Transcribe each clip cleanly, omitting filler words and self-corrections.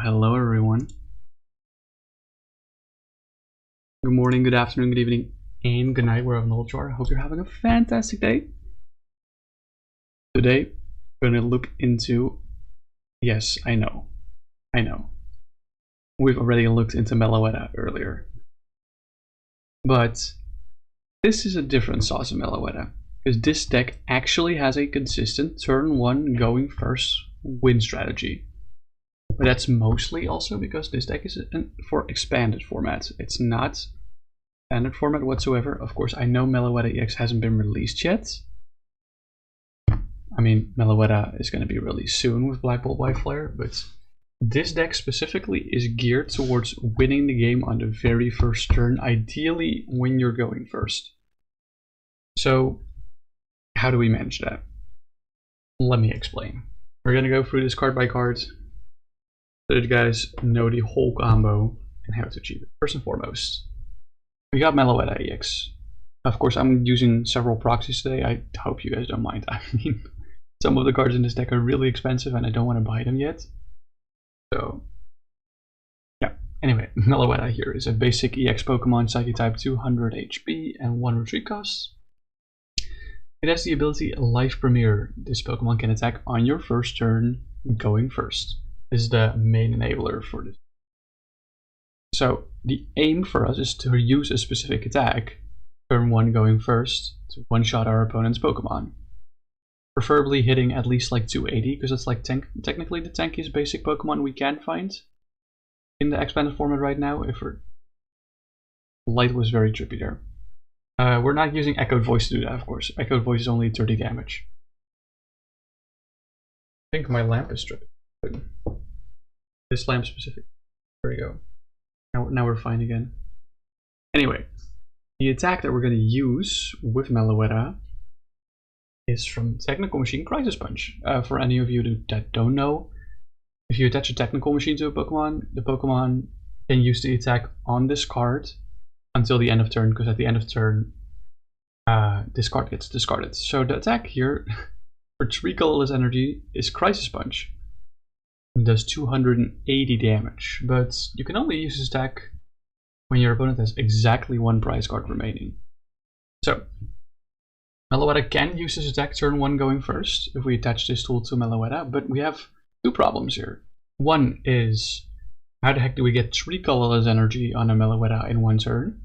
hello everyone. Good morning, good afternoon, good evening, and good night wherever in the world you are. I hope you're having a fantastic day. Today, we're going to look into... Yes, I know. We've already looked into Meloetta earlier. But this is a different sauce of Meloetta, because this deck actually has a consistent turn 1 going first win strategy. But that's mostly also because this deck is for expanded format. It's not standard format whatsoever. Of course, I know Meloetta EX hasn't been released yet. I mean, Meloetta is going to be released soon with Black Ball by Flare, but this deck specifically is geared towards winning the game on the very first turn, ideally when you're going first. So, how do we manage that? Let me explain. We're going to go through this card by card, so that you guys know the whole combo and how to achieve it. First and foremost, we got Meloetta EX. Of course, I'm using several proxies today. I hope you guys don't mind. I mean, some of the cards in this deck are really expensive and I don't want to buy them yet. So, yeah. Anyway, Meloetta here is a basic EX Pokemon, Psychic type, 200 HP and 1 retreat cost. It has the ability Life Premier. This Pokemon can attack on your first turn, going first. This is the main enabler for this. So the aim for us is to use a specific attack, turn 1 going first, to one-shot our opponent's Pokemon. Preferably hitting at least like 280, because it's like technically the tankiest basic Pokemon we can find in the expanded format right now. Light was very trippy there. We're not using Echoed Voice to do that, of course. Echoed Voice is only 30 damage. I think my lamp is tripping. This lamp specific. There we go. Now we're fine again. Anyway, the attack that we're going to use with Meloetta is from Technical Machine Crisis Punch. For any of you that don't know, if you attach a Technical Machine to a Pokemon, the Pokemon can use the attack on this card until the end of turn, because at the end of turn, this card gets discarded. So the attack here for 3 colorless energy is Crisis Punch. It does 280 damage, but you can only use this attack when your opponent has exactly 1 prize card remaining. So, Meloetta can use this attack turn 1 going first if we attach this tool to Meloetta, but we have 2 problems here. One is, how the heck do we get 3 colorless energy on a Meloetta in 1 turn?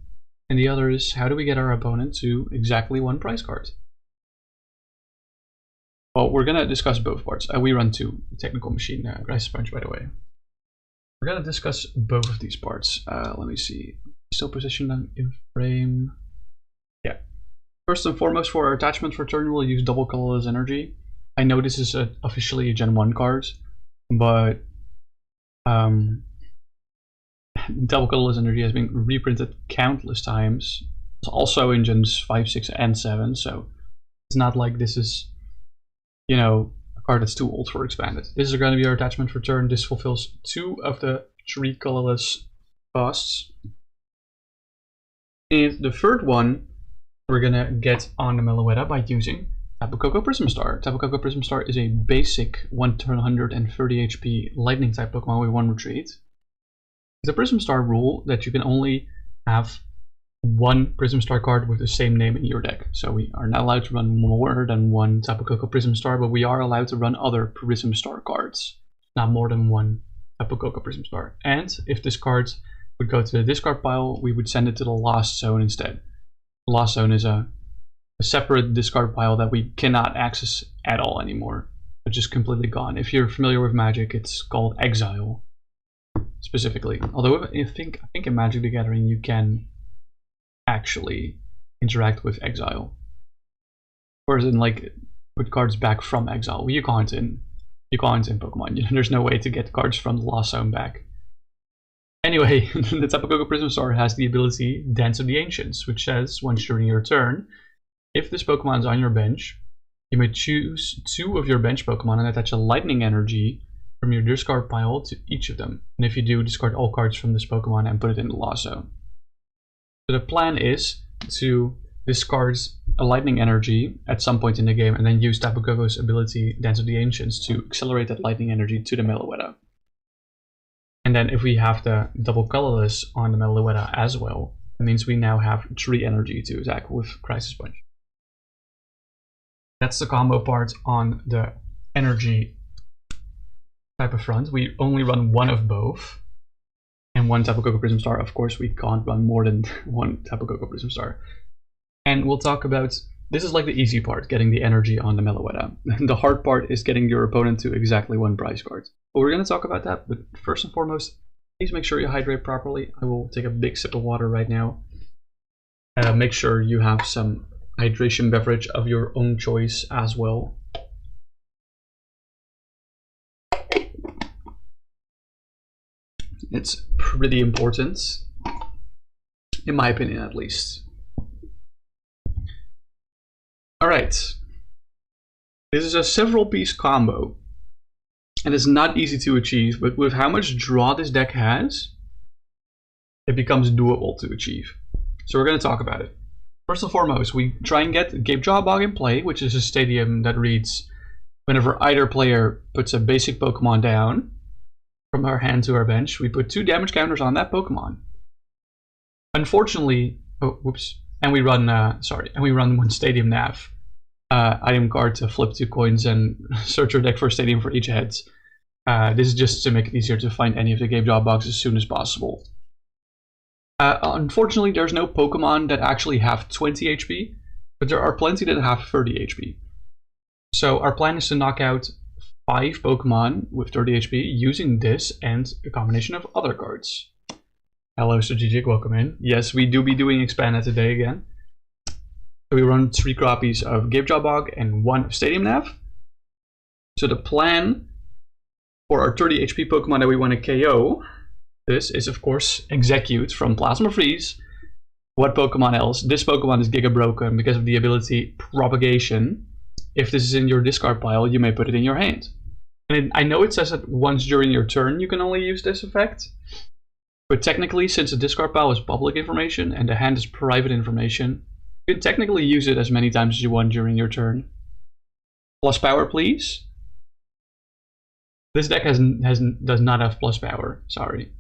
And the other is, how do we get our opponent to exactly 1 prize card? Well, we're going to discuss both parts. We run 2 Technical Machine Crisis Punch, by the way. We're going to discuss both of these parts. Let me see. Still position them in frame. Yeah. First and foremost, for our attachment for turn, we'll use double colorless energy. I know this is officially a Gen 1 card, but double colorless energy has been reprinted countless times. It's also in Gens 5, 6, and 7, so it's not like this is, you know, a card that's too old for expanded. This is going to be our attachment for turn. This fulfills 2 of the 3 colorless costs. And the third one we're going to get on the Meloetta by using Tapu Koko Prism Star. Tapu Koko Prism Star is a basic 130 HP lightning type Pokemon with 1 retreat. It's a Prism Star rule that you can only have 1 Prism Star card with the same name in your deck. So we are not allowed to run more than 1 Tapu Koko Prism Star, but we are allowed to run other Prism Star cards. Not more than 1 Tapu Koko Prism Star. And if this card would go to the discard pile, we would send it to the Lost Zone instead. The Lost Zone is a separate discard pile that we cannot access at all anymore. It's just completely gone. If you're familiar with Magic, it's called Exile, specifically. Although I think in Magic the Gathering you can actually interact with Exile, or as in like put cards back from Exile. You can't in Pokemon. You know, there's no way to get cards from the Lost Zone back. Anyway, the Tapu Koko Prism Star has the ability Dance of the Ancients, which says once during your turn, if this Pokemon is on your bench, you may choose 2 of your bench Pokemon and attach a Lightning Energy from your discard pile to each of them. And if you do, discard all cards from this Pokemon and put it in the Lost Zone. So the plan is to discard a Lightning Energy at some point in the game and then use Tapu Koko's ability Dance of the Ancients to accelerate that Lightning Energy to the Meloetta. And then if we have the double colorless on the Meloetta as well, it means we now have 3 energy to attack with Crisis Punch. That's the combo part on the energy type of front. We only run one of both. And one Tapu Koko Prism Star. Of course, we can't run more than one Tapu Koko Prism Star. And we'll talk about, this is like the easy part, getting the energy on the Meloetta. The hard part is getting your opponent to exactly 1 prize card. But we're going to talk about that, but first and foremost, please make sure you hydrate properly. I will take a big sip of water right now. Make sure you have some hydration beverage of your own choice as well. It's pretty important, in my opinion at least. Alright, this is a several piece combo, and it's not easy to achieve, but with how much draw this deck has, it becomes doable to achieve. So we're going to talk about it. First and foremost, we try and get Gapejaw Bog in play, which is a stadium that reads whenever either player puts a basic Pokemon down from our hand to our bench, we put 2 damage counters on that Pokemon. Unfortunately, and we run one Stadium Nav item card to flip 2 coins and search your deck for a stadium for each head. This is just to make it easier to find any of the Gapejaw Bogs as soon as possible. Unfortunately, there's no Pokemon that actually have 20 HP, but there are plenty that have 30 HP. So our plan is to knock out 5 Pokemon with 30 HP using this and a combination of other cards. Hello Strategic, welcome in. Yes, we do be doing Expanded today again. So we run 3 copies of Gapejaw Bog and 1 of Stadium Nav. So the plan for our 30 HP Pokemon that we want to KO, this is of course Exeggcute from Plasma Freeze. What Pokemon else? This Pokemon is Giga Broken because of the ability Propagation. If this is in your discard pile, you may put it in your hand. And I know it says that once during your turn you can only use this effect, but technically, since the discard pile is public information and the hand is private information, you can technically use it as many times as you want during your turn. Plus power, please. This deck does not have plus power, sorry.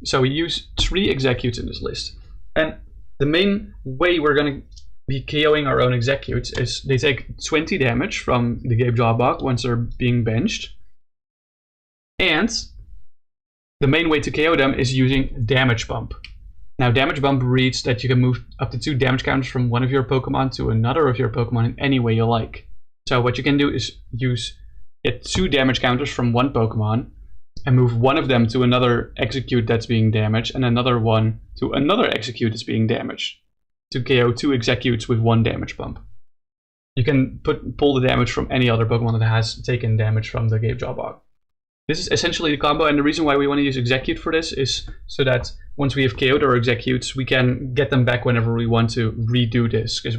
So we use 3 Exeggcutes in this list. And the main way we're going to be KOing our own Exeggcutes is they take 20 damage from the Gapejaw Bog once they're being benched. And the main way to KO them is using Damage Pump. Now Damage Pump reads that you can move up to 2 damage counters from one of your Pokemon to another of your Pokemon in any way you like. So what you can do is get 2 damage counters from one Pokemon and move one of them to another Exeggcute that's being damaged and another one to another Exeggcute that's being damaged, to KO 2 Exeggcutes with 1 damage pump. You can pull the damage from any other Pokemon that has taken damage from the Gapejaw Bog. This is essentially the combo, and the reason why we want to use Exeggcute for this is so that once we have KO'd our Exeggcutes, we can get them back whenever we want to redo this, because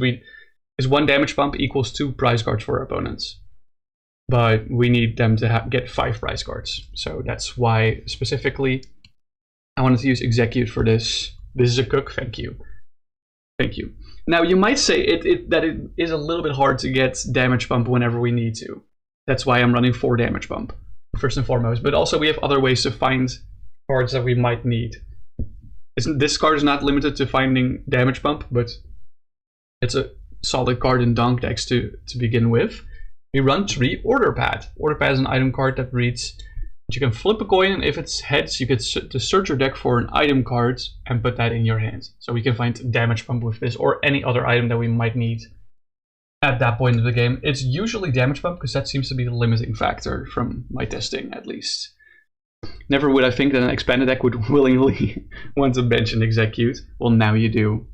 1 damage pump equals 2 prize cards for our opponents. But we need them to get 5 prize cards. So that's why specifically I wanted to use Exeggcute for this. This is a cook, thank you. Thank you. Now you might say that it is a little bit hard to get damage pump whenever we need to. That's why I'm running 4 damage pump, first and foremost. But also we have other ways to find cards that we might need. This card is not limited to finding damage pump, but it's a solid card in donk decks to begin with. We run 3 Order Pad. Order Pad is an item card that reads that you can flip a coin, and if it's heads, you get to search your deck for an item card and put that in your hand. So we can find damage pump with this or any other item that we might need at that point of the game. It's usually damage pump because that seems to be the limiting factor from my testing, at least. Never would I think that an expanded deck would willingly want to bench an Exeggcute. Well, now you do.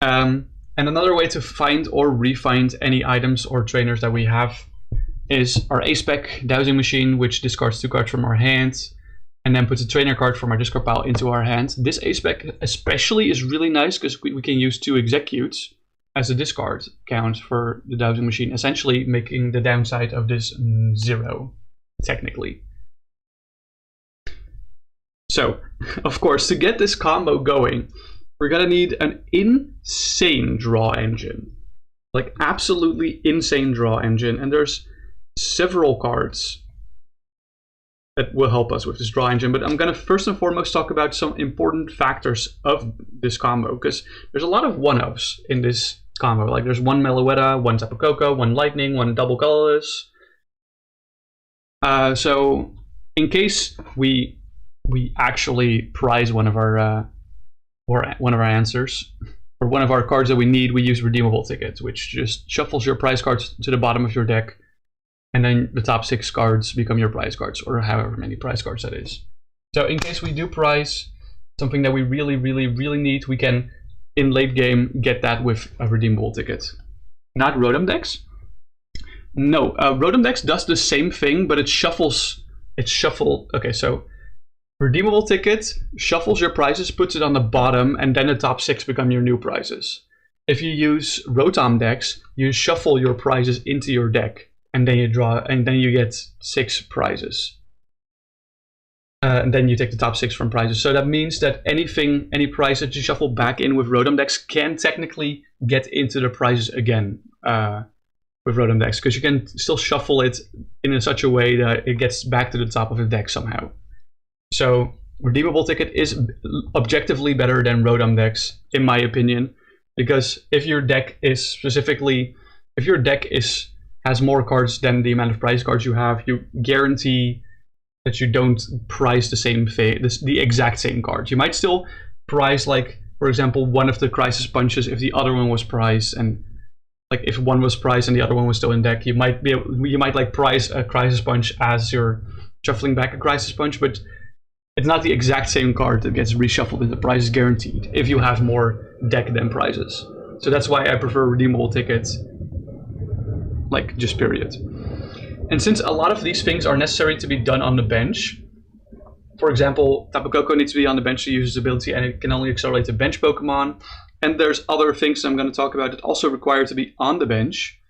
And another way to find or re-find any items or trainers that we have is our A-Spec Dowsing Machine, which discards 2 cards from our hand and then puts a trainer card from our discard pile into our hand. This A-Spec especially is really nice because we can use 2 Exeggcutes as a discard count for the Dowsing Machine, essentially making the downside of this 0, technically. So, of course, to get this combo going, we're gonna need an insane draw engine. Like, absolutely insane draw engine. And there's several cards that will help us with this draw engine. But I'm going to first and foremost talk about some important factors of this combo, because there's a lot of one-offs in this combo. Like there's one Meloetta, one Tapu Koko, one Lightning, one double colorless. So in case we actually prize one of our answers, or one of our cards that we need, we use Redeemable Ticket, which just shuffles your prize cards to the bottom of your deck, and then the top 6 cards become your prize cards, or however many prize cards that is. So in case we do prize something that we really need, we can, in late game, get that with a Redeemable Ticket. Not Rotom Dex? No, Rotom Dex does the same thing, but it shuffles. Okay, so Redeemable Ticket shuffles your prizes, puts it on the bottom, and then the top 6 become your new prizes. If you use Rotom Dex, you shuffle your prizes into your deck, and then you draw, and then you get 6 prizes. And then you take the top 6 from prizes. So that means that any prize that you shuffle back in with Rotom Dex can technically get into the prizes again with Rotom Dex, because you can still shuffle it in such a way that it gets back to the top of the deck somehow. So Redeemable Ticket is objectively better than Rotom Dex, in my opinion, because if your deck has more cards than the amount of prize cards you have, you guarantee that you don't prize the same thing, the exact same cards. You might still prize, like, for example, one of the Crisis Punches if the other one was prized, and like if one was prized and the other one was still in deck, you might like prize a Crisis Punch as you're shuffling back a Crisis Punch, but it's not the exact same card that gets reshuffled in the prizes guaranteed if you have more deck than prizes. So that's why I prefer Redeemable Tickets, like, just period. And since a lot of these things are necessary to be done on the bench, for example, Tapu Koko needs to be on the bench to use his ability, and it can only accelerate the bench Pokemon. And there's other things I'm going to talk about that also require to be on the bench.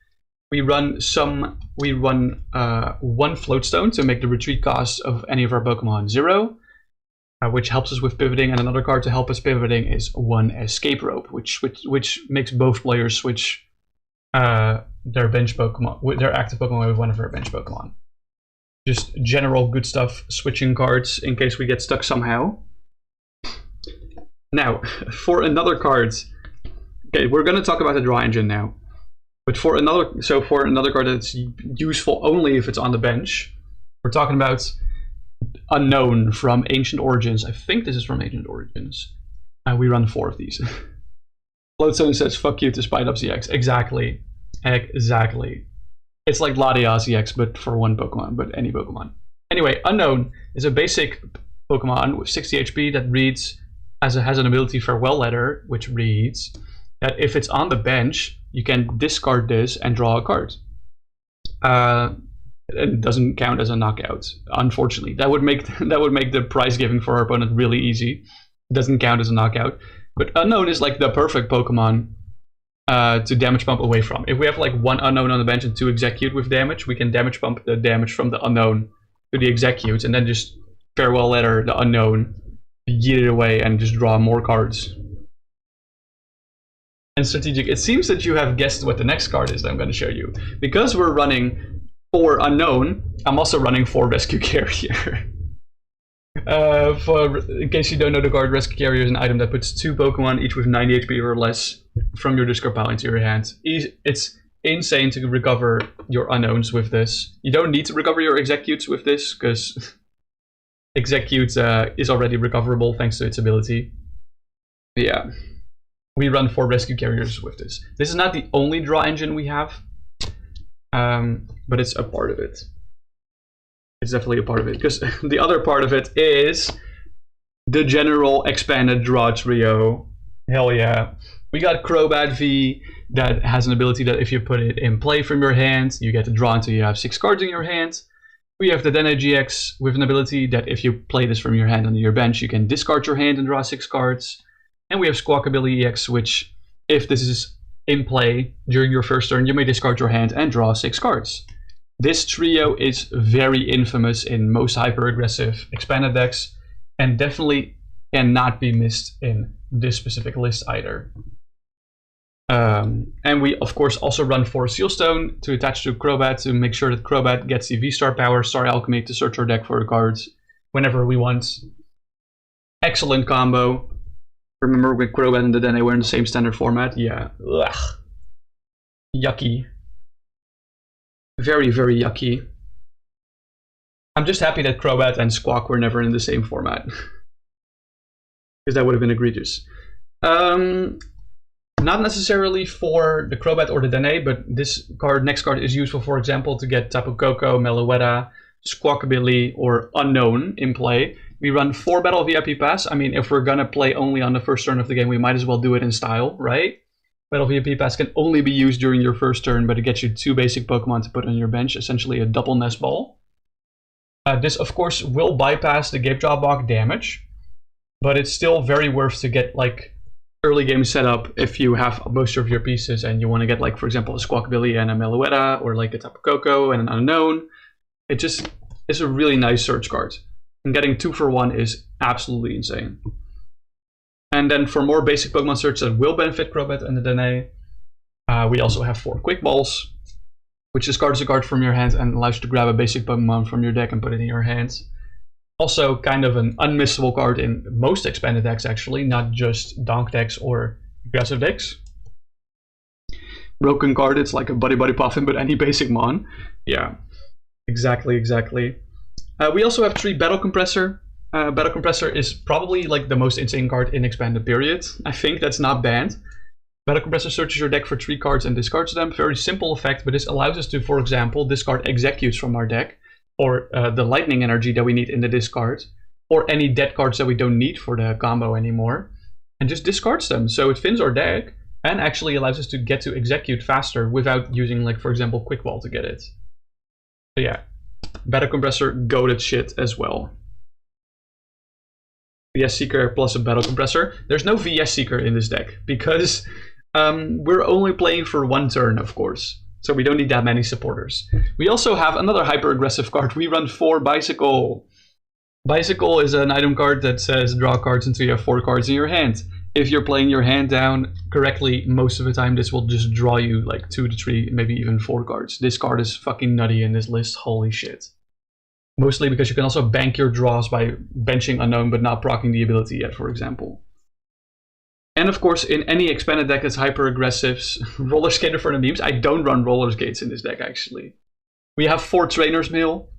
We run one Float Stone to make the retreat cost of any of our Pokemon 0, which helps us with pivoting, and another card to help us pivoting is one Escape Rope, which makes both players switch their bench Pokemon, their active Pokemon with one of their bench Pokemon. Just general good stuff, switching cards in case we get stuck somehow. Now, for another card, okay, we're going to talk about the draw engine now. But for another card that's useful only if it's on the bench, we're talking about Unown from Ancient Origins. I think this is from Ancient Origins. We run 4 of these. Float Stone says, fuck you to Spite Up ZX. Exactly. Exactly. It's like Latias ZX, but for one Pokemon, but any Pokemon. Anyway, Unown is a basic Pokemon with 60 HP that has an ability Farewell Letter, which reads that if it's on the bench, you can discard this and draw a card. It doesn't count as a knockout, unfortunately. That would make the prize giving for our opponent really easy. It doesn't count as a knockout. But Unown is like the perfect Pokemon to damage pump away from. If we have like one Unown on the bench and 2 Exeggcute with damage, we can damage pump the damage from the Unown to the Exeggcute, and then just Farewell Letter the Unown, yeet it away, and just draw more cards. And strategic, it seems that you have guessed what the next card is that I'm going to show you. Because we're running 4 Unown, I'm also running 4 Rescue Carrier. In case you don't know the card, Rescue Carrier is an item that puts 2 Pokemon, each with 90 HP or less, from your discard pile into your hand. It's insane to recover your Unowns with this. You don't need to recover your Exeggcutes with this, because Exeggcute is already recoverable thanks to its ability. Yeah, we run 4 Rescue Carriers with this. This is not the only draw engine we have, but it's a part of it. It's definitely a part of it, because the other part of it is the general expanded draw trio. Hell yeah. We got Crobat V that has an ability that if you put it in play from your hand, you get to draw until you have 6 cards in your hand. We have the Dedenne-GX with an ability that if you play this from your hand onto your bench, you can discard your hand and draw 6 cards. And we have Squawkabilly EX, which, if this is in play during your first turn, you may discard your hand and draw 6 cards. This trio is very infamous in most hyper-aggressive expanded decks, and definitely cannot be missed in this specific list either. And we, of course, also run 4 Seal Stone to attach to Crobat to make sure that Crobat gets the V-Star power, Star Alchemy to search our deck for cards whenever we want. Excellent combo. Remember with Crobat and Dedenne we're in the same standard format? Yeah. Ugh. Yucky. Very, very yucky. I'm just happy that Crobat and Squawk were never in the same format. Because that would have been egregious. Not necessarily for the Crobat or the Dedenne, but this card, next card, is useful, for example, to get Tapu Koko, Meloetta, Squawkabilly, or Unown in play. We run 4 Battle VIP Pass. I mean, if we're gonna play only on the first turn of the game, we might as well do it in style, right? Battle VIP Pass can only be used during your first turn, but it gets you 2 basic Pokemon to put on your bench, essentially a double nest ball. This, of course, will bypass the Gapejaw Bog damage, but it's still very worth to get, like, early game setup if you have most of your pieces and you want to get, like, for example, a Squawkabilly and a Meloetta, or like a Tapu Koko and an Unown. It just is a really nice search card. And getting 2 for 1 is absolutely insane. And then for more basic Pokemon search that will benefit Crobat and the Dedenne, we also have 4 Quick Balls, which discards a card from your hand and allows you to grab a basic Pokemon from your deck and put it in your hands. Also kind of an unmissable card in most expanded decks, actually, not just donk decks or aggressive decks. Broken card, it's like a Buddy Puffin, but any basic mon. Yeah, exactly. We also have 3 Battle Compressor. Battle Compressor is probably like the most insane card in expanded period. I think that's not banned. Battle Compressor searches your deck for 3 cards and discards them. Very simple effect, but this allows us to, for example, discard Exeggcutes from our deck, or the Lightning Energy that we need in the discard, or any dead cards that we don't need for the combo anymore, and just discards them. So it thins our deck, and actually allows us to get to Exeggcute faster without using, like, for example, Quick Ball to get it. So yeah, Battle Compressor goated shit as well. VS Seeker plus a Battle Compressor. There's no VS Seeker in this deck, because we're only playing for 1 turn, of course. So we don't need that many supporters. We also have another hyper-aggressive card. We run 4 Bicycle. Bicycle is an item card that says draw cards until you have 4 cards in your hand. If you're playing your hand down correctly, most of the time this will just draw you like 2 to 3, maybe even 4 cards. This card is fucking nutty in this list, holy shit. Mostly because you can also bank your draws by benching Unown but not proccing the ability yet, for example. And of course, in any expanded deck that's hyper-aggressive, Roller Skater for the memes. I don't run Roller Skates in this deck, actually. We have 4 Trainers Mail.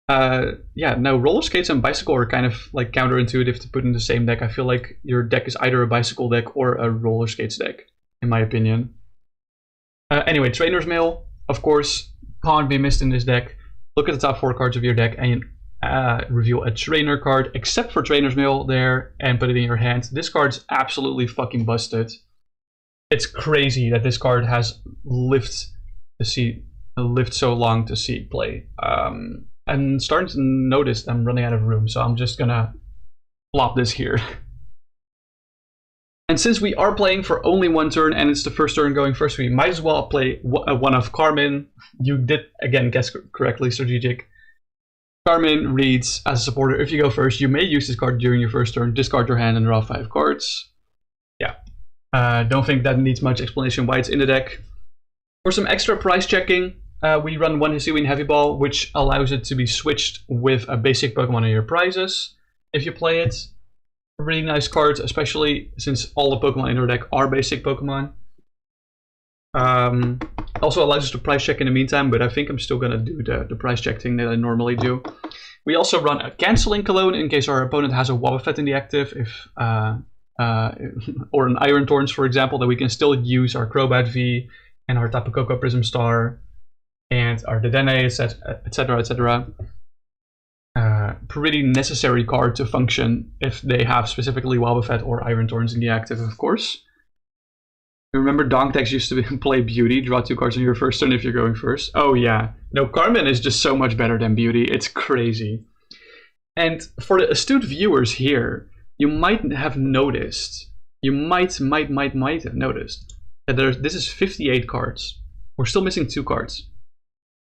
Yeah, no, Roller Skates and Bicycle are kind of like counterintuitive to put in the same deck. I feel like your deck is either a Bicycle deck or a Roller Skates deck, in my opinion. Anyway, Trainers Mail, of course, can't be missed in this deck. Look at the top 4 cards of your deck and reveal a trainer card, except for Trainer's Mail there, and put it in your hand. This card's absolutely fucking busted. It's crazy that this card has lived so long to see play. I'm starting to notice I'm running out of room, so I'm just gonna plop this here. And since we are playing for only 1 turn and it's the first turn going first, we might as well play one of Carmine. You did, again, guess correctly, Strategic. Carmine reads, as a supporter, if you go first, you may use this card during your first turn, discard your hand and draw 5 cards. Yeah. Don't think that needs much explanation why it's in the deck. For some extra price checking, we run 1 Hisuian Heavy Ball, which allows it to be switched with a basic Pokemon in your prizes if you play it. Really nice cards, especially since all the Pokemon in your deck are basic Pokemon. Also allows us to price check in the meantime, but I think I'm still going to do the price check thing that I normally do. We also run a Canceling Cologne in case our opponent has a Wobbuffet in the active, or an Iron Thorns, for example, that we can still use our Crobat V and our Tapu Koko Prism Star and our Dedenne, etc., etc. Pretty necessary card to function if they have specifically Wobbuffet or Iron Thorns in the active, of course. Remember, donk decks used to play Beauty, draw 2 cards on your first turn if you're going first. Oh yeah, no, Carmine is just so much better than Beauty, it's crazy. And for the astute viewers here, you might have noticed, might have noticed that this is 58 cards. We're still missing 2 cards.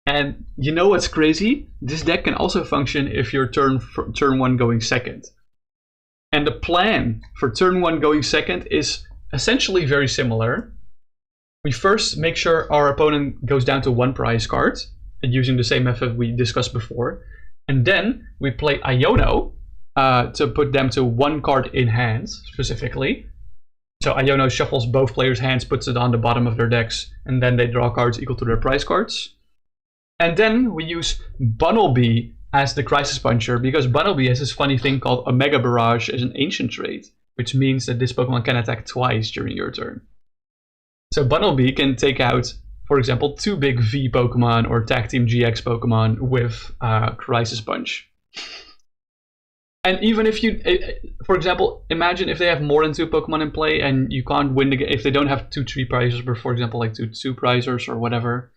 And you know what's crazy? This deck can also function if you're turn 1 going second. And the plan for turn 1 going second is essentially very similar. we first make sure our opponent goes down to 1 prize card, using the same method we discussed before. And then we play Iono to put them to 1 card in hand, specifically. So Iono shuffles both players' hands, puts it on the bottom of their decks, and then they draw cards equal to their prize cards. And then we use Bunnelby as the Crisis Puncher, because Bunnelby has this funny thing called Omega Barrage as an ancient trait, which means that this Pokemon can attack twice during your turn. So Bunnelby can take out, for example, 2 big V Pokemon or Tag Team GX Pokemon with Crisis Punch. And even if you, for example, imagine if they have more than 2 Pokemon in play and you can't win the game, if they don't have 2 3 prizers, but for example, like 2 2 prizers or whatever.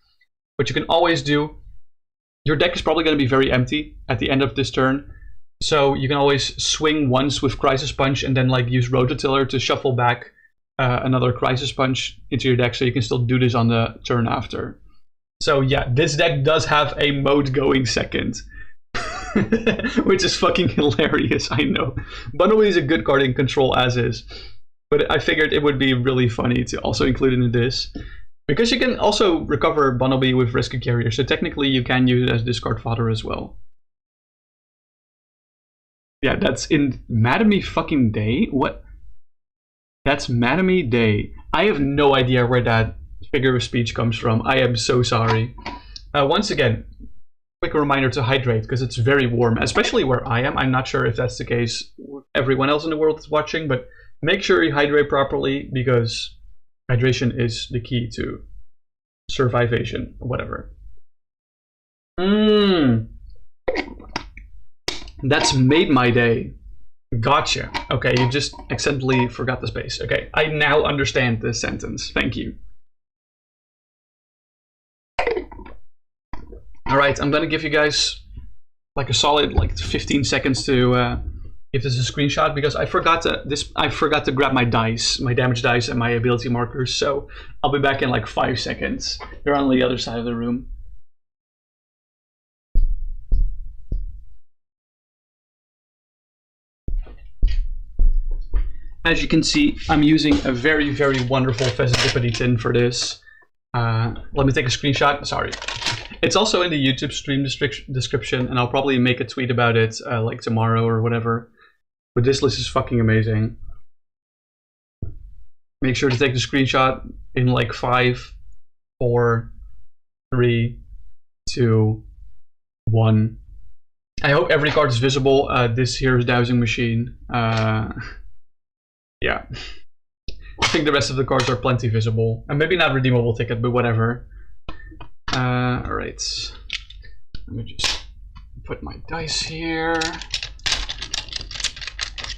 What you can always do, your deck is probably going to be very empty at the end of this turn. So you can always swing once with Crisis Punch and then like use Rototiller to shuffle back another Crisis Punch into your deck, so you can still do this on the turn after. So yeah, this deck does have a mode going second. Which is fucking hilarious, I know. Bunnelby is a good card in control as is, but I figured it would be really funny to also include it in this. Because you can also recover Bunnelby with Rescue Carrier, so technically you can use it as discard fodder as well. Yeah, that's in Madame fucking Day? What? That's Madame Day. I have no idea where that figure of speech comes from. I am so sorry. Once again, quick reminder to hydrate, because it's very warm, especially where I am. I'm not sure if that's the case with everyone else in the world that's watching, but make sure you hydrate properly, because hydration is the key to survivation, whatever. That's made my day. Gotcha. Okay, you just accidentally forgot the space. Okay, I now understand this sentence. Thank you. Alright, I'm gonna give you guys like a solid 15 seconds to give this a screenshot, because I forgot to grab my dice, my damage dice and my ability markers, so I'll be back in like 5 seconds. They're on the other side of the room. As you can see, I'm using a very, very wonderful Festivity tin for this. Let me take a screenshot. Sorry. It's also in the YouTube stream description, and I'll probably make a tweet about it like tomorrow or whatever. But this list is fucking amazing. Make sure to take the screenshot in like 5, 4, 3, 2, 1. I hope every card is visible. This here is Dowsing Machine. Yeah. I think the rest of the cards are plenty visible. And maybe not Redeemable Ticket, but whatever. Alright. Let me just put my dice here.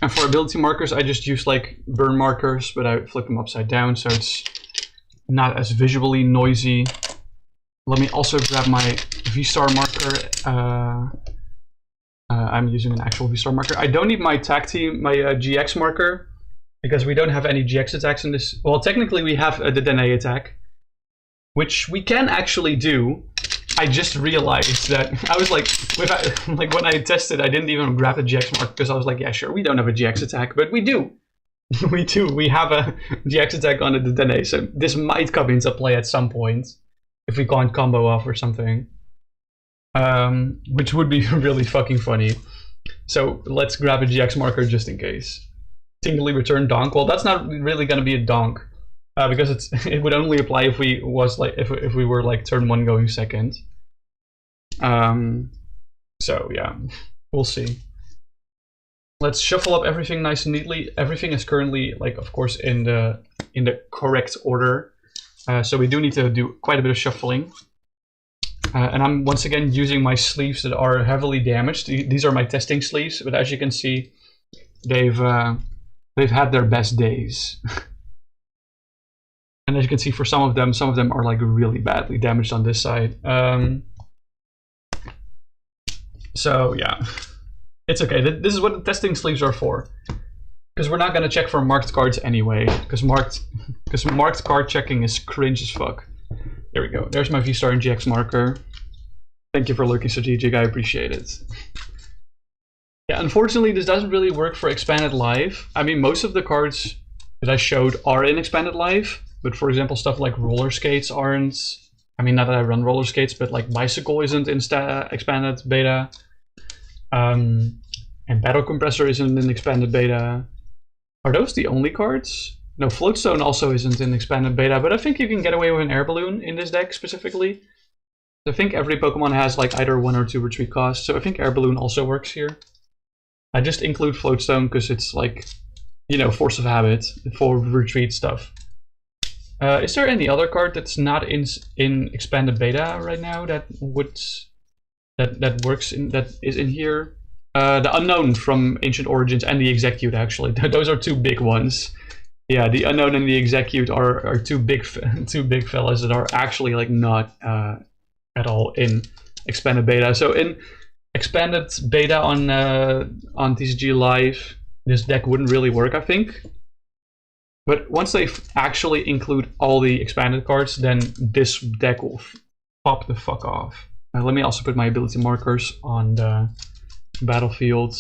And for ability markers, I just use like burn markers, but I flip them upside down so it's not as visually noisy. Let me also grab my V-Star marker. I'm using an actual V-Star marker. I don't need my tag team, my GX marker, because we don't have any GX attacks in this. Well, technically we have a Dedenne attack, which we can actually do. I just realized that I was like when I tested, I didn't even grab a GX mark, because I was like, yeah, sure, we don't have a GX attack, but we do. We do. We have a GX attack on the Dedenne, so this might come into play at some point if we can't combo off or something, which would be really fucking funny. So let's grab a GX marker just in case. Singly return donk. Well, that's not really going to be a donk, because it would only apply if we were like turn 1 going second. So yeah, we'll see. Let's shuffle up everything nice and neatly. Everything is currently, like, of course, in the correct order. So we do need to do quite a bit of shuffling. And I'm once again using my sleeves that are heavily damaged. These are my testing sleeves, but as you can see, they've had their best days. And as you can see, for some of them are like really badly damaged on this side. So yeah, it's okay. This is what the testing sleeves are for, because we're not gonna check for marked cards anyway. Because marked card checking is cringe as fuck. There we go. There's my V-Star and GX marker. Thank you for looking strategic. I appreciate it. Yeah, unfortunately, this doesn't really work for Expanded Live. I mean, most of the cards that I showed are in Expanded Live, but for example, stuff like roller skates aren't. I mean, not that I run roller skates, but like Bicycle isn't in expanded beta. And Battle Compressor isn't in expanded beta. Are those the only cards? No, Float Stone also isn't in expanded beta, but I think you can get away with an air balloon in this deck specifically. I think every Pokemon has like either 1 or 2 retreat costs, so I think air balloon also works here. I just include Float Stone because it's like, you know, force of habit for retreat stuff. Is there any other card that's not in expanded beta right now that is in here? The Unown from Ancient Origins and the Exeggcute, actually. Those are 2 big ones. Yeah, the Unown and the Exeggcute are two big fellas that are actually like not at all in expanded beta. So in expanded beta on TCG Live, this deck wouldn't really work, I think. But once they actually include all the expanded cards, then this deck will pop the fuck off. Let me also put my ability markers on the battlefield,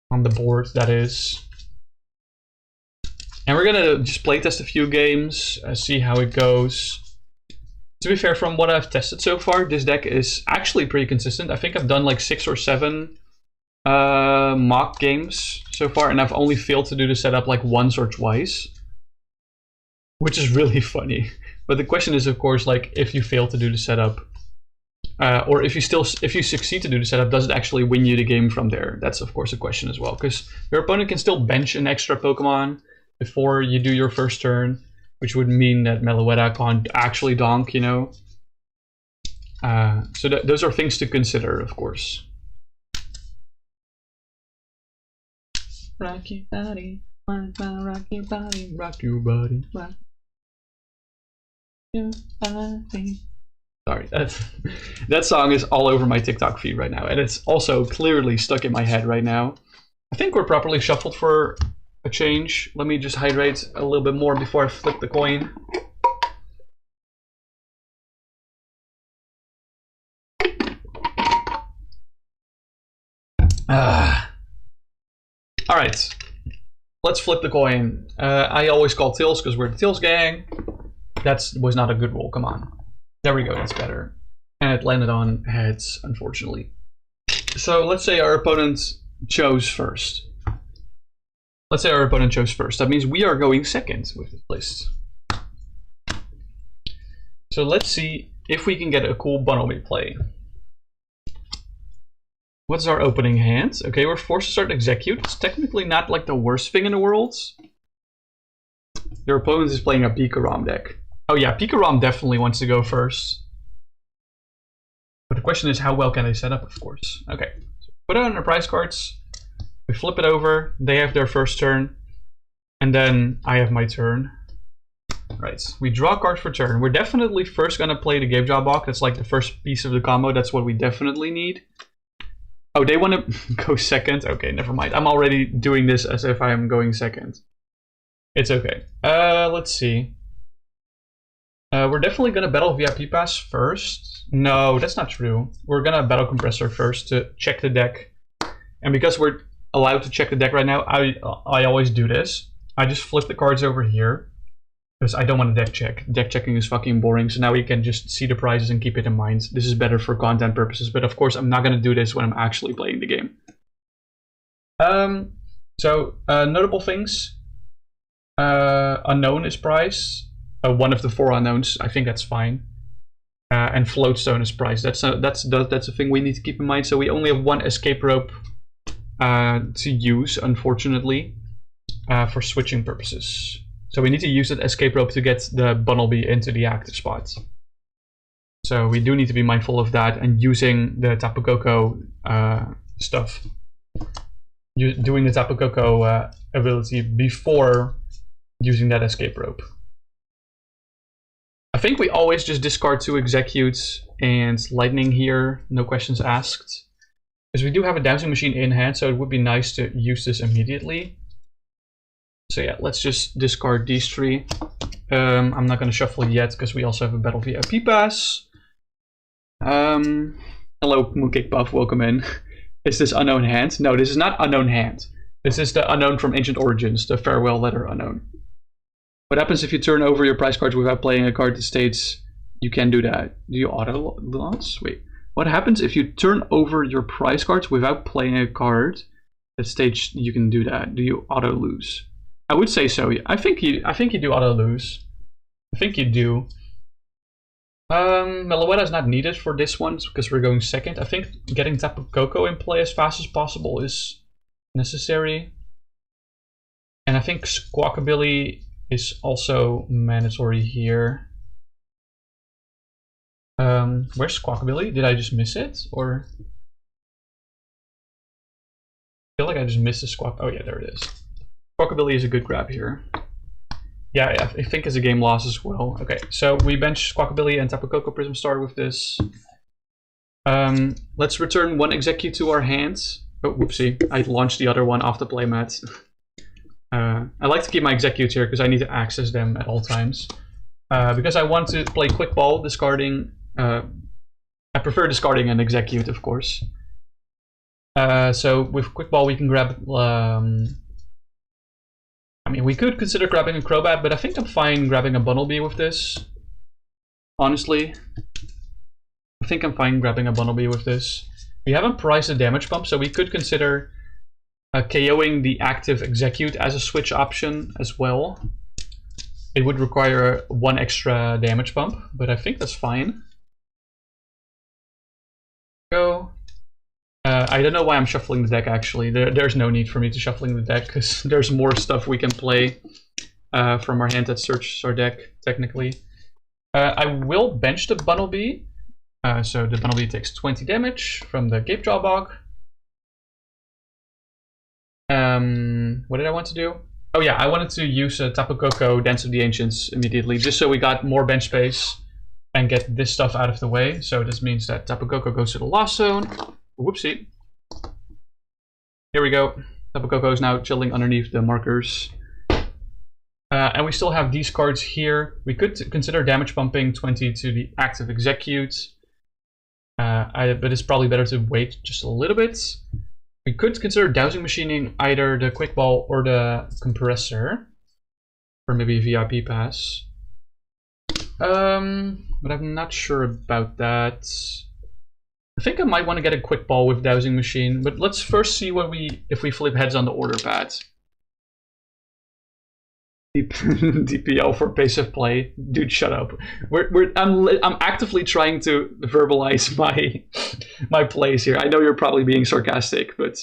on the board, that is. And we're gonna just playtest a few games, see how it goes. To be fair, from what I've tested so far, this deck is actually pretty consistent. I think I've done like 6 or 7 mock games so far, and I've only failed to do the setup like once or twice, which is really funny. But the question is, of course, like if you fail to do the setup, or if you succeed to do the setup, does it actually win you the game from there? That's of course a question as well, because your opponent can still bench an extra Pokemon before you do your first turn, which would mean that Meloetta can't actually donk, you know. So those are things to consider, of course. Rock your body, rock your body, rock your body, rock your body. Sorry, that song is all over my TikTok feed right now, and it's also clearly stuck in my head right now. I think we're properly shuffled for a change. Let me just hydrate a little bit more before I flip the coin. Alright, let's flip the coin. I always call tails because we're the tails gang. That was not a good roll, come on. There we go, that's better. And it landed on heads, unfortunately. So let's say our opponent chose first. That means we are going second with this list. So let's see if we can get a cool Bunnelby play. What's our opening hand? Okay, we're forced to start Exeggcute. It's technically not like the worst thing in the world. Your opponent is playing a Pikarom deck. Oh yeah, Pikarom definitely wants to go first. But the question is, how well can they set up, of course. Okay, so put it on their prize cards. We flip it over. They have their first turn. And then I have my turn. Right, we draw cards for turn. We're definitely first going to play the Gapejaw Bog. That's like the first piece of the combo. That's what we definitely need. Oh, they want to go second? Okay, never mind. I'm already doing this as if I'm going second. It's okay. Let's see. We're definitely going to Battle VIP Pass first. No, that's not true. We're going to Battle Compressor first to check the deck. And because we're allowed to check the deck right now, I always do this. I just flip the cards over here. Because I don't want to deck check. Deck checking is fucking boring, so now we can just see the prizes and keep it in mind. This is better for content purposes, but of course I'm not going to do this when I'm actually playing the game. Notable things. Unown is prize. One of the 4 unknowns, I think that's fine. And Float Stone is prize. That's a thing we need to keep in mind. So we only have 1 Escape Rope to use, unfortunately, for switching purposes. So we need to use that Escape Rope to get the Bunnelby into the active spot. So we do need to be mindful of that and using the Tapu Koko stuff. Doing the Tapu Koko ability before using that Escape Rope. I think we always just discard 2 Exeggcutes and Lightning here, no questions asked. Because we do have a Dowsing Machine in hand, so it would be nice to use this immediately. So yeah, let's just discard these 3. I'm not going to shuffle yet because we also have a Battle VIP Pass. Hello, Mooncake Puff, welcome in. Is this Unown hand? No, this is not Unown hand. This is the Unown from Ancient Origins, the Farewell Letter Unown. What happens if you turn over your prize cards without playing a card that states you can do that? Do you auto loss? Wait. What happens if you turn over your prize cards without playing a card that states you can do that? Do you auto lose? I would say so. I think you do auto lose. I think you do. Meloetta is not needed for this one because we're going second. I think getting Tapu Koko in play as fast as possible is necessary. And I think Squawkabilly is also mandatory here. Where's Squawkabilly? Did I just miss it? Or I feel like I just missed the Squawk. Oh yeah, there it is. Squawkabilly is a good grab here. Yeah, I think it's a game loss as well. Okay, so we bench Squawkabilly and Tapu Koko Prism Star with this. Let's return one Exeggcute to our hands. Oh, whoopsie. I launched the other one off the playmat. I like to keep my Exeggcutes here because I need to access them at all times. Because I want to play Quick Ball, discarding... I prefer discarding an Exeggcute, of course. So with Quick Ball we can grab... I mean, we could consider grabbing a Crobat, but I think I'm fine grabbing a Bunnelby with this. Honestly. I think I'm fine grabbing a Bunnelby with this. We haven't priced a Damage Pump, so we could consider KOing the active Exeggcute as a switch option as well. It would require one extra Damage Pump, but I think that's fine. Go. I don't know why I'm shuffling the deck actually. There's no need for me to shuffling the deck because there's more stuff we can play from our hand that searches our deck, technically. I will bench the Bunnelby. So the Bunnelby takes 20 damage from the Gapejaw Bog. What did I want to do? Oh yeah, I wanted to use Tapu Koko Dance of the Ancients immediately, just so we got more bench space and get this stuff out of the way. So this means that Tapu Koko goes to the lost zone. Whoopsie. Here we go. Tapu Koko is now chilling underneath the markers. And we still have these cards here. We could consider damage pumping 20 to the active Exeggcute. But it's probably better to wait just a little bit. We could consider dowsing machining either the Quick Ball or the Compressor. Or maybe a VIP Pass. But I'm not sure about that. I think I might want to get a Quick Ball with Dowsing Machine, but let's first see what if we flip heads on the Order Pad. DPL for pace of play. Dude, shut up. I'm actively trying to verbalize my plays here. I know you're probably being sarcastic, but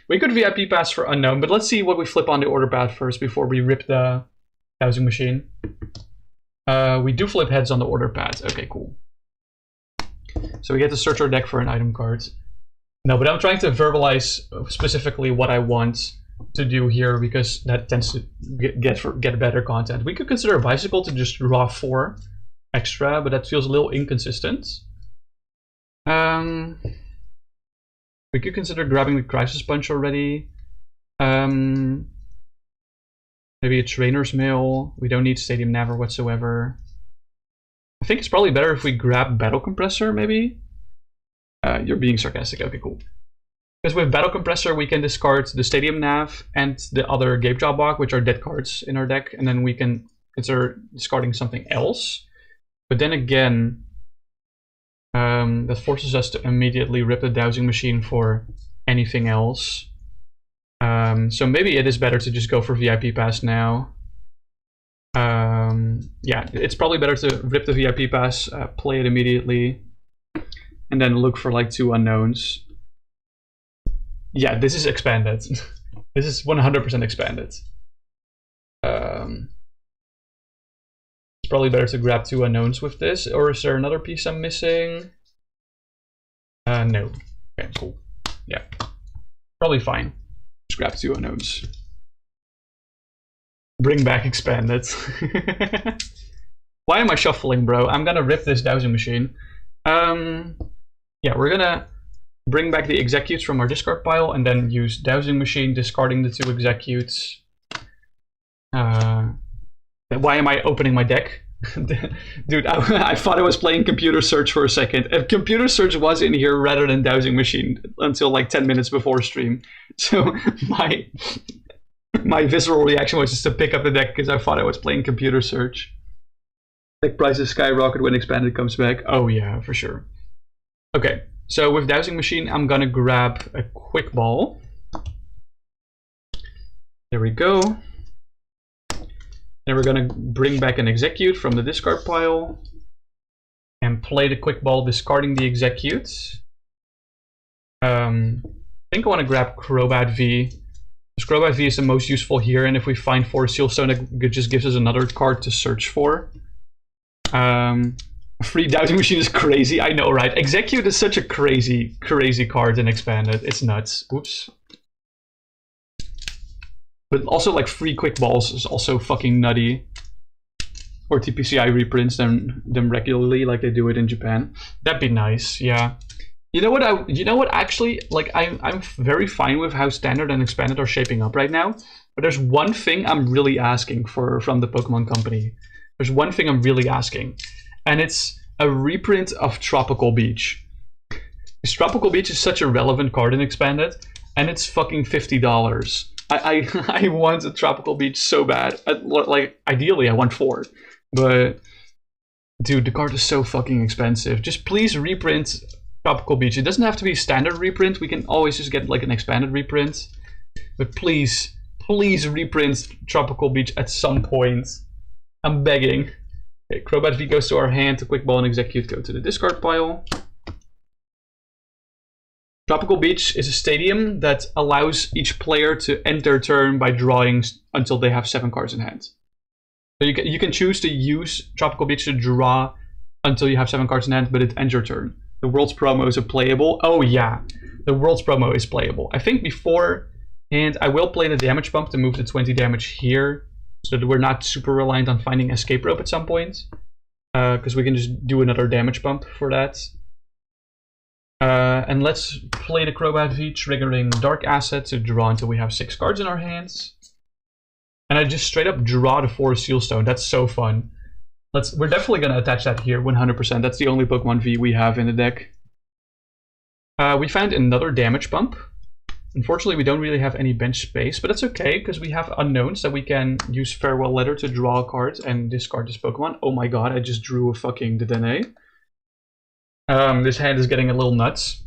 we could VIP Pass for Unown, but let's see what we flip on the Order Pad first before we rip the Dowsing Machine. We do flip heads on the Order Pad. Okay, cool. So we get to search our deck for an item card. No, but I'm trying to verbalize specifically what I want to do here because that tends to get better content. We could consider a Bicycle to just draw 4 extra, but that feels a little inconsistent. We could consider grabbing the Crisis Punch already. Maybe a Trainer's Mail. We don't need Stadium Nav whatsoever. I think it's probably better if we grab Battle Compressor, maybe? You're being sarcastic. Okay, cool. Because with Battle Compressor, we can discard the Stadium Nav and the other Gapejaw Bog, which are dead cards in our deck, and then we can consider discarding something else. But then again, that forces us to immediately rip the Dowsing Machine for anything else. So maybe it is better to just go for VIP Pass now. Yeah, it's probably better to rip the VIP Pass, play it immediately, and then look for like 2 unknowns. Yeah, this is expanded. This is 100% expanded. It's probably better to grab 2 unknowns with this, or is there another piece I'm missing? No. Okay, cool. Yeah, probably fine. Just grab 2 unknowns. Bring back expanded. Why am I shuffling, bro? I'm gonna rip this Dowsing Machine. Yeah, we're gonna bring back the Exeggcutes from our discard pile and then use Dowsing Machine, discarding the 2 Exeggcutes. Why am I opening my deck? Dude, I thought I was playing Computer Search for a second. If Computer Search was in here rather than Dowsing Machine until like 10 minutes before stream. So My visceral reaction was just to pick up the deck because I thought I was playing computer search. Deck prices skyrocket when expanded comes back. Oh yeah, for sure. Okay, so with Dowsing Machine, I'm gonna grab a Quick Ball. There we go. Then we're gonna bring back an Exeggcute from the discard pile and play the Quick Ball, discarding the Exeggcute. I think I want to grab Crobat V. Because Crobat V is the most useful here, and if we find 4 Seal Stone, it just gives us another card to search for. Free Dowsing Machine is crazy, I know, right? Exeggcute is such a crazy card in Expanded. It's nuts. Oops. But also, like, free Quick Balls is also fucking nutty. Or TPCI reprints them regularly, like they do it in Japan. That'd be nice, yeah. You know what? Actually, like, I'm very fine with how Standard and Expanded are shaping up right now. But there's one thing I'm really asking from the Pokemon Company. There's one thing I'm really asking, and it's a reprint of Tropical Beach. Because Tropical Beach is such a relevant card in Expanded, and it's fucking $50. I want a Tropical Beach so bad. Like, ideally, I want 4, but dude, the card is so fucking expensive. Just please reprint Tropical Beach. It doesn't have to be a standard reprint. We can always just get like an expanded reprint, but please reprint Tropical Beach at some point. I'm begging. Okay, Crobat V goes to our hand, a Quick Ball and Exeggcute go to the discard pile. Tropical Beach is a stadium that allows each player to end their turn by drawing until they have 7 cards in hand. So you can choose to use Tropical Beach to draw until you have 7 cards in hand, but it ends your turn. The World's Promo is playable. Oh yeah, the World's Promo is playable. I think beforehand I will play the Damage Pump to move the 20 damage here, so that we're not super reliant on finding Escape Rope at some point. Because we can just do another Damage Pump for that. And let's play the Crobat V, triggering Dark Asset to draw until we have 6 cards in our hands. And I just straight up draw the 4 Seal Stone. That's so fun. We're definitely going to attach that here, 100%. That's the only Pokemon V we have in the deck. We found another Damage Pump. Unfortunately, we don't really have any bench space, but that's okay, because we have unknowns that we can use Farewell Letter to draw cards and discard this Pokemon. Oh my god, I just drew a fucking Dedenne. This hand is getting a little nuts.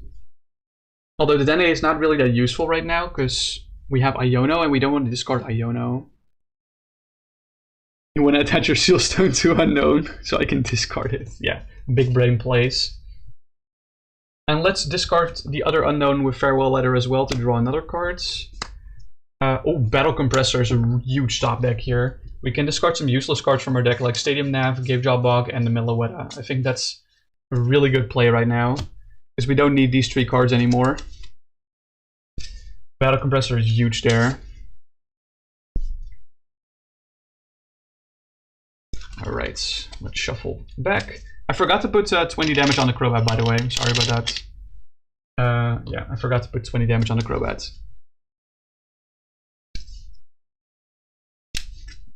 Although Dedenne is not really that useful right now, because we have Iono, and we don't want to discard Iono. You want to attach your Seal Stone to Unknown, so I can discard it. Yeah, big brain plays. And let's discard the other Unknown with Farewell Letter as well to draw another card. Oh, Battle Compressor is a huge top deck here. We can discard some useless cards from our deck, like Stadium Nav, Gapejaw Bog, and the Meloetta. I think that's a really good play right now, because we don't need these 3 cards anymore. Battle Compressor is huge there. Alright, let's shuffle back. I forgot to put 20 damage on the Crobat, by the way. Sorry about that. Yeah, I forgot to put 20 damage on the Crobat.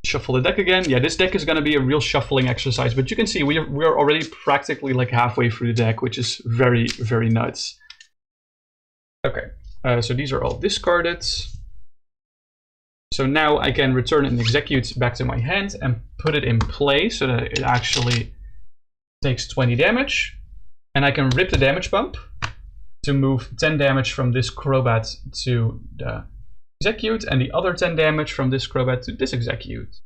Shuffle the deck again. Yeah, this deck is going to be a real shuffling exercise, but you can see we're already practically like halfway through the deck, which is very, very nuts. Okay, so these are all discarded. So now I can return an Exeggcute back to my hand and put it in play so that it actually takes 20 damage. And I can rip the Damage Pump to move 10 damage from this Crobat to the Exeggcute, and the other 10 damage from this Crobat to this Exeggcute.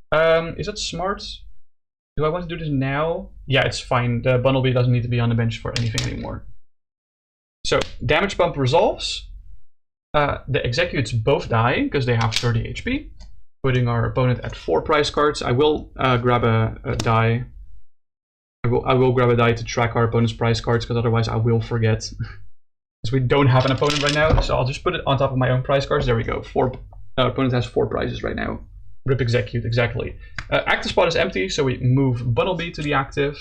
Is that smart? Do I want to do this now? Yeah, it's fine. The Bunnelby doesn't need to be on the bench for anything anymore. So, Damage Pump resolves. The Exeggcutes both die because they have 30 HP, putting our opponent at 4 prize cards. I will grab a die. I will grab a die to track our opponent's prize cards, because otherwise I will forget. Because we don't have an opponent right now, so I'll just put it on top of my own prize cards. There we go. Opponent has 4 prizes right now. Rip Exeggcute, exactly. Active spot is empty, so we move Bunnelby to the active.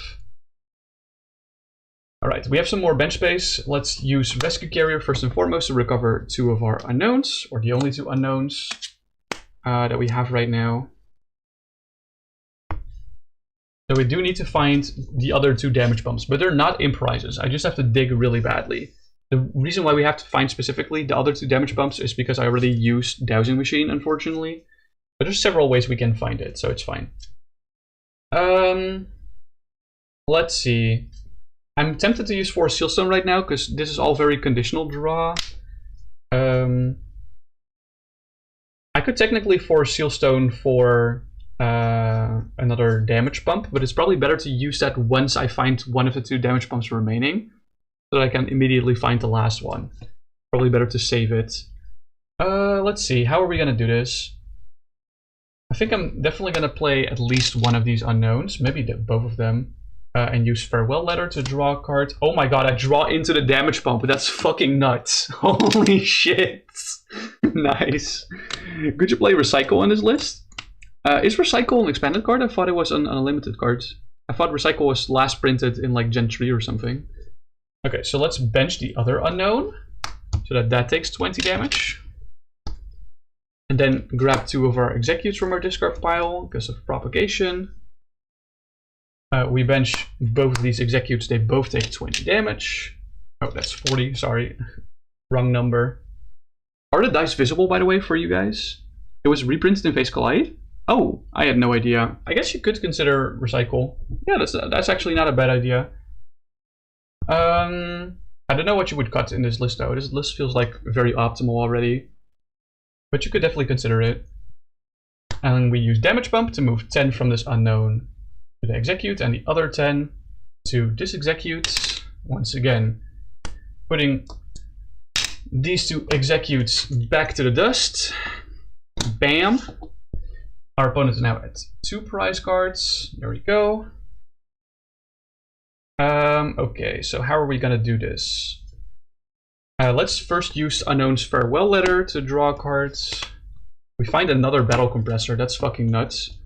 Alright, we have some more bench space. Let's use Rescue Carrier first and foremost to recover 2 of our unknowns, or the only 2 unknowns that we have right now. So we do need to find the other 2 damage pumps, but they're not in prizes. I just have to dig really badly. The reason why we have to find specifically the other 2 damage pumps is because I already used Dowsing Machine, unfortunately. But there's several ways we can find it, so it's fine. Let's see. I'm tempted to use 4 Seal Stone right now, because this is all very conditional draw. I could technically 4 Seal Stone for another damage pump, but it's probably better to use that once I find one of the 2 damage pumps remaining, so that I can immediately find the last one. Probably better to save it. Let's see, how are we gonna do this? I think I'm definitely gonna play at least one of these unknowns, maybe both of them, and use Farewell Letter to draw a card. Oh my god, I draw into the damage pump, that's fucking nuts. Holy shit. Nice. Could you play Recycle on this list? Is Recycle an expanded card? I thought it was an unlimited card. I thought Recycle was last printed in like Gen 3 or something. Okay, so let's bench the other unknown, so that takes 20 damage. And then grab 2 of our Exeggcutes from our discard pile because of propagation. We bench both of these Exeggcutes, they both take 20 damage. Oh, that's 40, sorry. Wrong number. Are the dice visible, by the way, for you guys? It was reprinted in Face Collide? Oh, I had no idea. I guess you could consider Recycle. Yeah, that's actually not a bad idea. I don't know what you would cut in this list, though. This list feels like very optimal already. But you could definitely consider it. And we use Damage Pump to move 10 from this unknown to the Exeggcute, and the other 10 to Disexeggcute. Once again, putting these 2 Exeggcutes back to the dust. Bam! Our opponent is now at 2 prize cards. There we go. Okay, so how are we gonna do this? Let's first use Unknown's Farewell Letter to draw cards. We find another Battle Compressor, that's fucking nuts.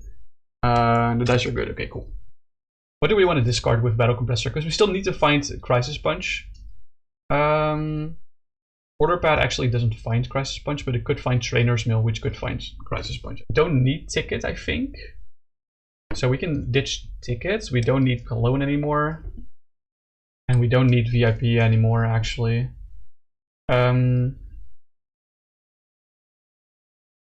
The dice are good, okay, cool. What do we want to discard with Battle Compressor? Because we still need to find Crisis Punch. Order Pad actually doesn't find Crisis Punch, but it could find Trainers Mail, which could find Crisis Punch. Don't need Ticket, I think. So we can ditch Tickets. We don't need Cologne anymore. And we don't need VIP anymore, actually.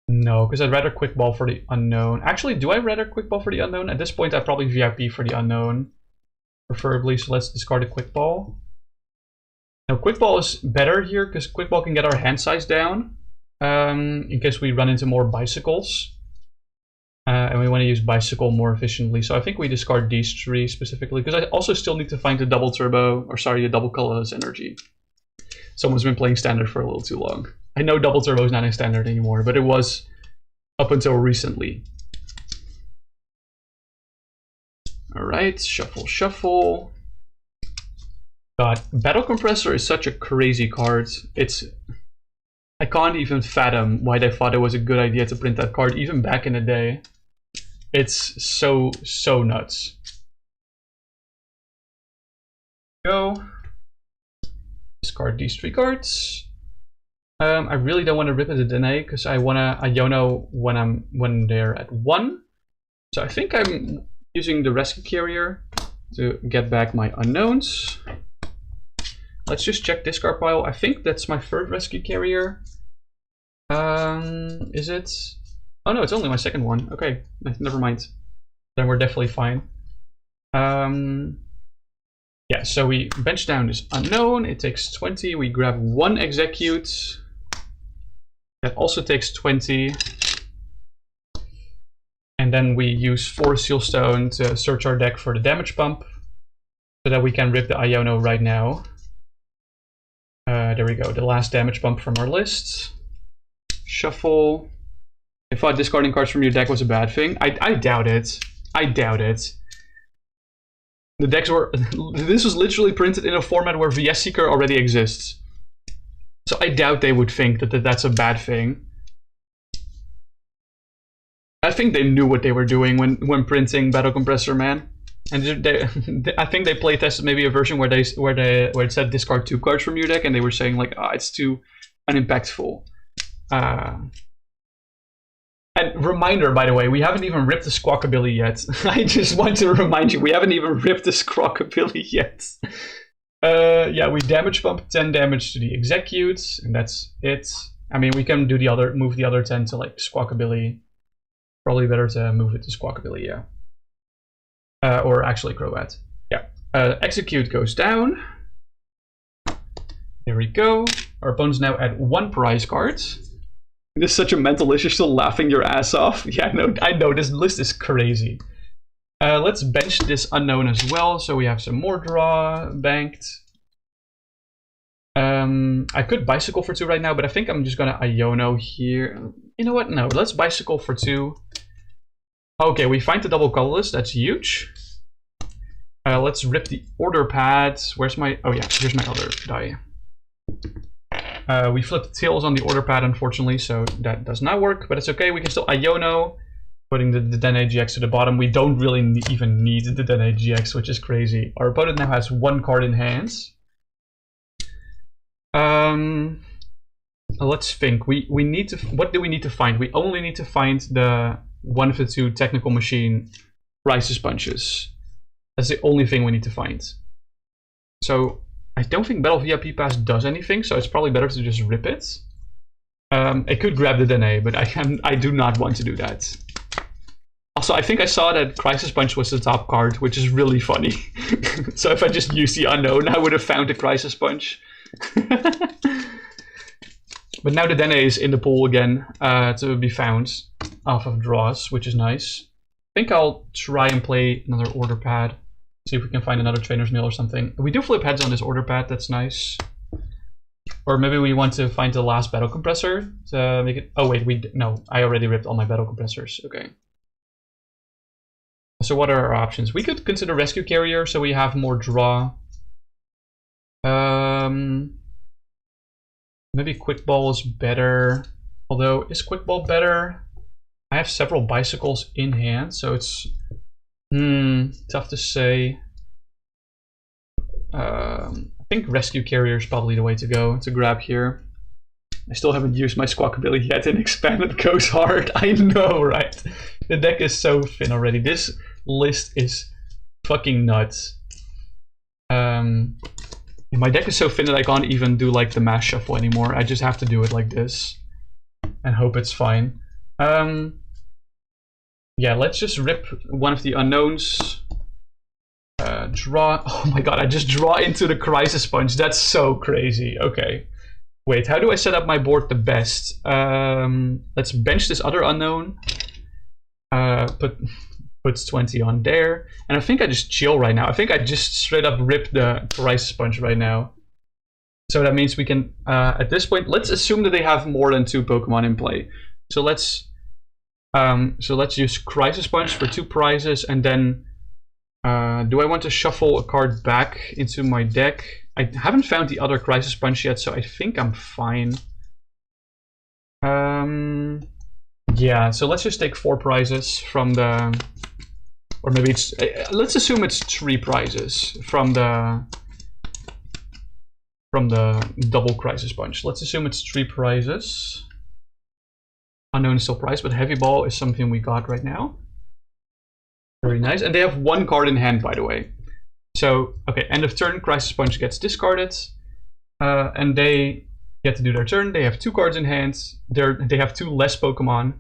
No, because I'd rather Quick Ball for the Unknown. Actually, do I rather Quick Ball for the Unknown? At this point, I'd probably VIP for the Unknown. Preferably, so let's discard a Quick Ball. Now, Quick Ball is better here, because Quick Ball can get our hand size down. In case we run into more bicycles. And we want to use Bicycle more efficiently. So I think we discard these 3 specifically, because I also still need to find a double turbo, or sorry, a double colorless energy. Someone's been playing Standard for a little too long. I know double turbo is not in Standard anymore, but it was up until recently. Alright, shuffle, shuffle. God, Battle Compressor is such a crazy card. I can't even fathom why they thought it was a good idea to print that card, even back in the day. It's so nuts. Go. Discard these 3 cards. I really don't want to rip it to Dedenne because I want to Iono when they're at 1. So I think I'm using the Rescue Carrier to get back my unknowns. Let's just check discard pile. I think that's my 3rd Rescue Carrier. Is it? Oh no, it's only my 2nd one. Okay, never mind. Then we're definitely fine. Yeah, so we bench down this unknown. It takes 20. We grab 1 Exeggcute. That also takes 20. And then we use 4 Seal Stone to search our deck for the damage pump, so that we can rip the Iono right now. There we go, the last damage pump from our list. Shuffle. I thought discarding cards from your deck was a bad thing. I doubt it. I doubt it. The decks were... this was literally printed in a format where VS Seeker already exists. So I doubt they would think that that's a bad thing. I think they knew what they were doing when printing Battle Compressor, man. And I think they playtested maybe a version where it said discard 2 cards from your deck, and they were saying like, ah, it's too unimpactful. And reminder, by the way, we haven't even ripped the Squawkabilly yet. I just want to remind you, we haven't even ripped the Squawkabilly yet. Yeah, we damage pump 10 damage to the Exeggcute, and that's it. I mean, we can do move the other 10 to like Squawkabilly. Probably better to move it to Squawkabilly, yeah. Or actually Crobat. Yeah. Execute goes down. There we go. Our opponent's now at 1 prize card. This is such a mental list, you're still laughing your ass off. Yeah, I know, this list is crazy. Let's bench this Unown as well, so we have some more draw banked. I could Bicycle for 2 right now, but I think I'm just gonna Iono here. You know what? No, let's Bicycle for 2. Okay, we find the double colorless, that's huge. Let's rip the Order Pad. Where's my... Oh yeah, here's my other die. We flipped tails on the Order Pad, unfortunately, so that does not work, but it's okay. We can still Iono, putting the Dedenne-GX to the bottom. We don't really even need the Dedenne-GX, which is crazy. Our opponent now has 1 card in hand. Let's think. We need to... What do we need to find? We only need to find the 1 of the 2 technical machine Crisis Punches. That's the only thing we need to find. So... I don't think Battle VIP Pass does anything, so it's probably better to just rip it. It could grab the Dedenne, but I do not want to do that. Also, I think I saw that Crisis Punch was the top card, which is really funny. So if I just used the Unown, I would have found the Crisis Punch. But now the Dedenne is in the pool again to be found off of draws, which is nice. I think I'll try and play another Order Pad. See if we can find another Trainer's Mail or something. We do flip heads on this Order Pad, that's nice. Or maybe we want to find the last Battle Compressor to make it... Oh wait, no, I already ripped all my Battle Compressors, okay. So what are our options? We could consider Rescue Carrier, so we have more draw. Maybe Quick Ball is better. Although, is Quick Ball better? I have several Bicycles in hand, so it's... tough to say. I think Rescue Carrier is probably the way to go to grab here. I still haven't used my Squawkabilly yet, and Expanded goes hard. I know, right? The deck is so thin already. This list is fucking nuts. My deck is so thin that I can't even do like the mass shuffle anymore. I just have to do it like this and hope it's fine. Yeah, let's just rip 1 of the Unowns. Draw. Oh my god, I just draw into the Crisis Punch. That's so crazy. Okay. Wait, how do I set up my board the best? Let's bench this other Unown. Puts 20 on there. And I think I just chill right now. I think I just straight up rip the Crisis Punch right now. So that means we can, at this point, let's assume that they have more than 2 Pokemon in play. So let's use Crisis Punch for 2 prizes, and then do I want to shuffle a card back into my deck? I haven't found the other Crisis Punch yet, so I think I'm fine. Yeah, so let's just take 4 prizes from the... Or maybe it's... let's assume it's 3 prizes from the double Crisis Punch. Let's assume it's 3 prizes. Unown is still prize, but Heavy Ball is something we got right now. Very nice. And they have 1 card in hand, by the way. So, okay, end of turn, Crisis Punch gets discarded. And they get to do their turn. They have 2 cards in hand. They have 2 less Pokemon.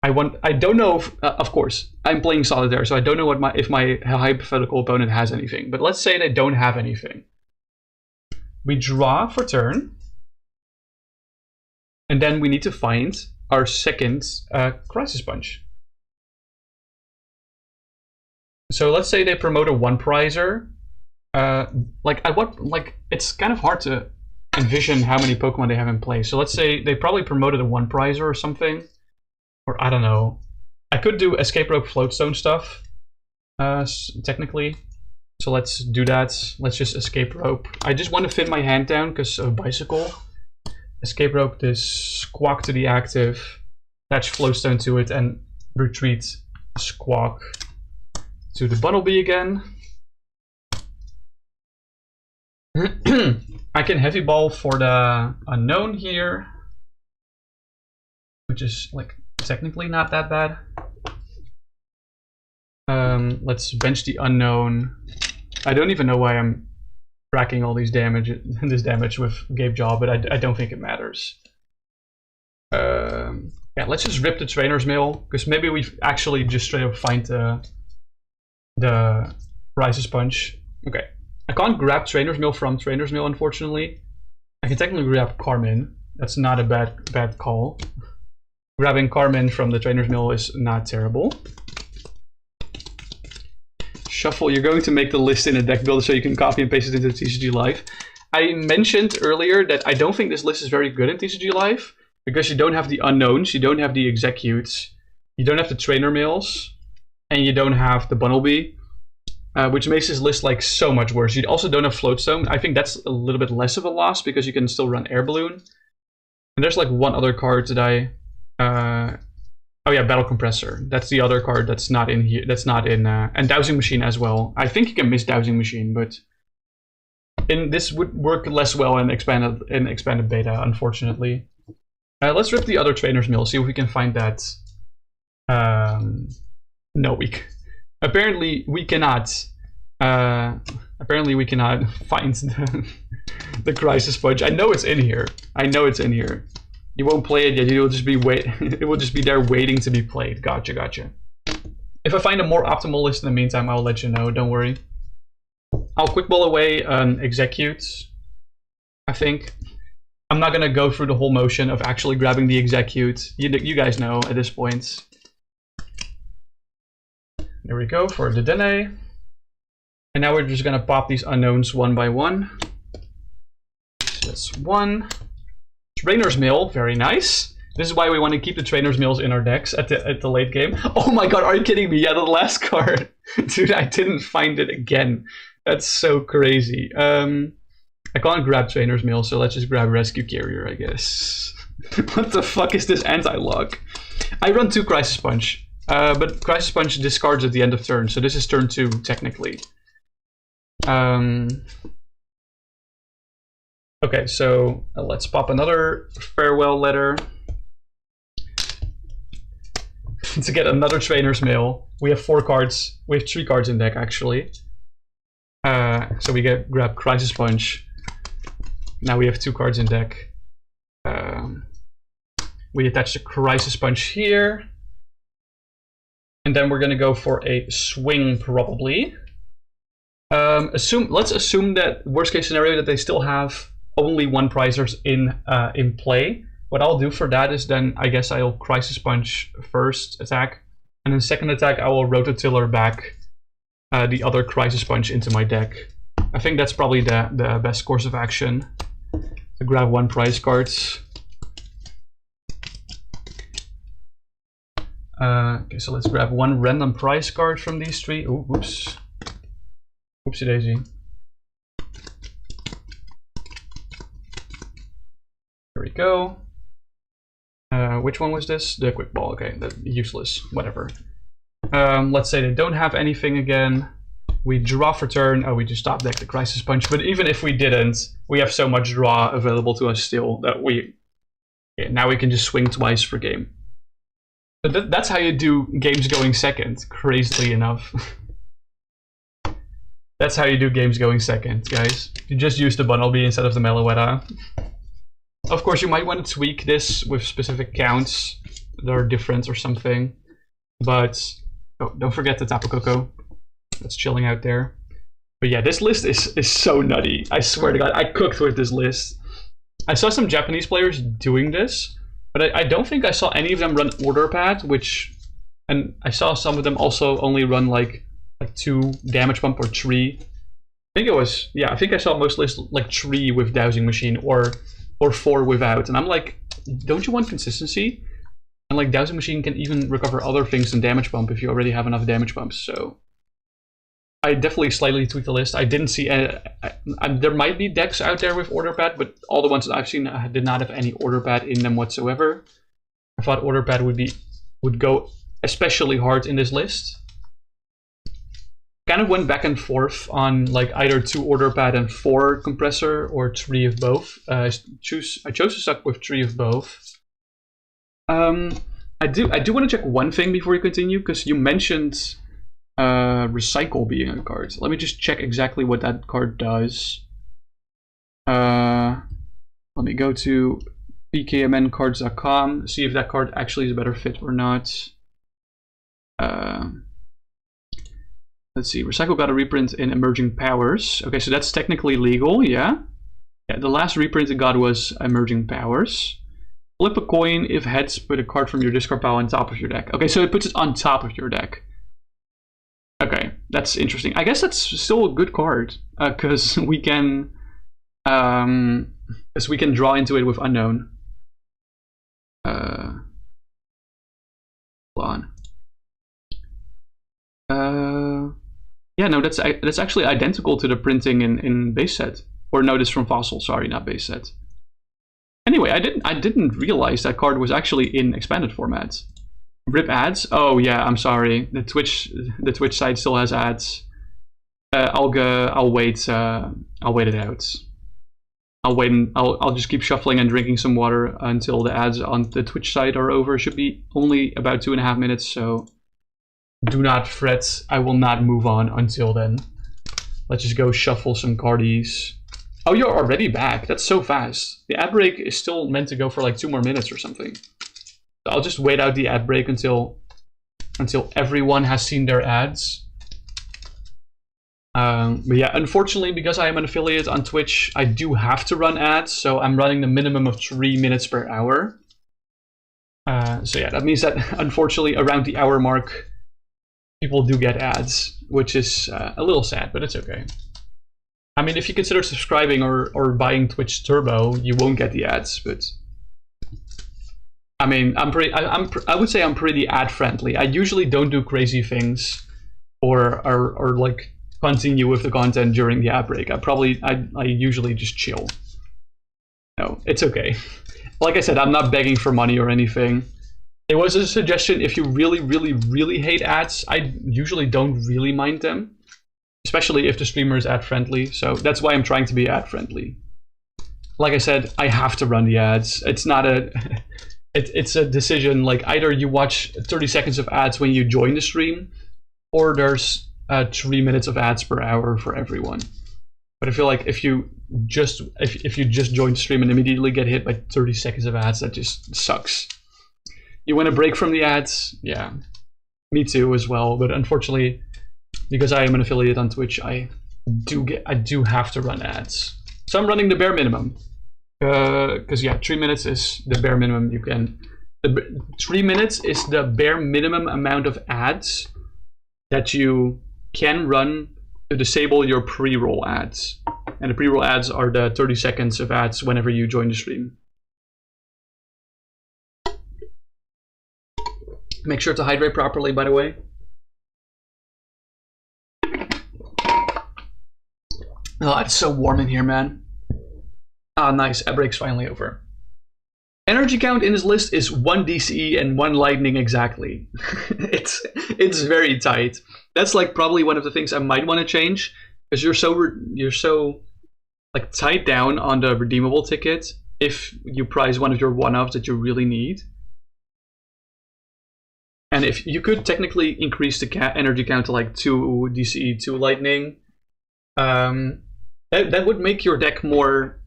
I don't know if, of course, I'm playing Solitaire, so I don't know if my hypothetical opponent has anything. But let's say they don't have anything. We draw for turn. And then we need to find our second Crisis Punch. So let's say they promote a 1 prizer. It's kind of hard to envision how many Pokemon they have in play. So let's say they probably promoted a 1 prizer or something. Or I don't know. I could do Escape Rope Float Stone stuff, technically. So let's do that. Let's just Escape Rope. I just want to thin my hand down because of Bicycle. Escape Rope this Squawk to the active, attach Float Stone to it, and retreat Squawk to the Bunnelby again. I can Heavy Ball for the Unown here, which is like technically not that bad. Let's bench the Unown. I don't even know why I'm tracking all these damage with Gapejaw, but I don't think it matters. Yeah, Yeah, let's just rip the Trainers Mail, because maybe we actually just straight up find the Crisis Punch. Okay, I can't grab Trainers Mail from Trainers Mail, unfortunately. I can technically grab Carmine. That's not a bad call. Grabbing Carmine from the Trainers Mail is not terrible. Shuffle, you're going to make the list in a deck builder so you can copy and paste it into TCG Live. I mentioned earlier that I don't think this list is very good in TCG Live, because you don't have the unknowns, you don't have the Exeggcutes, you don't have the Trainer Mails, and you don't have the Bunnelby, which makes this list like so much worse. You also don't have Float Stone. I think that's a little bit less of a loss because you can still run Air Balloon. And there's like one other card that I... oh yeah, Battle Compressor. That's the other card that's not in here. That's not in... and Dowsing Machine as well. I think you can miss Dowsing Machine, but... this would work less well in expanded beta, unfortunately. Let's rip the other Trainers Mail, see if we can find that. No, apparently we cannot. Apparently we cannot find the Crisis Punch. I know it's in here. I know it's in here. You won't play it yet. It will just be it will just be there waiting to be played. Gotcha, gotcha. If I find a more optimal list in the meantime, I'll let you know. Don't worry. I'll quick ball away Exeggcute, I think. I'm not gonna go through the whole motion of actually grabbing the Exeggcute. You guys know at this point. There we go for the Dedenne. And now we're just gonna pop these unknowns one by one. So that's one. Trainers Mail, very nice. This is why we want to keep the Trainers Mails in our decks at the late game. Oh my god, are you kidding me? Yeah, the last card. Dude, I didn't find it again. That's so crazy. I can't grab Trainers Mail, so let's just grab Rescue Carrier, I guess. What the fuck is this anti-lock? I run 2 Crisis Punch, but Crisis Punch discards at the end of turn, so this is turn 2, technically. Okay, so let's pop another Farewell Letter. To get another Trainers Mail. We have 4 cards. We have 3 cards in deck, actually. So we grab Crisis Punch. Now we have 2 cards in deck. We attach the Crisis Punch here. And then we're going to go for a swing, probably. Let's assume that, worst case scenario, that they still have only 1 prizers in play. What I'll do for that is then, I guess I'll Crisis Punch first attack. And then second attack, I will Rototiller back the other Crisis Punch into my deck. I think that's probably the best course of action. To grab 1 prize card. Okay, so let's grab 1 random prize card from these 3. Ooh, oops. Oopsie daisy. There we go. Which one was this? The quick ball. Okay, that's useless. Whatever. Let's say they don't have anything again. We draw for turn. Oh, we just top deck the Crisis Punch. But even if we didn't, we have so much draw available to us still that now we can just swing twice per game. But that's how you do games going second, crazily enough. That's how you do games going second, guys. You just use the Bunnelby instead of the Meloetta. Of course, you might want to tweak this with specific counts that are different or something. But oh, don't forget the Tapu Koko that's chilling out there. But yeah, this list is so nutty. I swear to God, I cooked with this list. I saw some Japanese players doing this, but I don't think I saw any of them run Order Pad, and I saw some of them also only run like 2 Damage Pump or 3. I think it was, yeah, I think I saw most lists like 3 with Dowsing Machine or 4 without. And I'm like, don't you want consistency? And like Dowsing Machine can even recover other things than Damage Pump if you already have enough Damage Pumps. So I definitely slightly tweaked the list. I didn't see there might be decks out there with Order Pad, but all the ones that I've seen did not have any Order Pad in them whatsoever. I thought Order Pad would go especially hard in this list. Kind of went back and forth on like either 2 Order Pad and 4 Compressor or 3 of both. I chose to suck with 3 of both. I do want to check one thing before we continue, because you mentioned Recycle being a card. Let me just check exactly what that card does. Let me go to pkmncards.com, see if that card actually is a better fit or not. Let's see, Recycle got a reprint in Emerging Powers. Okay, so that's technically legal, yeah. Yeah, the last reprint it got was Emerging Powers. Flip a coin, if heads, put a card from your discard pile on top of your deck. Okay, so it puts it on top of your deck. Okay, that's interesting. I guess that's still a good card, because we can draw into it with Unown. Hold on. Yeah, no, that's actually identical to the printing in base set, or no, this from Fossil. Sorry, not base set. Anyway, I didn't realize that card was actually in expanded formats. Rip ads? Oh yeah, I'm sorry. The Twitch side still has ads. I'll wait it out. I'll just keep shuffling and drinking some water until the ads on the Twitch side are over. It should be only about 2.5 minutes, so do not fret. I will not move on until then. Let's just go shuffle some cardies. Oh, you're already back. That's so fast. The ad break is still meant to go for like 2 more minutes or something. So I'll just wait out the ad break until everyone has seen their ads. But yeah, unfortunately, because I am an affiliate on Twitch, I do have to run ads. So I'm running the minimum of 3 minutes per hour. So yeah, that means that unfortunately around the hour mark, people do get ads, which is a little sad, but it's okay. I mean, if you consider subscribing or buying Twitch Turbo, you won't get the ads, but I mean, I would say I'm pretty ad friendly. I usually don't do crazy things or like continue with the content during the ad break. I usually just chill. No, it's okay. Like I said, I'm not begging for money or anything. It was a suggestion. If you really, really, really hate ads, I usually don't really mind them, especially if the streamer is ad friendly. So that's why I'm trying to be ad friendly. Like I said, I have to run the ads. It's not a, it's a decision. Like either you watch 30 seconds of ads when you join the stream, or there's 3 minutes of ads per hour for everyone. But I feel like if you just join the stream and immediately get hit by 30 seconds of ads, that just sucks. You want a break from the ads? Yeah, me too as well. But unfortunately, because I am an affiliate on Twitch, I do have to run ads. So I'm running the bare minimum. Because yeah, 3 minutes is the bare minimum you can. 3 minutes is the bare minimum amount of ads that you can run to disable your pre-roll ads. And the pre-roll ads are the 30 seconds of ads whenever you join the stream. Make sure to hydrate properly, by the way. Oh, it's so warm in here, man. Ah, nice. Ad break's finally over. Energy count in this list is 1 DCE and 1 lightning exactly. it's very tight. That's like probably one of the things I might want to change, because you're so like tied down on the redeemable ticket if you prize one of your one-offs that you really need. And if you could technically increase the energy count to like 2 DCE, 2 lightning, that would make your deck more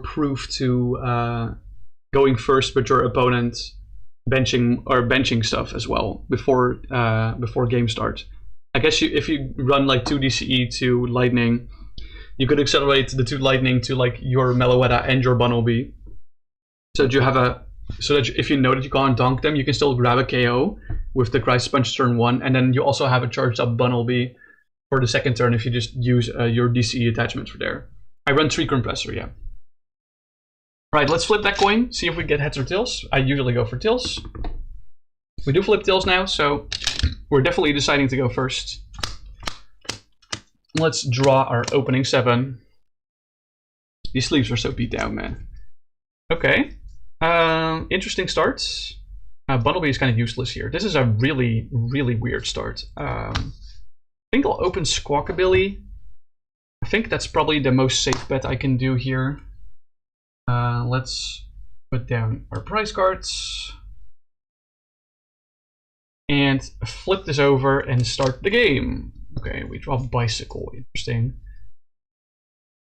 proof to going first with your opponent benching stuff as well before game start. I guess if you run like 2 DCE, 2 lightning, you could accelerate the 2 lightning to like your Meloetta and your Bunnelby, so that if you know that you can't donk them, you can still grab a KO with the Crisis Punch turn 1, and then you also have a charged up Bunnelby for the second turn if you just use your DCE attachment for there. I run 3 Compressor, yeah. Right, let's flip that coin, see if we get heads or tails. I usually go for tails. We do flip tails now, so we're definitely deciding to go first. Let's draw our opening 7. These sleeves are so beat down, man. Okay. Interesting starts. Bunnelby is kind of useless here. This is a really, really weird start. I think I'll open Squawkabilly. I think that's probably the most safe bet I can do here. Let's put down our prize cards and flip this over and start the game. Okay, we draw Bicycle. Interesting.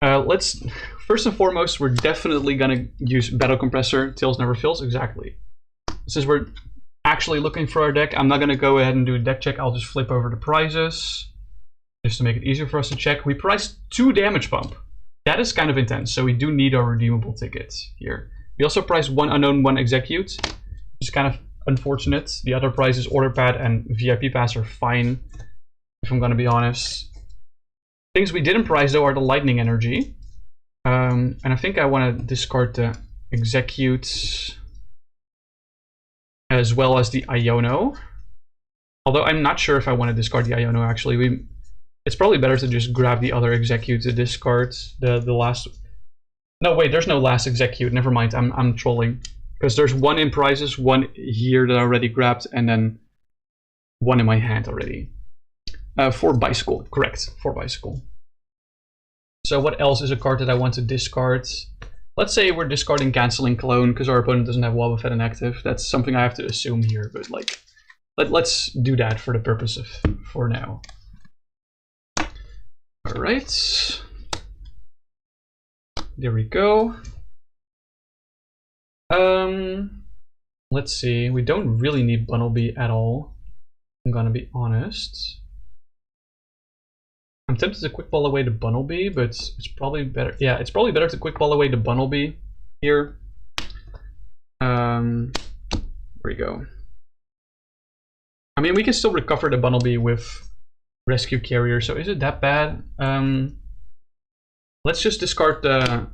Let's first and foremost, we're definitely gonna use Battle Compressor. Tails never fails, exactly. Since we're actually looking for our deck, I'm not gonna go ahead and do a deck check. I'll just flip over the prizes just to make it easier for us to check. We priced 2 Damage Pump. That is kind of intense, so we do need our redeemable tickets here. We also priced 1 Unown, 1 Exeggcute, which is kind of unfortunate. The other prizes, Order Pad and VIP Pass, are fine, if I'm gonna be honest. Things we didn't price though are the Lightning Energy. And I think I want to discard the Exeggcute as well as the Iono. Although I'm not sure if I want to discard the Iono actually. It's probably better to just grab the other Exeggcute to discard the last. No, wait, there's no last Exeggcute. Never mind, I'm trolling. Because there's 1 in prizes, 1 here that I already grabbed, and then 1 in my hand already. For Bicycle, correct, for Bicycle. So what else is a card that I want to discard? Let's say we're discarding Canceling Cologne because our opponent doesn't have Wobbuffet inactive. That's something I have to assume here, but like, let's do that for the purpose of for now. All right, there we go. Let's see. We don't really need Bunnelby at all. I'm gonna be honest. I'm tempted to quick ball away the Bunnelby, but it's probably better. Yeah, it's probably better to quick ball away the Bunnelby here. There we go. I mean, we can still recover the Bunnelby with Rescue Carrier, so is it that bad? Let's just discard the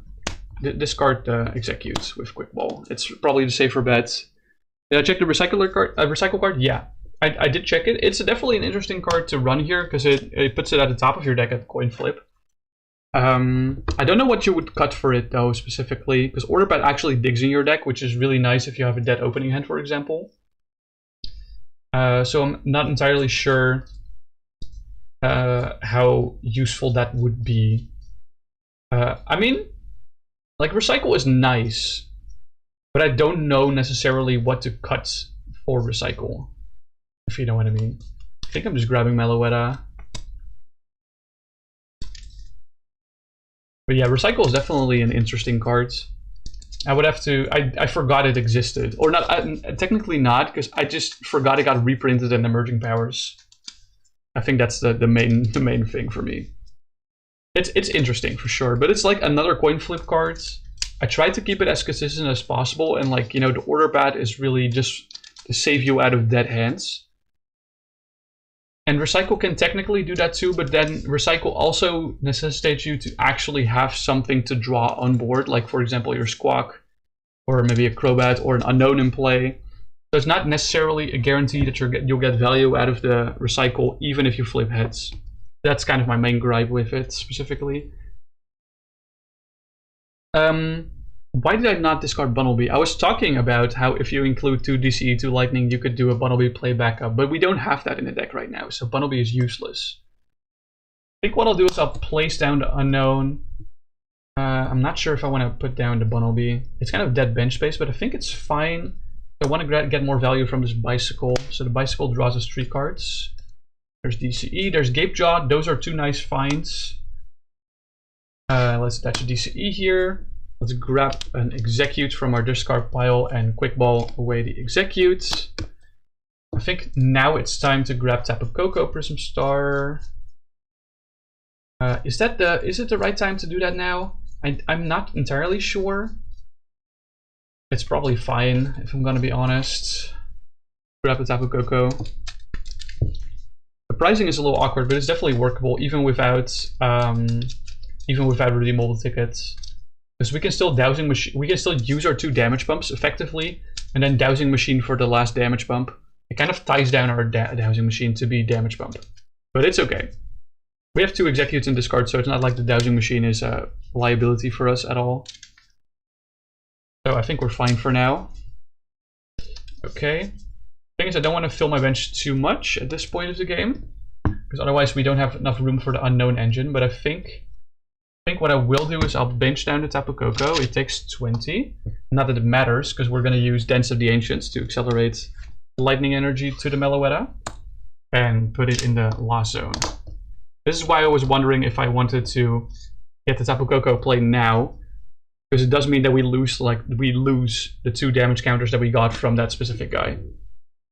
Exeggcute with quick ball. It's probably the safer bet. Did I check the recycle card? Yeah. I did check it. It's definitely an interesting card to run here because it puts it at the top of your deck at coin flip. I don't know what you would cut for it though specifically, because Order Pad actually digs in your deck, which is really nice if you have a dead opening hand, for example. So I'm not entirely sure how useful that would be. I mean, like, Recycle is nice, but I don't know necessarily what to cut for Recycle. If you know what I mean. I think I'm just grabbing Meloetta. But yeah, Recycle is definitely an interesting card. I would have to... I forgot it existed. Or not, technically not, because I just forgot it got reprinted in Emerging Powers. I think that's the main thing for me. It's interesting for sure, but it's like another coin flip card. I try to keep it as consistent as possible, and like, you know, the Order Pad is really just to save you out of dead hands. And Recycle can technically do that too, but then Recycle also necessitates you to actually have something to draw on board, like for example your Squawk, or maybe a Crobat, or an Unown in play. So it's not necessarily a guarantee that you'll get value out of the Recycle, even if you flip heads. That's kind of my main gripe with it specifically. Why did I not discard Bunnelby? I was talking about how if you include 2 DCE, 2 Lightning, you could do a Bunnelby play backup, but we don't have that in the deck right now, so Bunnelby is useless. I think what I'll do is I'll place down the Unown. I'm not sure if I want to put down the Bunnelby. It's kind of dead bench space, but I think it's fine. I want to get more value from this Bicycle, so the Bicycle draws us 3 cards. There's DCE, there's Gapejaw. Those are 2 nice finds. Let's attach a DCE here. Let's grab an Exeggcute from our discard pile and quick ball away the Exeggcute. I think now it's time to grab Tapu Koko Prism Star. Is it the right time to do that now? I'm not entirely sure. It's probably fine if I'm gonna be honest. Grab the Tapu Koko. The pricing is a little awkward, but it's definitely workable even without redeemable tickets. Because we can still Dowsing Machine, we can still use our 2 damage pumps effectively, and then Dowsing Machine for the last damage pump. It kind of ties down our Dowsing Machine to be damage pump, but it's okay. We have 2 Exeggcutes in discard, so it's not like the Dowsing Machine is a liability for us at all. So I think we're fine for now. Okay. Thing is, I don't want to fill my bench too much at this point of the game, because otherwise we don't have enough room for the Unknown engine. But I think what I will do is I'll bench down the Tapu Koko. It takes 20. Not that it matters, because we're going to use Dance of the Ancients to accelerate Lightning Energy to the Meloetta and put it in the loss zone. This is why I was wondering if I wanted to get the Tapu Koko play now, because it does mean that we lose the 2 damage counters that we got from that specific guy.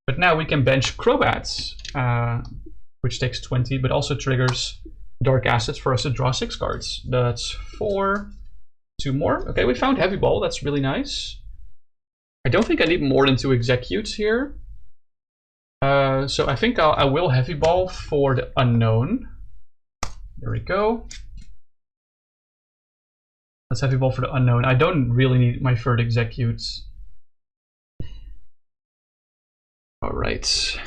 But now we can bench Crobat, which takes 20, but also triggers Dark Assets for us to draw 6 cards. That's 4. 2 more. Okay, we found Heavy Ball. That's really nice. I don't think I need more than 2 Exeggcutes here. So I think I will Heavy Ball for the Unown. There we go. Let's Heavy Ball for the Unown. I don't really need my third Exeggcutes. Alright.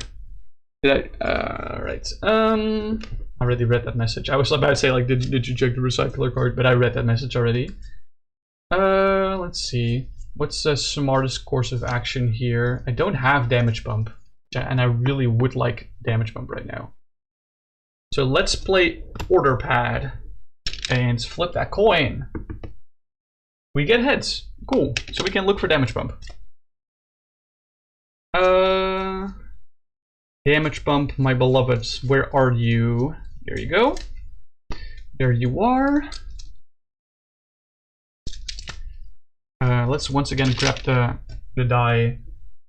Alright. I already read that message. I was about to say, like, did you check the recycler card? But I read that message already. Let's see. What's the smartest course of action here? I don't have Damage Pump, and I really would like Damage Pump right now. So let's play Order Pad and flip that coin. We get heads. Cool. So we can look for Damage Pump. Damage Pump, my beloveds, where are you? There you go. There you are. Let's once again grab the die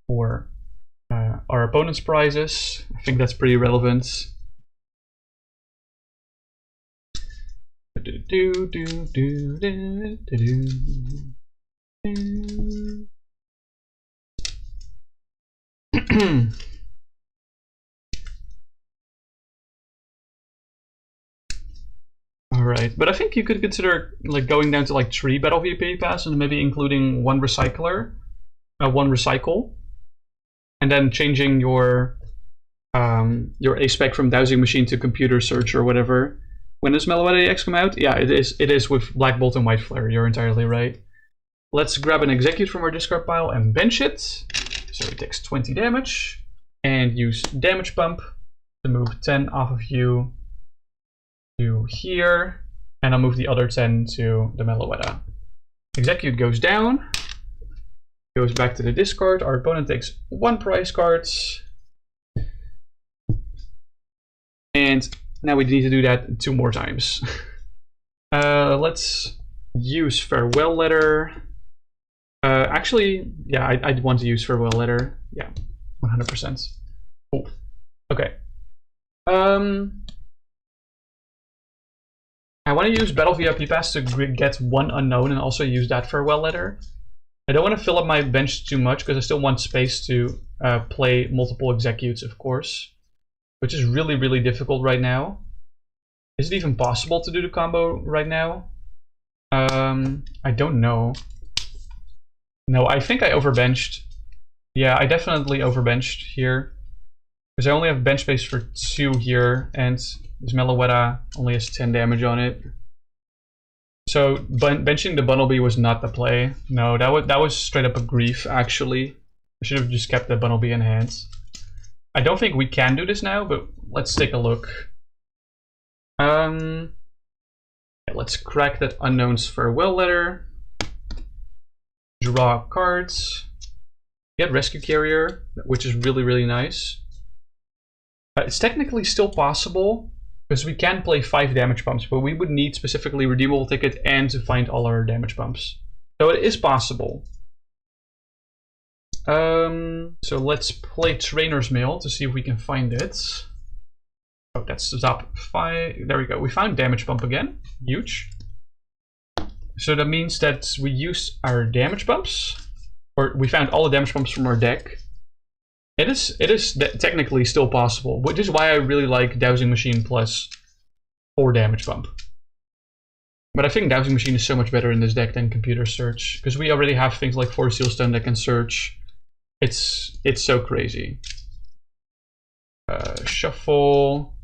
for our opponent's prizes. I think that's pretty relevant. Alright, but I think you could consider like going down to like 3 Battle VIP Pass and maybe including 1 recycler, 1 recycle, and then changing your A-spec from Dowsing Machine to Computer Search or whatever. When does Meloetta EX come out? Yeah, it is with Black Bolt and White Flare. You're entirely right. Let's grab an Exeggcute from our discard pile and bench it. So it takes 20 damage, and use Damage Pump to move 10 off of you to here, and I'll move the other 10 to the Meloetta. Exeggcute goes down, goes back to the discard. Our opponent takes 1 prize card, and now we need to do that 2 more times. Let's use Farewell Letter. Actually, yeah, I'd want to use Farewell Letter. Yeah, 100%. Cool. Okay. I want to use Battle VIP Pass to get 1 Unown and also use that Farewell Letter. I don't want to fill up my bench too much because I still want space to play multiple Exeggcutes, of course, which is really, really difficult right now. Is it even possible to do the combo right now? I don't know. No, I think I overbenched. Yeah, I definitely overbenched here. Because I only have bench space for 2 here, and this Meloetta only has 10 damage on it. So benching the Bunnelby was not the play. No, that was straight up a grief, actually. I should have just kept the Bunnelby in hand. I don't think we can do this now, but let's take a look. Yeah, let's crack that Unown's Farewell Letter. Draw cards. Get Rescue Carrier, which is really, really nice. It's technically still possible, because we can play 5 damage pumps, but we would need specifically Redeemable Ticket and to find all our damage pumps. So it is possible. So let's play Trainers Mail to see if we can find it. Oh, that's the top 5. There we go. We found Damage Pump again. Huge. So that means that we use our damage pumps, or we found all the damage pumps from our deck. It is technically still possible, which is why I really like Dowsing Machine plus 4 damage pump. But I think Dowsing Machine is so much better in this deck than Computer Search, because we already have things like 4 Seal Stone that can search. It's so crazy. Shuffle.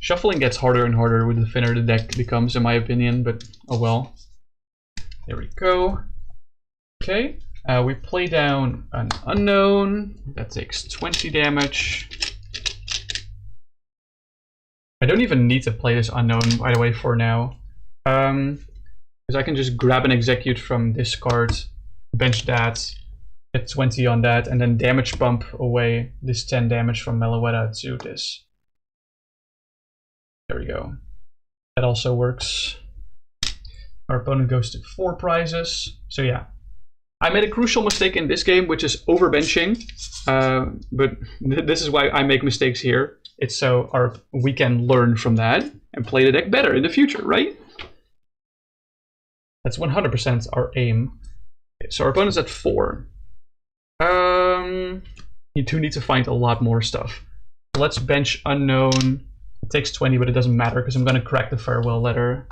Shuffling gets harder and harder with the thinner the deck becomes, in my opinion, but oh well. There we go. Okay, we play down an Unown. That takes 20 damage. I don't even need to play this Unown, by the way, for now. Because I can just grab an Exeggcute from this card, bench that, get 20 on that, and then damage pump away this 10 damage from Meloetta to this. There we go. That also works. Our opponent goes to 4 prizes. So yeah. I made a crucial mistake in this game, which is overbenching. But this is why I make mistakes here. It's so we can learn from that and play the deck better in the future, right? That's 100% our aim. Okay, so our opponent's at 4. You do need to find a lot more stuff. So let's bench Unown. It takes 20, but it doesn't matter because I'm going to crack the farewell letter.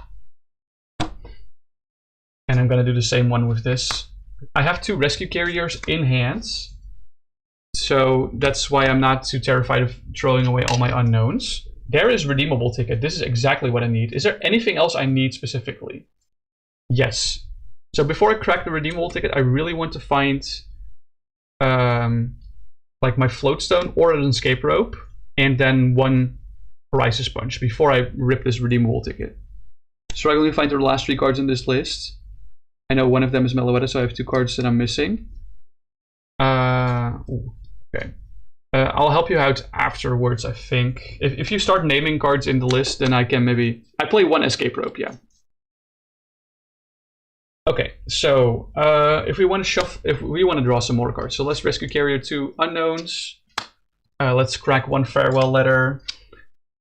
And I'm going to do the same one with this. I have 2 rescue carriers in hands. So that's why I'm not too terrified of throwing away all my unknowns. There is Redeemable Ticket. This is exactly what I need. Is there anything else I need specifically? Yes. So before I crack the Redeemable Ticket, I really want to find like my Float Stone or an Escape Rope, and then 1 Crisis Punch before I rip this Redeemable Ticket. Struggling to find the last 3 cards in this list. I know one of them is Meloetta, so I have 2 cards that I'm missing. Okay. I'll help you out afterwards, I think. If you start naming cards in the list, then I can maybe... I play 1 Escape Rope, yeah. Okay, so if we want to draw some more cards, so let's Rescue Carrier 2 Unknowns. Let's crack 1 Farewell Letter.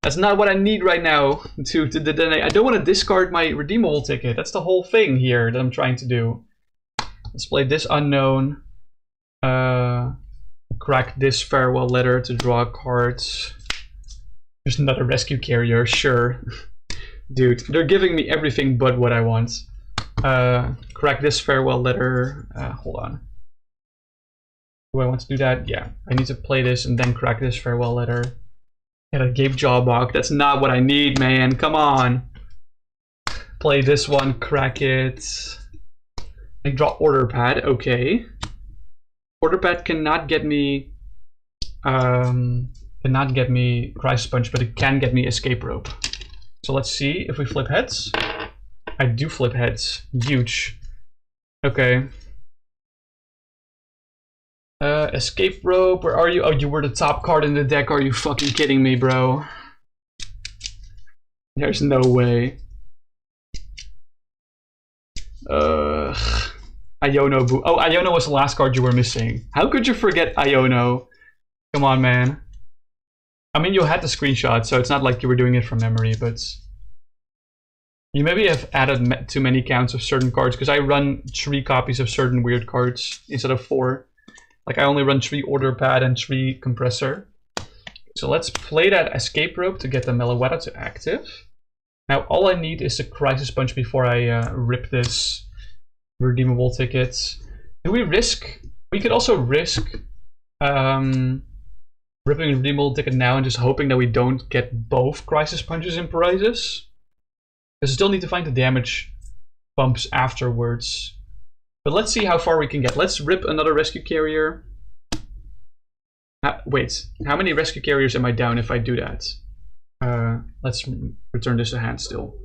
That's not what I need right now to Dedenne. I don't want to discard my Redeemable Ticket. That's the whole thing here that I'm trying to do. Let's play this Unknown. Crack this Farewell Letter to draw cards. There's another Rescue Carrier, sure. Dude, they're giving me everything but what I want. Crack this Farewell Letter. Hold on. Do I want to do that? Yeah. I need to play this and then crack this Farewell Letter. Get a Gapejaw Bog. That's not what I need, man. Come on. Play this one, crack it. I draw Order Pad. Okay. Order Pad cannot get me Crisis Punch, but it can get me Escape Rope. So let's see if we flip heads. I do flip heads. Huge. Okay. Escape Rope, where are you? Oh, you were the top card in the deck. Are you fucking kidding me, bro? There's no way. Iono. Oh, Iono was the last card you were missing. How could you forget Iono? Come on, man. I mean, you had the screenshot, so it's not like you were doing it from memory, but... You maybe have added too many counts of certain cards, because I run 3 copies of certain weird cards instead of 4. Like, I only run 3 Order Pad and 3 Compressor. So let's play that Escape Rope to get the Meloetta to active. Now, all I need is a Crisis Punch before I rip this Redeemable Ticket. Do we risk... We could also risk ripping a Redeemable Ticket now and just hoping that we don't get both Crisis Punches in prizes. Because I still need to find the damage pumps afterwards. But let's see how far we can get. Let's rip another Rescue Carrier. Wait, how many Rescue Carriers am I down if I do that? Let's return this to hand still.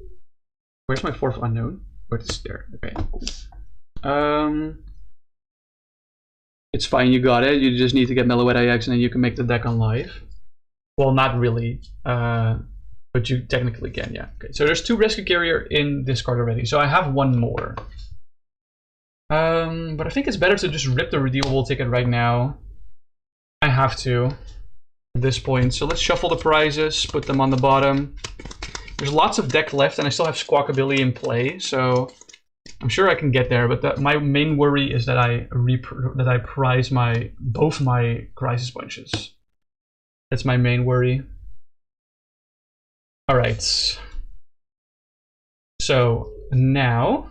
Where's my 4th Unknown? Oh, it's there. Okay, cool. It's fine, you got it. You just need to get Meloetta EX and then you can make the deck on live. Well, not really. But you technically can, yeah. Okay, so there's 2 Rescue Carrier in this card already. So I have 1 more. But I think it's better to just rip the Redeemable Ticket right now. I have to at this point. So let's shuffle the prizes, put them on the bottom. There's lots of deck left, and I still have Squawkabilly in play, so I'm sure I can get there. But my main worry is that I prize both my Crisis Punches. That's my main worry. All right. So now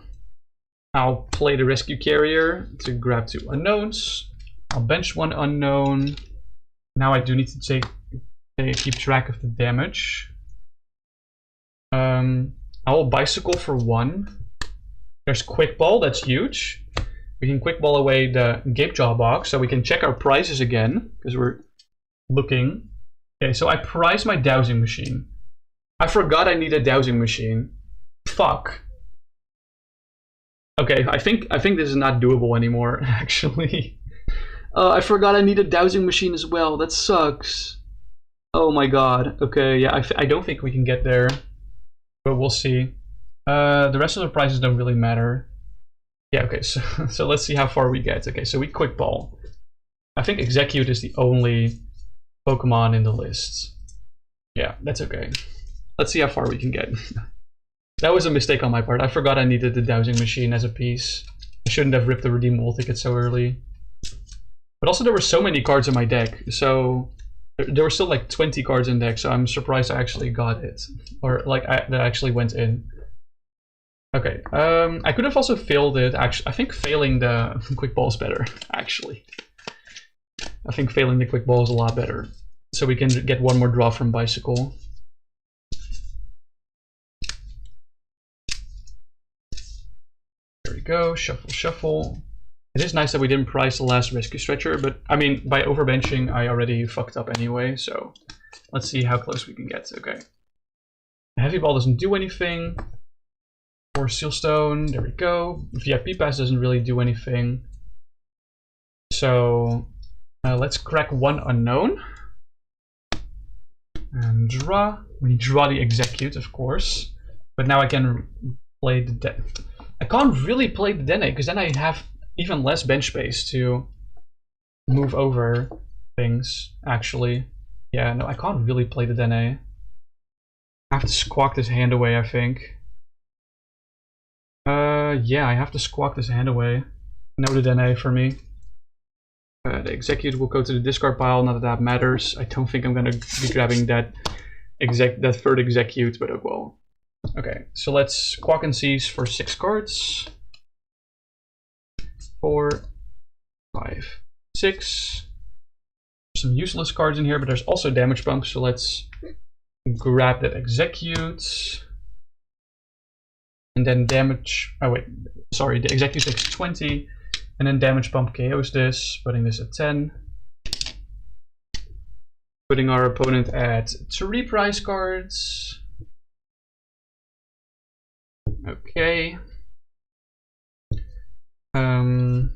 I'll play the Rescue Carrier to grab 2 unknowns. I'll bench 1 unknown. Now I do need to keep track of the damage. I will Bicycle for 1. There's Quick Ball, that's huge. We can Quick Ball away the Gapejaw Bog, so we can check our prizes again, because we're looking. Okay, so I prize my Dowsing Machine. I forgot I need a Dowsing Machine. Fuck. Okay, I think this is not doable anymore, actually. I forgot I need a Dowsing Machine as well. That sucks. Oh my god. Okay, yeah, I don't think we can get there. But we'll see. The rest of the prices don't really matter. Yeah, okay, so let's see how far we get. Okay, so we quick ball. I think Exeggcute is the only Pokemon in the list. Yeah, that's okay. Let's see how far we can get. That was a mistake on my part. I forgot I needed the Dowsing Machine as a piece. I shouldn't have ripped the Redeemable Ticket so early. But also there were so many cards in my deck, so there were still like 20 cards in deck, so I'm surprised I actually got it. Or like that actually went in. Okay, I could have also failed it. Actually, I think failing the quick ball is better, actually. I think failing the quick ball is a lot better. So we can get one more draw from Bicycle. There we go, shuffle, shuffle. It is nice that we didn't price the last Rescue Stretcher, but I mean, by overbenching, I already fucked up anyway, so let's see how close we can get. Okay. The Heavy Ball doesn't do anything. Or Sealstone, there we go. VIP Pass doesn't really do anything. So let's crack one Unown. And draw. We draw the Exeggcute, of course. But now I can play the I can't really play the Dedenne because then I have even less bench space to move over things, actually. Yeah, no, I can't really play the Dedenne. I have to squawk this hand away, I think. Yeah, I have to squawk this hand away. No Dedenne for me. The Exeggcute will go to the discard pile, not that that matters. I don't think I'm gonna be grabbing that third Exeggcute, but oh well. Okay, so let's squawk and seize for 6 cards. 4, 5, 6. Some useless cards in here, but there's also damage pump, so let's grab that Exeggcute. And then damage, oh wait, sorry, the Exeggcute takes 20. And then damage pump KOs this, putting this at 10. Putting our opponent at 3 prize cards. Okay. Let's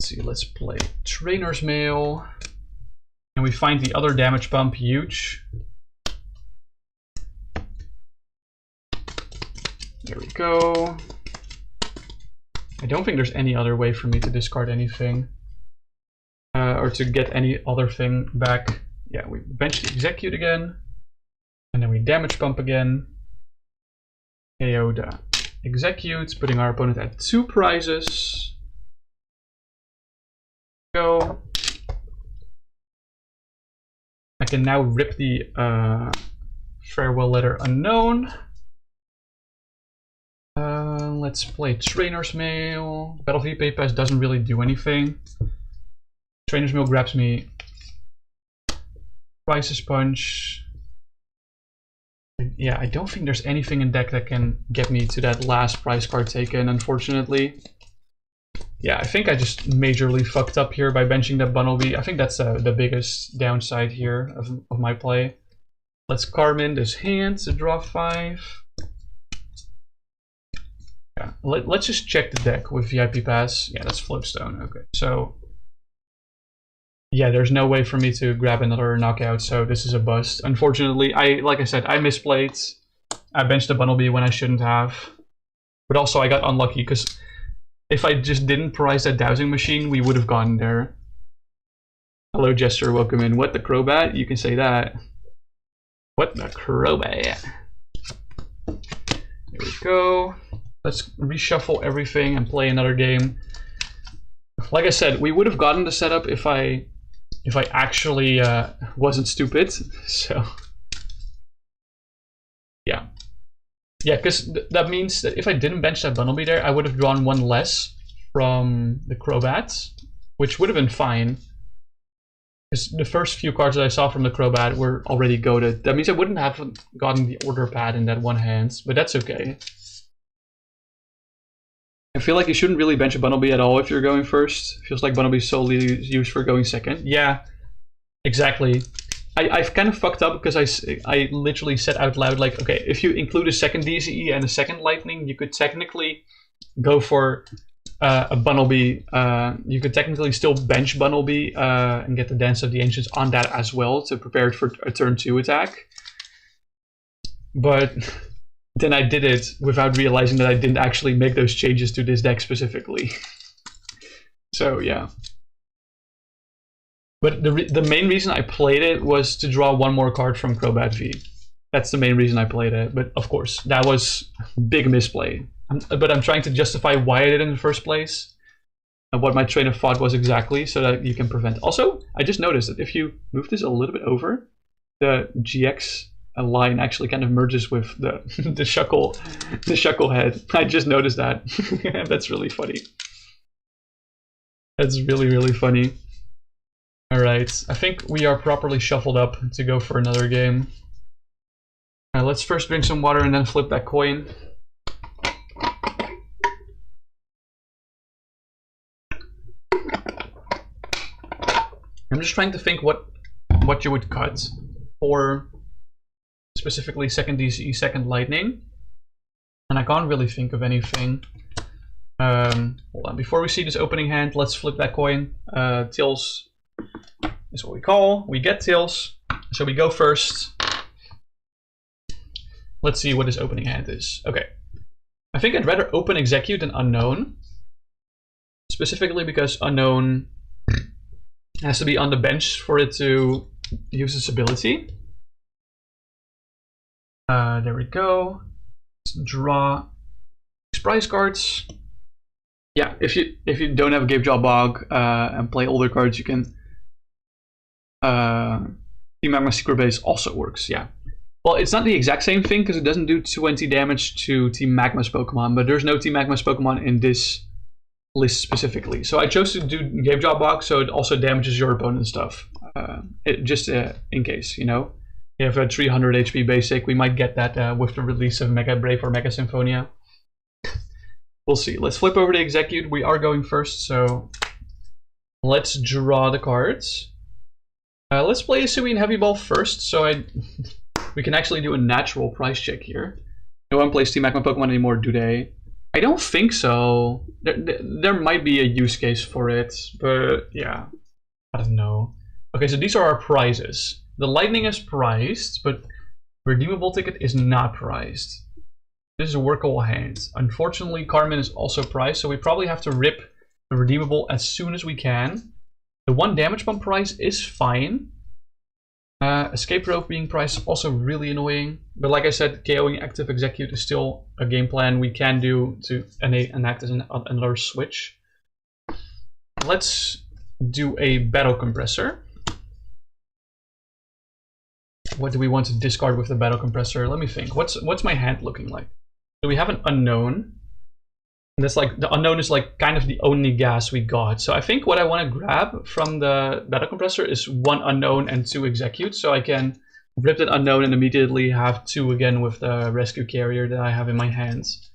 see, let's play Trainers Mail. And we find the other damage pump huge. There we go. I don't think there's any other way for me to discard anything. Or to get any other thing back. Yeah, we bench the Exeggcute again. And then we damage pump again. KO the Exeggcute, putting our opponent at 2 prizes. Go. I can now rip the farewell letter Unown. Let's play Trainers Mail. Battle VIP Pass doesn't really do anything. Trainers Mail grabs me. Prices Punch. Yeah, I don't think there's anything in deck that can get me to that last prize card taken, unfortunately. Yeah, I think I just majorly fucked up here by benching that Bunnelby. I think that's the biggest downside here of my play. Let's Carmine this hand to draw 5. Yeah, let's just check the deck with VIP Pass. Yeah, that's Float Stone. Okay, so yeah, there's no way for me to grab another knockout, so this is a bust. Unfortunately, like I said, I misplayed. I benched the Bunnelby when I shouldn't have. But also I got unlucky, because if I just didn't prize that Dowsing Machine, we would have gotten there. Hello, Jester, welcome in. What the Crobat? You can say that. What the Crobat? There we go. Let's reshuffle everything and play another game. Like I said, we would have gotten the setup if I actually wasn't stupid. So yeah, because that means that if I didn't bench that Bunnelby there, I would have drawn 1 less from the Crobat, which would have been fine. Because the first few cards that I saw from the Crobat were already goated. That means I wouldn't have gotten the Order Pad in that one hand, but that's okay. I feel like you shouldn't really bench a Bunnelby at all if you're going first. Feels like Bunnelby is solely used for going second. Yeah, exactly. I've kind of fucked up because I literally said out loud, like, okay, if you include a second DCE and a second Lightning, you could technically go for a Bunnelby. You could technically still bench Bunnelby and get the Dance of the Ancients on that as well to prepare it for a turn 2 attack. But then I did it without realizing that I didn't actually make those changes to this deck specifically. So yeah. But the main reason I played it was to draw one more card from Crobat V. That's the main reason I played it. But of course, that was big misplay. But I'm trying to justify why I did it in the first place. And what my train of thought was exactly, so that you can prevent. Also, I just noticed that if you move this a little bit over, the GX line actually kind of merges with the the shuckle head. I just noticed that. That's really funny. That's really, really funny. Alright, I think we are properly shuffled up to go for another game. Let's first drink some water and then flip that coin. I'm just trying to think what you would cut for specifically second DCE, second Lightning. And I can't really think of anything. Hold on, before we see this opening hand, let's flip that coin. Tails is what we call. We get tails, so we go first. Let's see what this opening hand is. Okay. I think I'd rather open Exeggcute than Unown. Specifically because Unown has to be on the bench for it to use its ability. There we go. Let's draw prize cards. Yeah, if you don't have a Gapejaw Bog and play older cards, you can. Team Magma Secret Base also works, yeah. Well, it's not the exact same thing because it doesn't do 20 damage to Team Magma's Pokemon, but there's no Team Magma's Pokemon in this list specifically. So I chose to do Gapejaw Bog, so it also damages your opponent's stuff. Just in case, you know. You have a 300 HP basic, we might get that with the release of Mega Brave or Mega Symphonia. We'll see. Let's flip over to Exeggcute. We are going first, so let's draw the cards. Let's play Hisuian Heavy Ball first, so we can actually do a natural price check here. No one plays Team Magma Pokemon anymore, do they? I don't think so. There might be a use case for it, but yeah, I don't know. Okay, so these are our prizes. The Lightning is prized, but Redeemable Ticket is not prized. This is a workable hand. Unfortunately, Carmine is also prized, so we probably have to rip the Redeemable as soon as we can. The one Damage Pump prize is fine. Escape Rope being priced is also really annoying. But like I said, KOing active Exeggcute is still a game plan we can do to enact as another switch. Let's do a Battle Compressor. What do we want to discard with the Battle Compressor? Let me think. What's my hand looking like? So we have an Unown. And that's like the Unown is like kind of the only gas we got. So I think what I want to grab from the Battle Compressor is one Unown and two Exeggcute, so I can rip that Unown and immediately have two again with the Rescue Carrier that I have in my hands.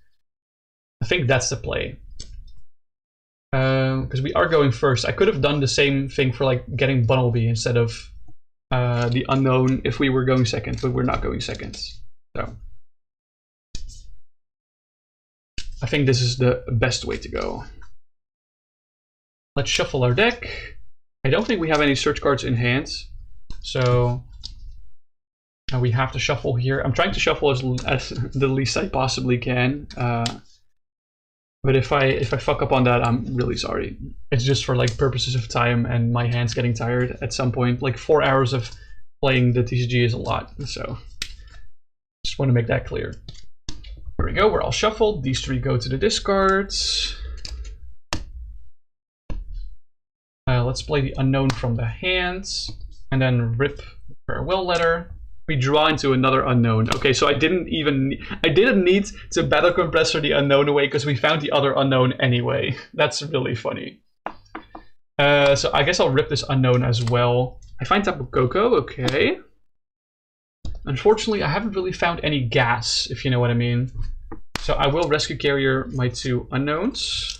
I think that's the play. Because we are going first. I could have done the same thing for like getting Bunnelby instead of the Unown if we were going second, but we're not going second. So I think this is the best way to go. Let's shuffle our deck. I don't think we have any search cards in hand, so we have to shuffle here. I'm trying to shuffle as the least I possibly can, but if I fuck up on that, I'm really sorry. It's just for like purposes of time, and my hand's getting tired at some point. Like 4 hours of playing the TCG is a lot, so just want to make that clear. There we go, we're all shuffled. These three go to the discards. Let's play the Unown from the hands, and then rip the farewell letter. We draw into another Unown. Okay, so I didn't need to Battle Compressor the Unown away because we found the other Unown anyway. That's really funny. So I guess I'll rip this Unown as well. I find Tapu Koko, okay. Unfortunately, I haven't really found any gas, if you know what I mean. So I will Rescue Carrier my two Unowns.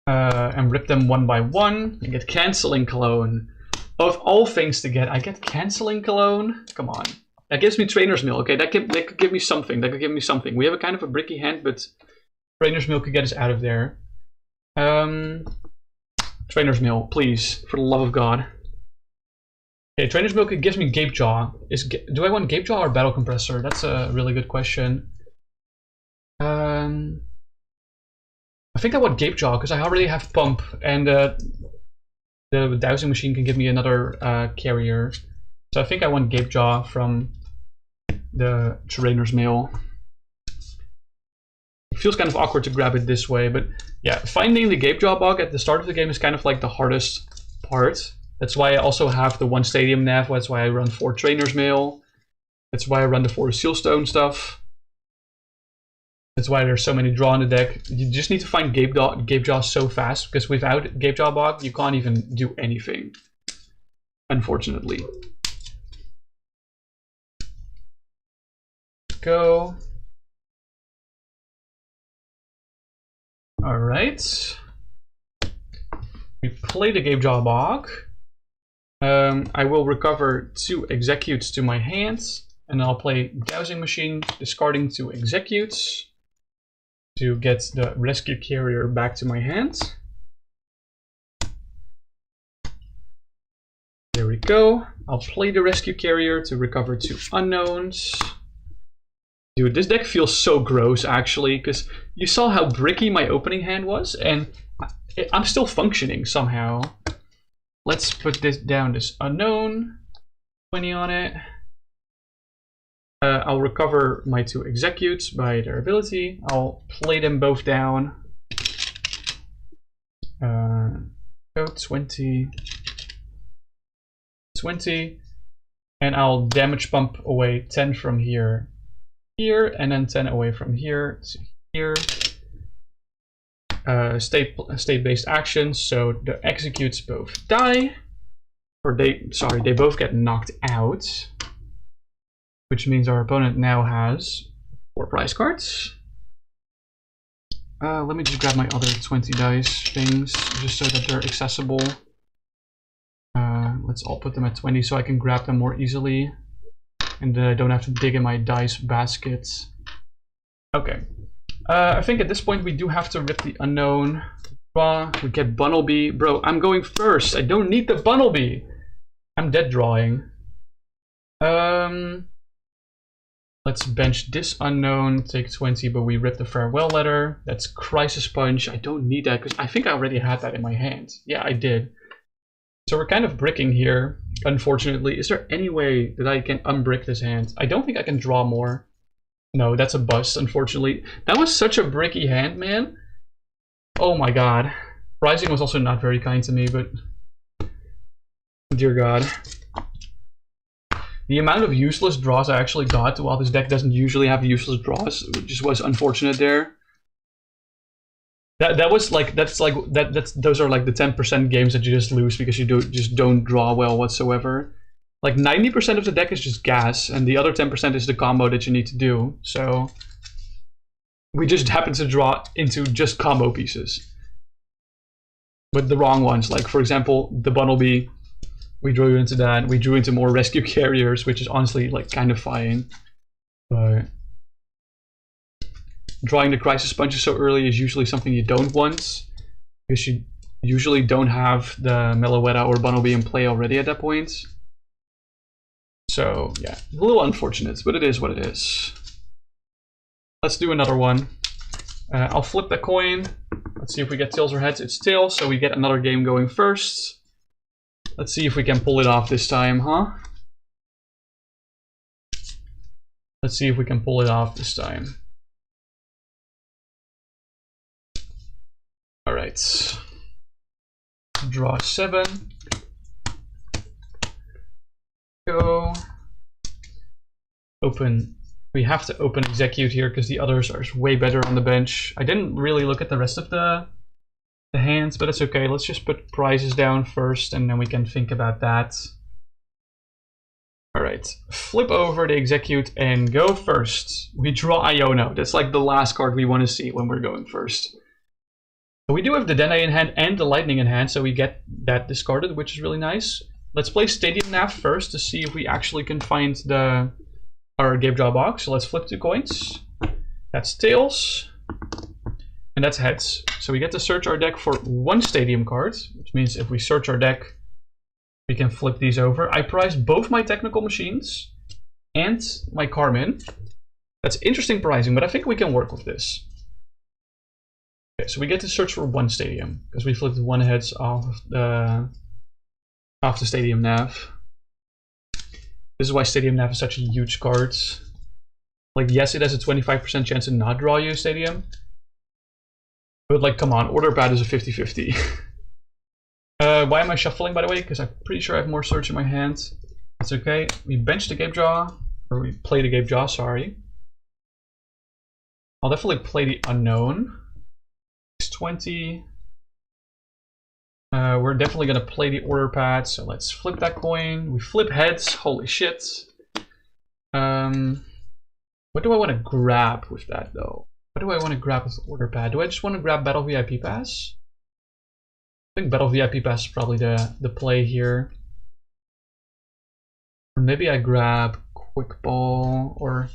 And rip them one by one. And get Canceling Cologne. Of all things to get, I get Canceling Cologne? Come on. That gives me Trainers Mail. Okay, that could give me something. That could give me something. We have a kind of a bricky hand, but Trainers Mail could get us out of there. Trainers Mail, please, for the love of God. Okay, Trainers Mail gives me Gapejaw. Do I want Gapejaw or Battle Compressor? That's a really good question. I think I want Gapejaw because I already have Pump, and the Dowsing Machine can give me another carrier. So I think I want Gapejaw from the Trainers Mail. It feels kind of awkward to grab it this way, but yeah, finding the Gapejaw Bog at the start of the game is kind of like the hardest part. That's why I also have the 1 Stadium Nav, that's why I run 4 Trainers Mail. That's why I run the 4 Seal Stone stuff. That's why there's so many draw in the deck. You just need to find Gapejaw so fast, because without Gapejaw Bog, you can't even do anything. Unfortunately. Go. Alright. We play the Gapejaw Bog. I will recover 2 Exeggcutes to my hands, and I'll play Dowsing Machine, discarding 2 Exeggcutes to get the Rescue Carrier back to my hands. There we go. I'll play the Rescue Carrier to recover 2 unknowns. Dude, this deck feels so gross actually, because you saw how bricky my opening hand was, and I'm still functioning somehow. Let's put this down, this unknown, 20 on it. I'll recover my 2 Exeggcutes by their ability. I'll play them both down. Go 20. 20. And I'll damage pump away 10 from here, and then 10 away from here to here. State-based actions, so the Exeggcutes both die, or they both get knocked out, which means our opponent now has 4 prize cards. Let me just grab my other 20 dice things, just so that they're accessible. Let's all put them at 20 so I can grab them more easily, and I don't have to dig in my dice baskets. Okay. I think at this point we do have to rip the unknown. Draw. We get Bunnelby. Bro, I'm going first. I don't need the Bunnelby. I'm dead drawing. Let's bench this unknown. Take 20, but we rip the farewell letter. That's Crisis Punch. I don't need that because I think I already had that in my hand. Yeah, I did. So we're kind of bricking here, unfortunately. Is there any way that I can unbrick this hand? I don't think I can draw more. No, that's a bust, unfortunately. That was such a bricky hand, man. Oh my god. Rising was also not very kind to me, but... Dear god. The amount of useless draws I actually got, while this deck doesn't usually have useless draws, just was unfortunate there. Those are like the 10% games that you just lose because you just don't draw well whatsoever. Like 90% of the deck is just gas, and the other 10% is the combo that you need to do. So we just happen to draw into just combo pieces, but the wrong ones. Like for example, the Bunnelby, we drew into that. We drew into more Rescue Carriers, which is honestly like kind of fine. But drawing the Crisis Punches so early is usually something you don't want, because you usually don't have the Meloetta or Bunnelby in play already at that point. So yeah, a little unfortunate, but it is what it is. Let's do another one. I'll flip the coin. Let's see if we get tails or heads. It's tails, so we get another game going first. Let's see if we can pull it off this time, huh? Let's see if we can pull it off this time. Alright. Draw 7. Go. Open. We have to open Exeggcute here because the others are way better on the bench. I didn't really look at the rest of the hands, but it's okay. Let's just put prizes down first and then we can think about that. Alright, flip over the Exeggcute and go first. We draw Iono. That's like the last card we want to see when we're going first. But we do have the Dedenne in hand and the Lightning in hand, so we get that discarded, which is really nice. Let's play Stadium Nav first to see if we actually can find our Gapejaw Bog. So let's flip 2 coins. That's tails. And that's heads. So we get to search our deck for 1 Stadium card, which means if we search our deck, We can flip these over. I priced both my technical machines and my Carmine. That's interesting pricing, but I think we can work with this. Okay, so we get to search for one stadium because we flipped one heads off the Stadium Nav. This is why Stadium Nav is such a huge card. Like, yes, it has a 25% chance to not draw you a stadium. But, like, come on, Order Pad is a 50-50. Why am I shuffling, by the way? Because I'm pretty sure I have more search in my hands. It's okay. We bench the Gapejaw. Or we play the Gapejaw, sorry. I'll definitely play the Unown. 20. We're definitely going to play the Order Pad, so let's flip that coin. We flip heads. Holy shit. What do I want to grab with that, though? What do I want to grab with Order Pad? Do I just want to grab Battle VIP Pass? I think Battle VIP Pass is probably the play here. Or maybe I grab Quick Ball, or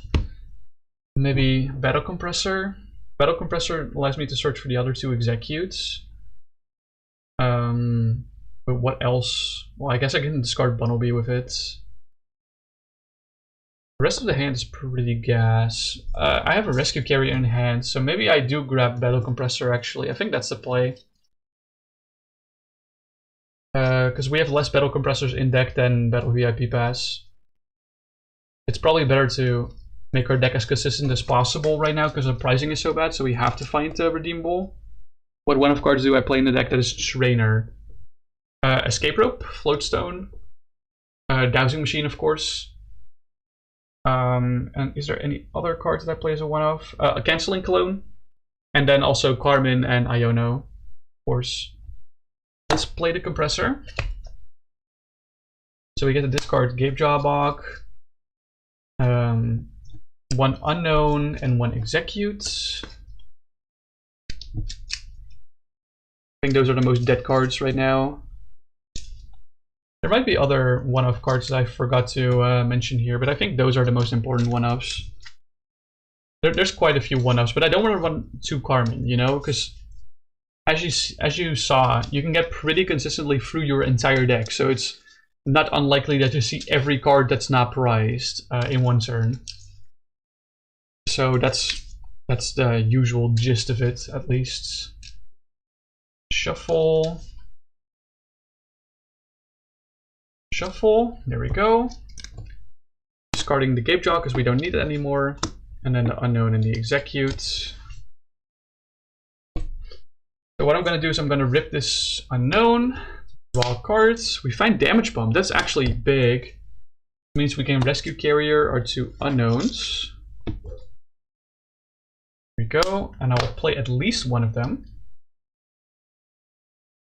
maybe Battle Compressor. Battle Compressor allows me to search for the other two Exeggcutes. But what else? Well, I guess I can discard Bunnelby with it. The rest of the hand is pretty gas. I have a Rescue Carrier in hand, so maybe I do grab Battle Compressor actually. I think that's the play. Because we have less Battle Compressors in deck than Battle VIP Pass. It's probably better to make our deck as consistent as possible right now because the pricing is so bad, so we have to find Redeemable. What one of cards do I play in the deck that is Trainer? Escape Rope, Float Stone, Dowsing Machine, of course. And is there any other cards that I play as a one-off? Canceling Cologne, and then also Carmine and Iono, of course. Let's play the Compressor. So we get to discard Gapejaw Bog, one Unown and one Exeggcute. I think those are the most dead cards right now. There might be other one-off cards that I forgot to mention here, but I think those are the most important one-offs. There's quite a few one-offs, but I don't want to run two Carmine, you know, because as you saw, you can get pretty consistently through your entire deck, so it's not unlikely that you see every card that's not priced in one turn. So that's the usual gist of it, at least. Shuffle. Shuffle, there we go. Discarding the Gapejaw because we don't need it anymore. And then the Unown and the Exeggcute. So what I'm going to do is I'm going to rip this Unown, draw cards. We find Damage Pump, that's actually big. It means we can Rescue Carrier our two Unowns. There we go, and I'll play at least one of them.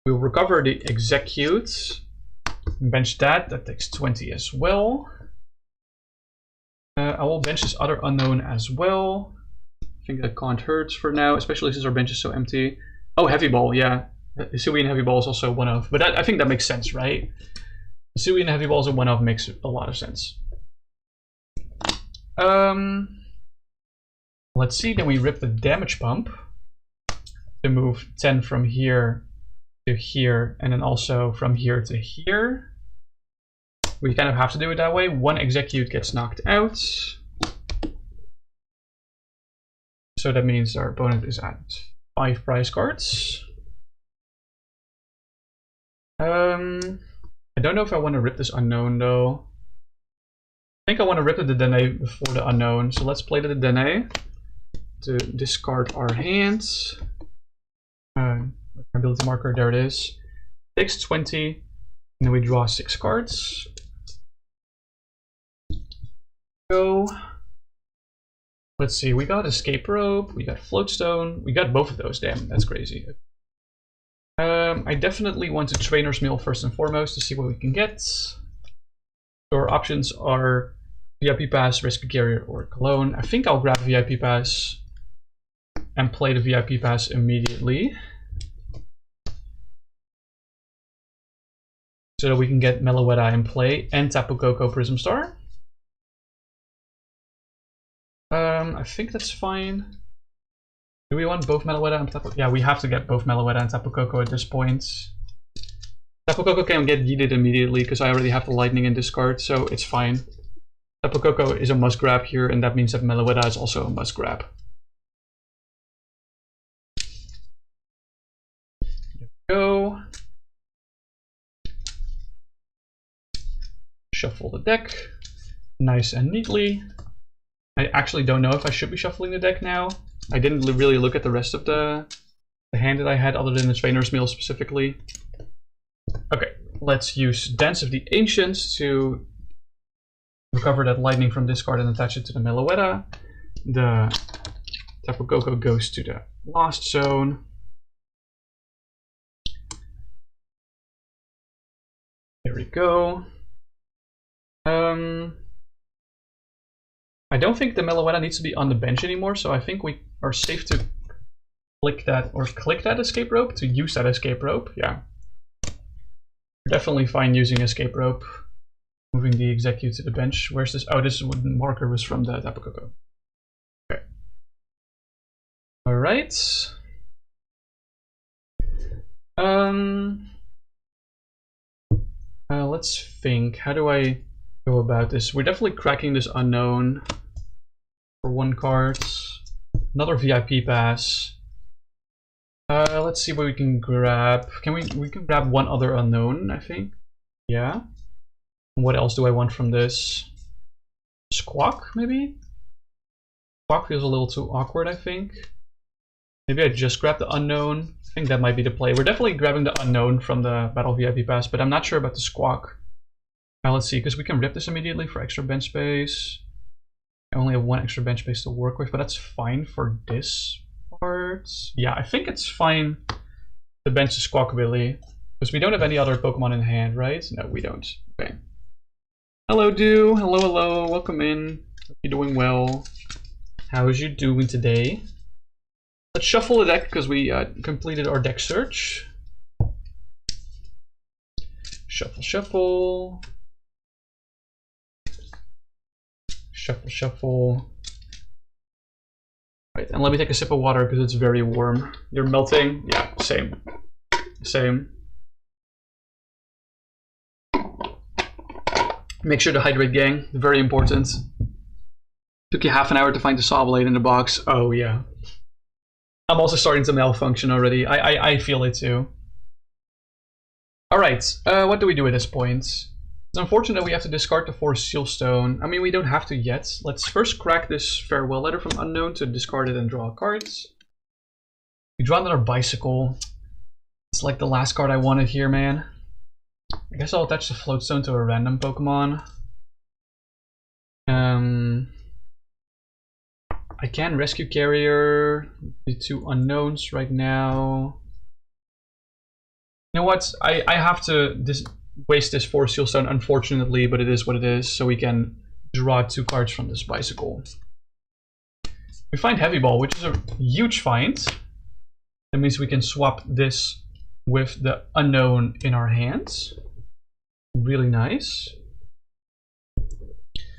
We'll recover the Exeggcute. Bench that takes 20 as well. I will bench this other Unown as well. I think that can't hurt for now, especially since our bench is so empty. Oh, Heavy Ball, yeah. Hisuian Heavy Ball is also one of, but I think that makes sense, right? Hisuian Heavy Ball is a one of, makes a lot of sense. Let's see, then we rip the Damage Pump to move 10 from here to here, and then also from here to here. We kind of have to do it that way. One Exeggcute gets knocked out. So that means our opponent is at 5 prize cards. I don't know if I want to rip this Unown though. I think I want to rip the Dedenne before the Unown. So let's play the Dedenne to discard our hands. Ability marker, there it is. Takes 20, and then we draw 6 cards. Go. Let's see, we got Escape Rope, we got Float Stone, we got both of those, damn, that's crazy. I definitely want to Trainers Mail first and foremost to see what we can get. So our options are VIP Pass, Rescue Carrier, or Cologne. I think I'll grab VIP Pass and play the VIP Pass immediately, so that we can get Meloetta in play and Tapu Koko Prism Star. I think that's fine. Do we want both Meloetta and Tapu? Yeah, we have to get both Meloetta and Tapu Koko at this point. Tapu Koko can get yeeted immediately because I already have the Lightning in discard, so it's fine. Tapu Koko is a must grab here, and that means that Meloetta is also a must grab. There we go. Shuffle the deck nice and neatly. I actually don't know if I should be shuffling the deck now. I didn't really look at the rest of the hand that I had other than the Trainers Mail specifically. Okay, let's use Dance of the Ancients to recover that Lightning from discard and attach it to the Meloetta. The Tapu Koko goes to the Lost Zone. There we go. I don't think the Meloetta needs to be on the bench anymore, so I think we are safe to click that escape rope to use that escape rope. Yeah. We're definitely fine using escape rope. Moving the Exeggcute to the bench. Where's this? Oh, this wooden marker was from the Tapu Koko. Okay. Alright. Let's think. How do I go about this? We're definitely cracking this Unown for 1 card. Another VIP pass. Let's see what we can grab. We can grab 1 other Unown, I think. Yeah. What else do I want from this? Squawk, maybe? Squawk feels a little too awkward, I think. Maybe I just grab the Unown. I think that might be the play. We're definitely grabbing the Unown from the Battle VIP Pass, but I'm not sure about the Squawk. Now let's see, because we can rip this immediately for extra bench space. I only have 1 extra bench space to work with, but that's fine for this part. Yeah, I think it's fine to bench the Squawkabilly, because we don't have any other Pokemon in hand, right? No, we don't. Okay. Hello, Dew. Hello, hello. Welcome in. Hope you're doing well. How's you doing today? Let's shuffle the deck because we completed our deck search. Shuffle, shuffle. Shuffle, shuffle. Right, and let me take a sip of water because it's very warm. You're melting? Yeah, same. Same. Make sure to hydrate, gang. Very important. Took you half an hour to find the saw blade in the box. Oh, yeah. I'm also starting to malfunction already. I feel it too. Alright, what do we do at this point? It's unfortunate we have to discard the 4 Seal Stone. I mean, we don't have to yet. Let's first crack this farewell letter from Unown to discard it and draw cards. We draw another Bicycle. It's like the last card I wanted here, man. I guess I'll attach the Float Stone to a random Pokemon. I can Rescue Carrier the 2 Unowns right now. You know what? I have to waste this 4 Seal Stone, unfortunately, but it is what it is, so we can draw 2 cards from this Bicycle. We find Heavy Ball, which is a huge find. That means we can swap this with the Unown in our hands. Really nice.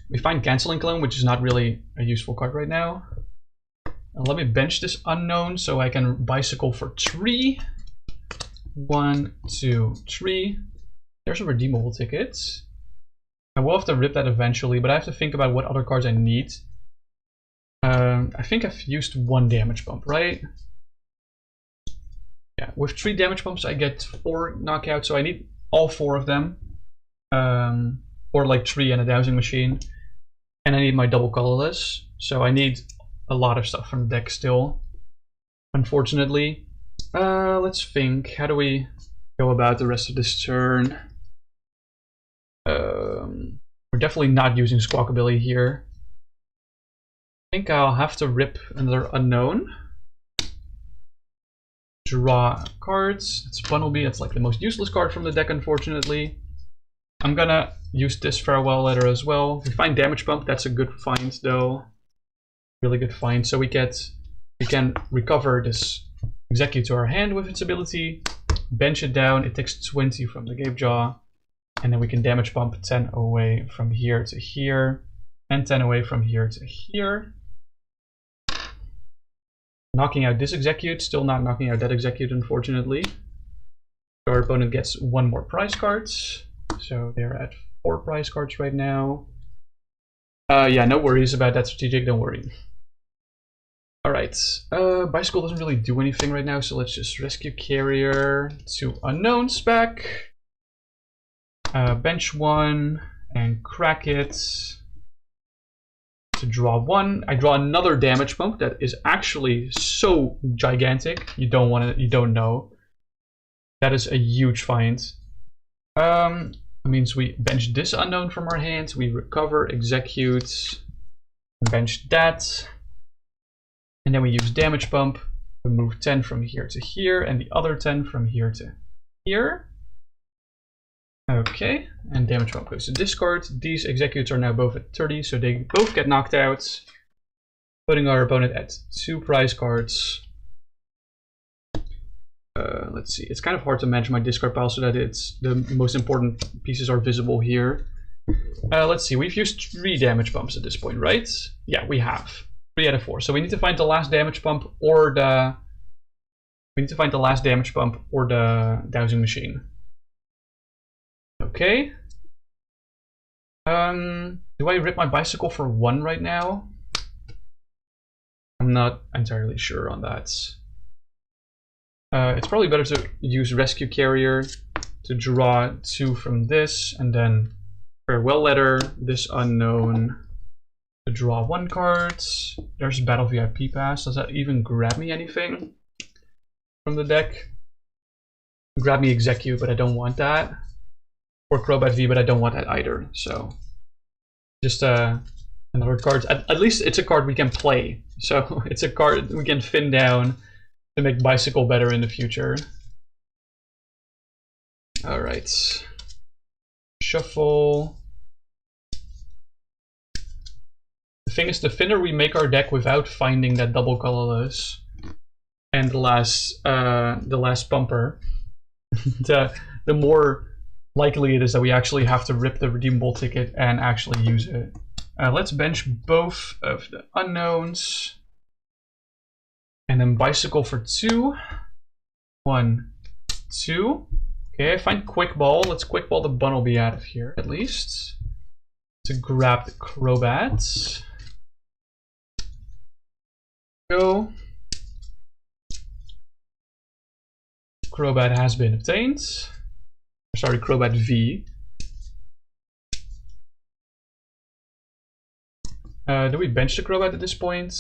We find Canceling Cologne, which is not really a useful card right now. And let me bench this Unown so I can Bicycle for 3. 1, 2, 3. There's a Redeemable Ticket. I will have to rip that eventually, but I have to think about what other cards I need. I think I've used 1 Damage Pump, right? Yeah, with 3 Damage Pumps I get 4 knockouts, so I need all 4 of them. Or like 3 and a Dowsing Machine. And I need my double colorless, so I need a lot of stuff from the deck still, unfortunately. Let's think. How do we go about the rest of this turn? We're definitely not using Squawkabilly here. I think I'll have to rip another Unown. Draw cards. It's Bunnelby. It's like the most useless card from the deck, unfortunately. I'm gonna use this farewell letter as well. We find Damage Pump. That's a good find, though. Really good find. So we can recover this Exeggcute to our hand with its ability, bench it down. It takes 20 from the Gapejaw, and then we can Damage Pump 10 away from here to here, and 10 away from here to here. Knocking out this Exeggcute, still not knocking out that Exeggcute, unfortunately. Our opponent gets 1 more prize card. So they're at 4 prize cards right now. Yeah, no worries about that strategic, don't worry. Alright, Bicycle doesn't really do anything right now, so let's just Rescue Carrier, 2 unknowns back. Bench 1 and crack it to draw 1. I draw another Damage Pump that is actually so gigantic. You don't know. That is a huge find. That means we bench this unknown from our hands, we recover, execute, bench that, and then we use Damage Pump to move 10 from here to here, and the other 10 from here to here. Okay, and Damage Pump goes to discard. These executes are now both at 30, so they both get knocked out, putting our opponent at 2 prize cards. Let's see, it's kind of hard to manage my discard pile so that the most important pieces are visible here. Let's see, we've used 3 damage pumps at this point, right? Yeah, we have 3 out of 4. So we need to find the last damage pump or the dowsing machine. Okay. Do I rip my bicycle for 1 right now? I'm not entirely sure on that. It's probably better to use Rescue Carrier to draw 2 from this, and then Farewell Letter, this unknown, to draw 1 card. There's Battle VIP Pass. Does that even grab me anything from the deck? Grab me Exeggcute, but I don't want that. Or Crobat V, but I don't want that either. So just another card. At least it's a card we can play. So it's a card we can fin down to make Bicycle better in the future. Alright. Shuffle. The thing is, the thinner we make our deck without finding that double colorless and the last bumper, the more likely it is that we actually have to rip the redeemable ticket and actually use it. Let's bench both of the unknowns. And then Bicycle for 2. 1, 2. Okay, I find Quick Ball. Let's Quick Ball the Bunnelby out of here, at least. To grab the Crobat. Go. Crobat has been obtained. Sorry, Crobat V. Do we bench the Crobat at this point?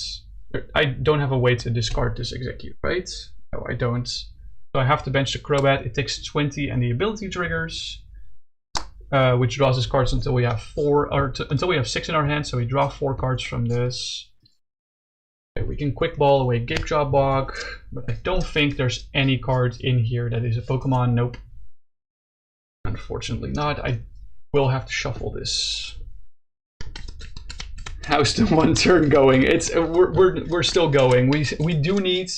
I don't have a way to discard this Exeggcute, right? No, I don't. So I have to bench the Crobat. It takes 20 and the ability triggers, which draws us cards until we have 6 in our hand. So we draw 4 cards from this. Okay, we can Quick Ball away Gapejaw Bog, but I don't think there's any card in here that is a Pokemon. Nope. Unfortunately not. I will have to shuffle this. How's the 1 turn going? It's we're still going. We do need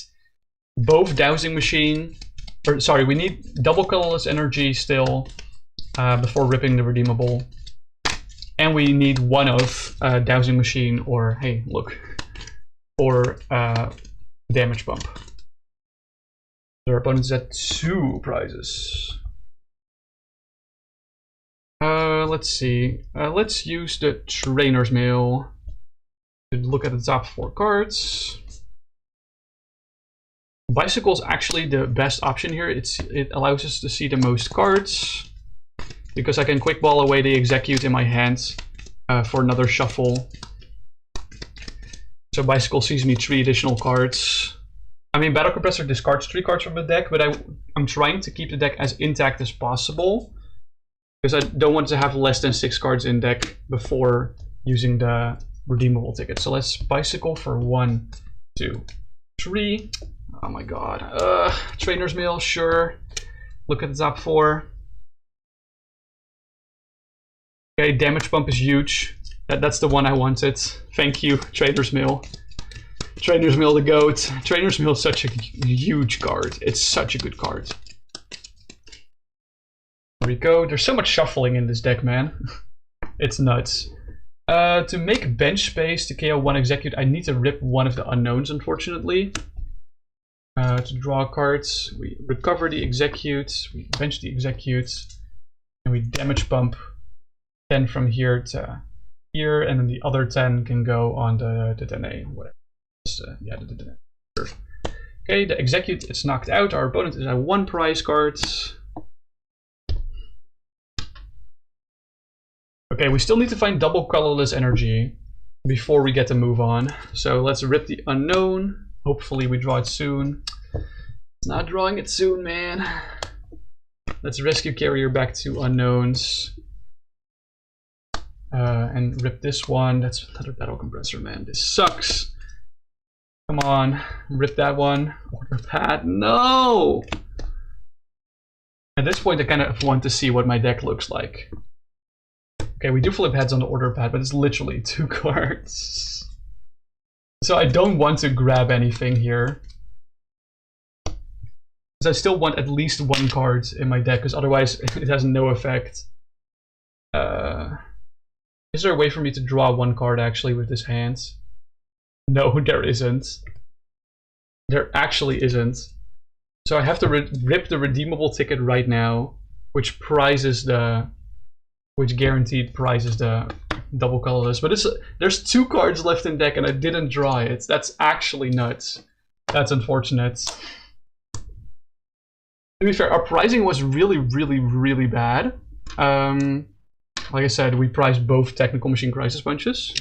both Dowsing Machine, or sorry, we need double colorless energy still before ripping the redeemable, and we need one of Dowsing Machine or hey look, or Damage Pump. Our opponent's at 2 prizes. Let's see. Let's use the Trainers Mail to look at the top 4 cards. Bicycle is actually the best option here. It allows us to see the most cards because I can Quick Ball away the Exeggcute in my hand for another shuffle. So Bicycle sees me 3 additional cards. I mean, Battle Compressor discards 3 cards from the deck, but I'm trying to keep the deck as intact as possible, because I don't want to have less than 6 cards in deck before using the redeemable ticket. So let's Bicycle for 1, 2, 3. Oh my god. Trainer's Mail, sure. Look at the top 4. Okay, Damage Pump is huge. That's the one I wanted. Thank you, Trainer's Mail. Trainer's Mail the GOAT. Trainer's Mail is such a huge card. It's such a good card. There we go. There's so much shuffling in this deck, man. It's nuts. To make bench space to KO 1 Exeggcute, I need to rip one of the unknowns, unfortunately. To draw cards, we recover the Exeggcute, we bench the Exeggcute, and we damage pump 10 from here to here, and then the other 10 can go on the Dedenne, whatever. Yeah, the Dedenne. Sure. Okay, the Exeggcute is knocked out. Our opponent is at 1 prize card. Okay, we still need to find double colorless energy before we get to move on. So let's rip the Unown. Hopefully we draw it soon. It's not drawing it soon, man. Let's Rescue Carrier back to Unknowns. And rip this one. That's another Battle Compressor, man. This sucks. Come on. Rip that one. Order Pad. No! At this point, I kind of want to see what my deck looks like. Okay, we do flip heads on the Order Pad, but it's literally 2 cards. So I don't want to grab anything here. Because I still want at least 1 card in my deck, because otherwise it has no effect. Is there a way for me to draw 1 card actually with this hand? No, there isn't. There actually isn't. So I have to rip the Redeemable Ticket right now, which guaranteed prizes the double colorless. But there's 2 cards left in deck and I didn't draw it. That's actually nuts. That's unfortunate. To be fair, our pricing was really, really, really bad. Like I said, we priced both Technical Machine Crisis Punches.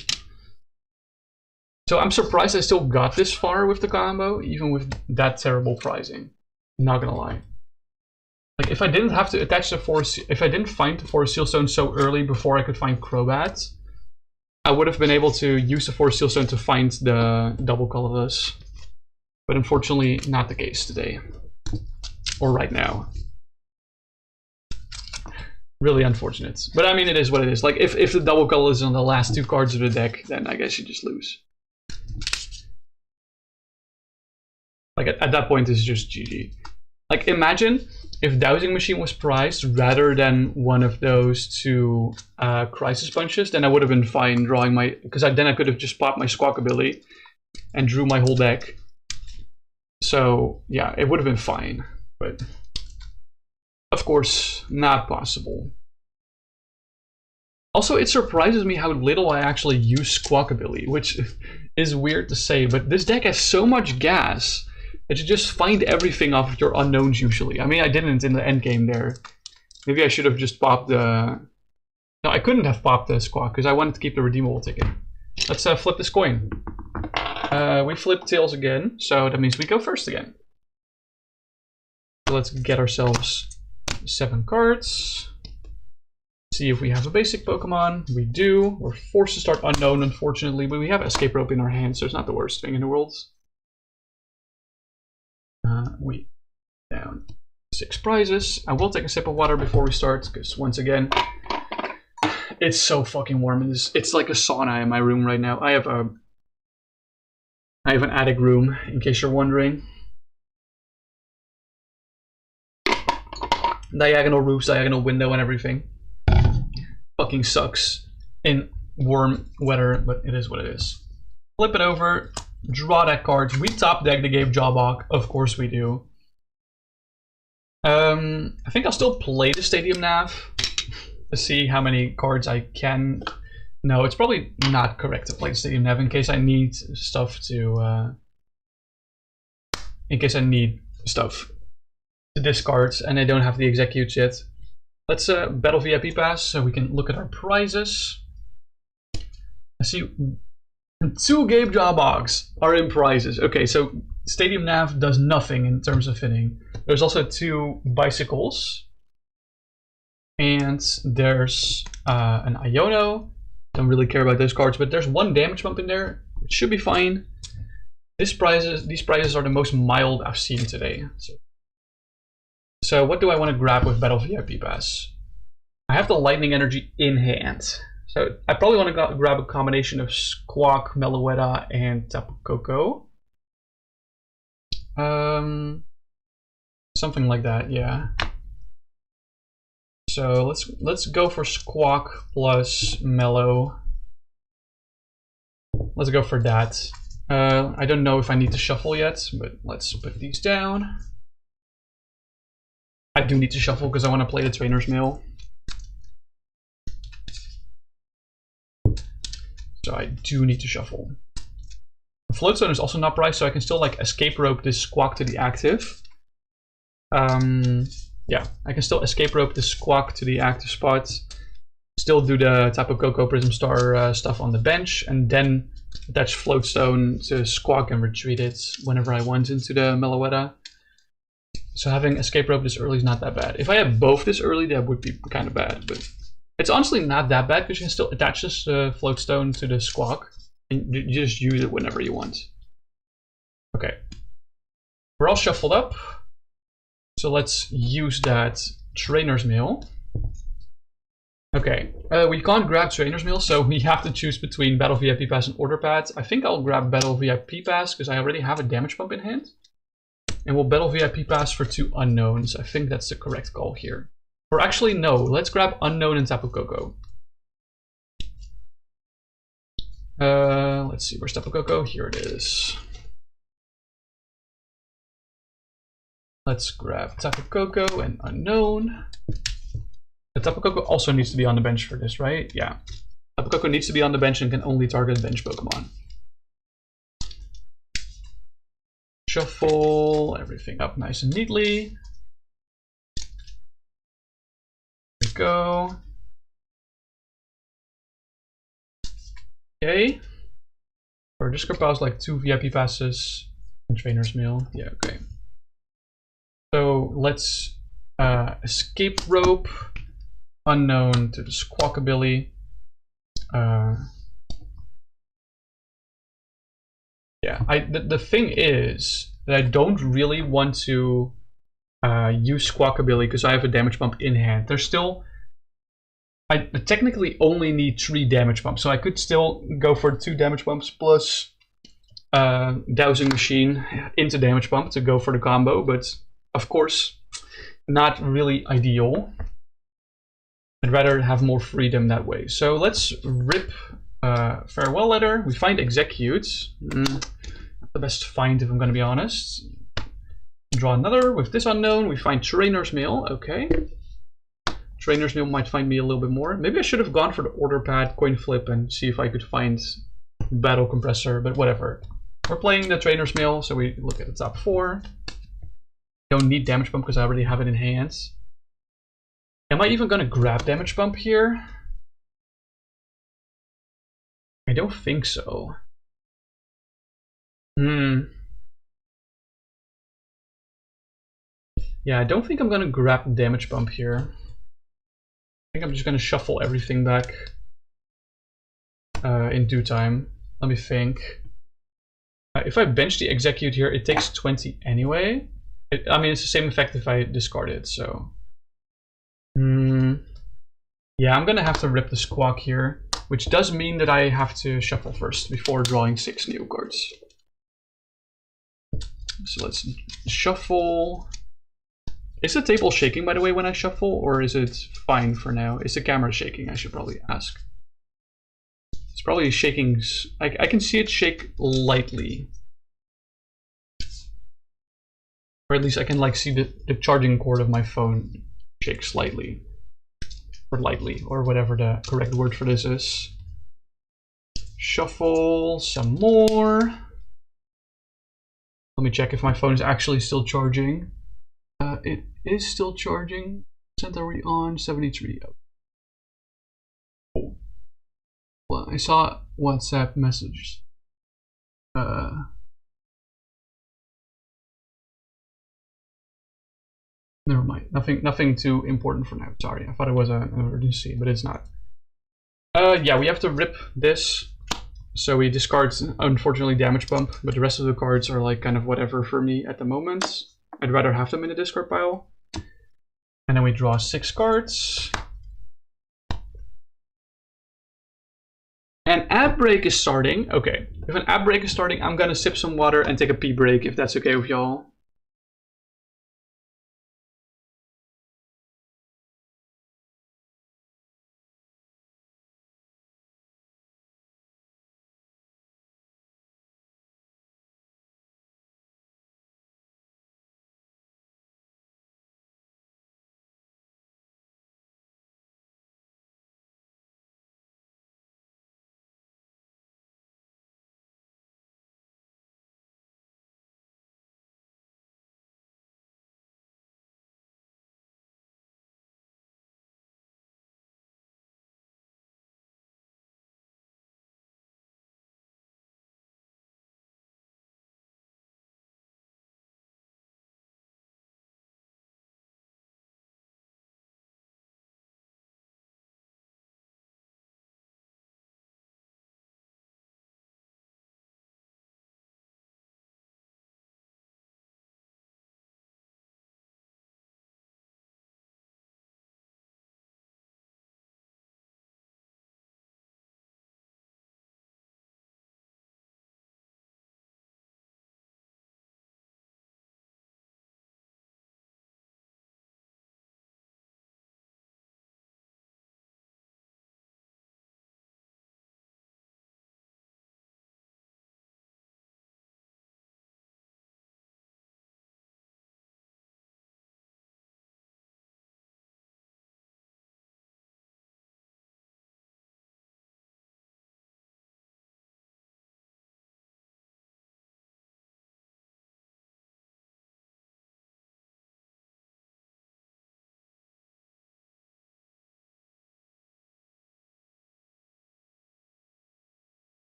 So I'm surprised I still got this far with the combo, even with that terrible pricing. Not gonna lie. Like, if I didn't have to attach the if I didn't find the 4 Seal Stone so early before I could find Crobat, I would have been able to use the 4 Seal Stone to find the double colorless. But unfortunately, not the case today. Or right now. Really unfortunate. But I mean, it is what it is. Like, if the double colorless is on the last 2 cards of the deck, then I guess you just lose. Like, at that point, it's just GG. Like, imagine if Dowsing Machine was priced rather than one of those 2 Crisis Punches, then I would have been fine drawing my... Because then I could have just popped my Squawkabilly and drew my whole deck. So, yeah, it would have been fine. But, of course, not possible. Also, it surprises me how little I actually use Squawkabilly, which is weird to say, but this deck has so much gas that you just find everything off of your unknowns usually. I mean, I didn't in the endgame there. Maybe I should have just popped the... No, I couldn't have popped the Squawk because I wanted to keep the Redeemable Ticket. Let's flip this coin. We flip tails again, so that means we go first again. So let's get ourselves 7 cards. See if we have a basic Pokemon. We do. We're forced to start Unknown, unfortunately, but we have Escape Rope in our hand, so it's not the worst thing in the world. We down 6 prizes. I will take a sip of water before we start, because once again, it's so fucking warm. It's like a sauna in my room right now. I have an attic room, in case you're wondering. Diagonal roofs, diagonal window, and everything. Fucking sucks in warm weather, but it is what it is. Flip it over. Draw that card. We top deck the Gapejaw Bog. Of course we do. I think I'll still play the Stadium Nav to see how many cards I can. No, it's probably not correct to play the Stadium Nav in case I need stuff to. In case I need stuff to discard and I don't have the Exeggcute yet. Let's Battle VIP Pass so we can look at our prizes. I see 2 Gapejaw Bogs are in prizes. Okay, so Stadium Nav does nothing in terms of fitting. There's also 2 bicycles. And there's an Iono. Don't really care about those cards, but there's 1 damage pump in there, which should be fine. These prizes are the most mild I've seen today. So what do I want to grab with Battle VIP Pass? I have the Lightning Energy in hand. So I probably want to grab a combination of Squawk, Meloetta, and Tapu Koko. Something like that, yeah. So let's go for Squawk plus Melo. Let's go for that. I don't know if I need to shuffle yet, but let's put these down. I do need to shuffle because I want to play the Trainer's Mail. So I do need to shuffle. The Float Stone is also not priced, so I can still like Escape Rope this Squawk to the active. Yeah, I can still Escape Rope the Squawk to the active spot. Still do the Tapu Koko Prism Star stuff on the bench, and then attach Float Stone to Squawk and retreat it whenever I want into the Meloetta. So having Escape Rope this early is not that bad. If I had both this early, that would be kind of bad, but it's honestly not that bad because you can still attach this Float Stone to the Squawk, and you just use it whenever you want. Okay, we're all shuffled up, so let's use that Trainer's Mail. Okay, we can't grab Trainer's Mail, so we have to choose between Battle VIP Pass and Order Pad. I think I'll grab Battle VIP Pass because I already have a Damage Pump in hand. And we'll Battle VIP Pass for 2 unknowns. I think that's the correct call here. Or actually, no, let's grab Unknown and Tapu Koko. Let's see, where's Tapu Koko? Here it is. Let's grab Tapu Koko and Unknown. The Tapu Koko also needs to be on the bench for this, right? Yeah. Tapu Koko needs to be on the bench and can only target bench Pokemon. Shuffle everything up nice and neatly. There we go. Okay. Our discard pile is like 2 VIP passes and Trainer's Mail. Yeah, okay. So let's Escape Rope Unknown to the Squawkabilly. Yeah, the thing is that I don't really want to use Squawkabilly because I have a Damage Pump in hand. There's still... I technically only need 3 Damage Pumps, so I could still go for 2 Damage Pumps plus Dowsing Machine into Damage Pump to go for the combo, but of course, not really ideal. I'd rather have more freedom that way. So let's rip Farewell Letter. We find Exeggcute. Not the best find if I'm going to be honest. Draw another with this unknown. We find Trainer's Mail. Okay. Trainer's Mail might find me a little bit more. Maybe I should have gone for the Order Pad coin flip and see if I could find Battle Compressor, but whatever. We're playing the Trainer's Mail, so we look at the top 4. Don't need Damage Pump because I already have it in hand. Am I even going to grab Damage Pump here? I don't think so. Yeah, I don't think I'm going to grab Damage Pump here. I think I'm just going to shuffle everything back in due time. Let me think. If I bench the Exeggcute here, it takes 20 anyway. I mean, it's the same effect if I discard it, so... Yeah, I'm gonna have to rip the Squawk here, which does mean that I have to shuffle first before drawing 6 new cards. So let's shuffle. Is the table shaking, by the way, when I shuffle, or is it fine for now? Is the camera shaking? I should probably ask. It's probably shaking. I can see it shake lightly. Or at least I can like see the charging cord of my phone shake slightly. Or lightly, or whatever the correct word for this is. Shuffle some more. Let me check if my phone is actually still charging. It is still charging. Percent are we on? 73. Oh. Well, I saw WhatsApp messages. Never mind. Nothing too important for now. Sorry, I thought it was an emergency, but it's not. Yeah, we have to rip this. So we discard, unfortunately, Damage Pump, but the rest of the cards are like kind of whatever for me at the moment. I'd rather have them in the discard pile. And then we draw 6 cards. And ad break is starting. Okay, if an ad break is starting, I'm gonna sip some water and take a pee break if that's okay with y'all.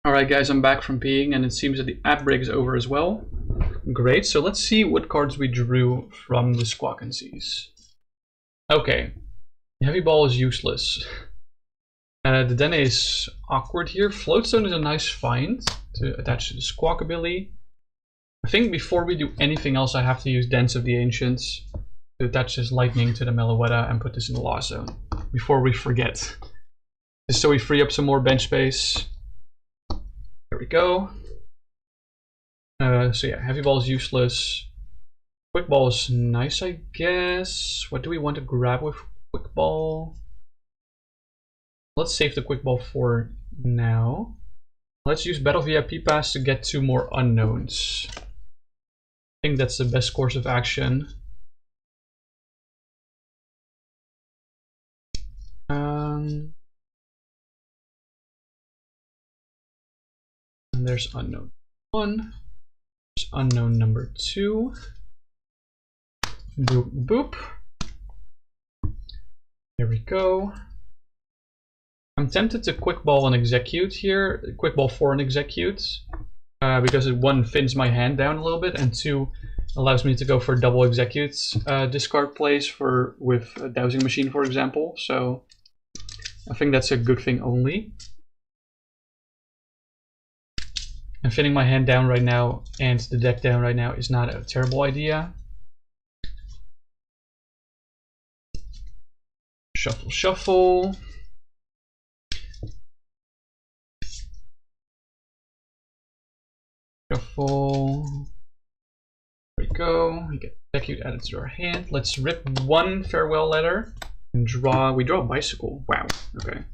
Alright guys, I'm back from peeing and it seems that the ad break is over as well. Great, so let's see what cards we drew from the Squawkabillies. Okay, Heavy Ball is useless. Dedenne is awkward here. Float Stone is a nice find to attach to the Squawkabilly. I think before we do anything else I have to use Dance of the Ancients to attach this Lightning to the Meloetta and put this in the Lost Zone. Before we forget. Just so we free up some more bench space. There we go. So yeah, Heavy Ball is useless. Quick Ball is nice, I guess. What do we want to grab with Quick Ball? Let's save the Quick Ball for now. Let's use Battle VIP Pass to get 2 more unknowns. I think that's the best course of action. And there's unknown 1. There's unknown number 2. Boop boop. There we go. I'm tempted to Quick Ball and Exeggcute here. Quick Ball 4 and Exeggcute. Because it 1 thins my hand down a little bit and 2 allows me to go for double Exeggcute discard plays with a Dowsing Machine, for example. So I think that's a good thing only. And thinning my hand down right now and the deck down right now is not a terrible idea. Shuffle, shuffle. Shuffle. There we go. We get Exeggcute added to our hand. Let's rip 1 farewell letter and draw. We draw a bicycle. Wow. Okay.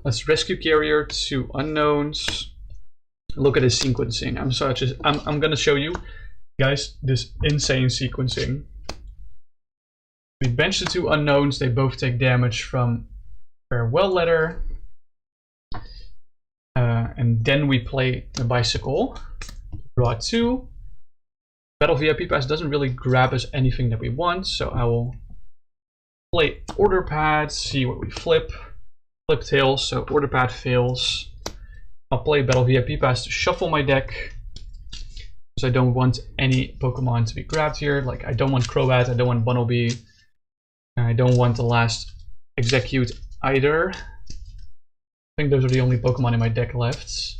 Let's Rescue Carrier 2 unknowns. Look at this sequencing. I'm gonna show you guys this insane sequencing. We bench the 2 unknowns. They both take damage from farewell letter. And then we play the bicycle. Draw 2. Battle VIP Pass doesn't really grab us anything that we want, so I will play Order Pad, see what we flip. Flip tails, so Order Pad fails. I'll play Battle VIP Pass to shuffle my deck. Because I don't want any Pokemon to be grabbed here. Like, I don't want Crobat, I don't want Bunnelby. I don't want the last Exeggcute either. I think those are the only Pokemon in my deck left.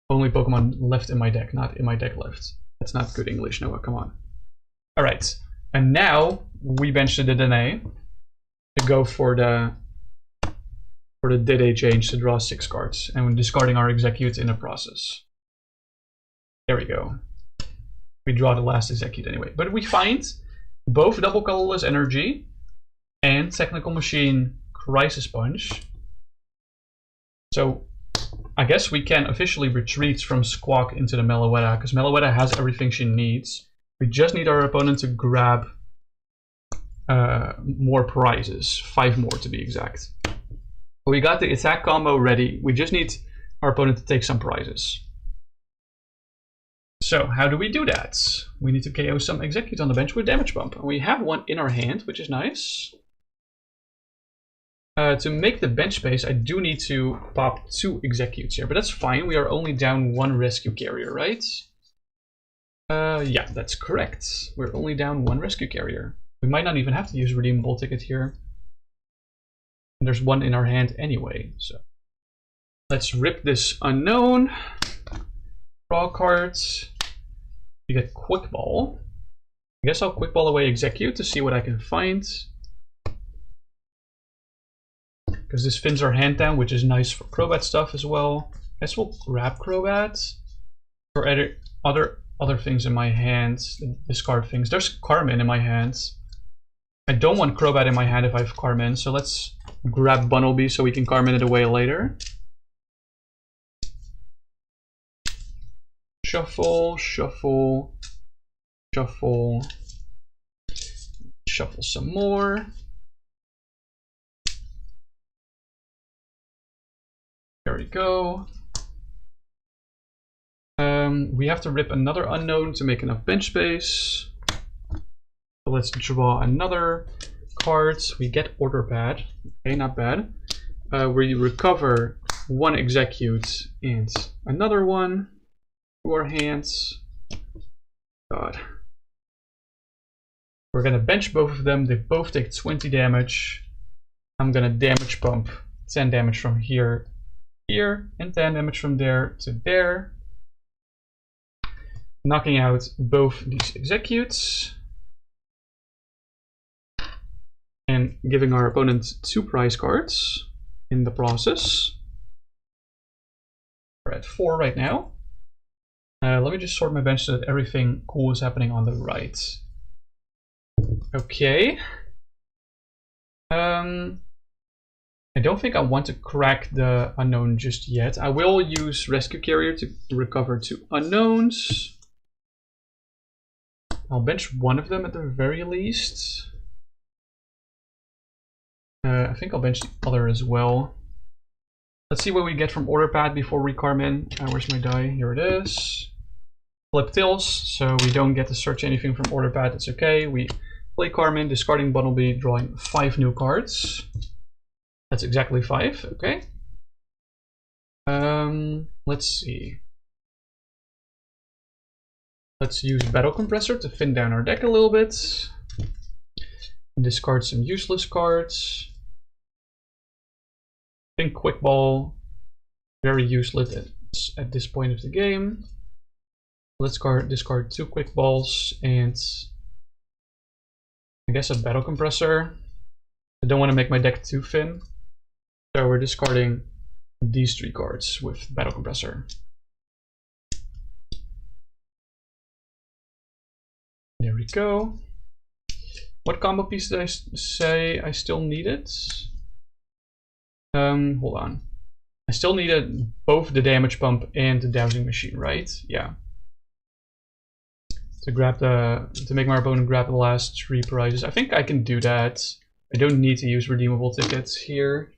Only Pokemon left in my deck, not in my deck left. That's not good English, Noah, come on. Alright, and now we bench the Dedenne to go for the Dedenne change to draw 6 cards. And we're discarding our Exeggcute in the process. There we go. We draw the last Exeggcute anyway. But we find both double colorless energy and Technical Machine Crisis Punch. So I guess we can officially retreat from Squawk into the Meloetta, because Meloetta has everything she needs. We just need our opponent to grab more prizes, 5 more to be exact. We got the attack combo ready, we just need our opponent to take some prizes. So how do we do that? We need to KO some Exeggcute on the bench with Damage Pump. And we have 1 in our hand, which is nice. To make the bench space, I do need to pop 2 Exeggcutes here, but that's fine. We are only down 1 Rescue Carrier, right? Yeah, that's correct. We're only down 1 Rescue Carrier. We might not even have to use Redeemable Ticket here. And there's 1 in our hand anyway, so. Let's rip this unknown. Draw cards. We get Quick Ball. I guess I'll Quick Ball away Exeggcute to see what I can find. Because this thins our hand down, which is nice for Crobat stuff as well. I guess we'll grab Crobat. Or other things in my hands, discard things. There's Carmine in my hands. I don't want Crobat in my hand if I have Carmine, so let's grab Bunnelby so we can Carmine it away later. Shuffle, shuffle, shuffle, shuffle some more. There we go. We have to rip another unknown to make enough bench space. So let's draw another cards. We get Order Pad. Okay, not bad. We recover one Exeggcute and another one to our hands. God. We're gonna bench both of them. They both take 20 damage. I'm gonna damage pump 10 damage from here, and 10 damage from there to there. Knocking out both these Exeggcutes. And giving our opponent 2 prize cards in the process. We're at 4 right now. Let me just sort my bench so that everything cool is happening on the right. Okay. I don't think I want to crack the unknown just yet. I will use Rescue Carrier to recover 2 unknowns. I'll bench one of them at the very least. I think I'll bench the other as well. Let's see what we get from Order Pad before we Carmine. Where's my die? Here it is. Flip tails, so we don't get to search anything from Order Pad. It's okay. We play Carmine, discarding Bunnelby, drawing 5 new cards. That's exactly 5. Okay. Let's see. Let's use Battle Compressor to thin down our deck a little bit. Discard some useless cards. I think Quick Ball, very useless at this point of the game. Let's discard 2 Quick Balls and I guess a Battle Compressor. I don't want to make my deck too thin, so we're discarding these 3 cards with Battle Compressor. There we go. What combo piece did I say I still needed? Hold on. I still needed both the Damage Pump and the Dowsing Machine, right? Yeah. To make my opponent grab the last 3 prizes. I think I can do that. I don't need to use redeemable tickets here.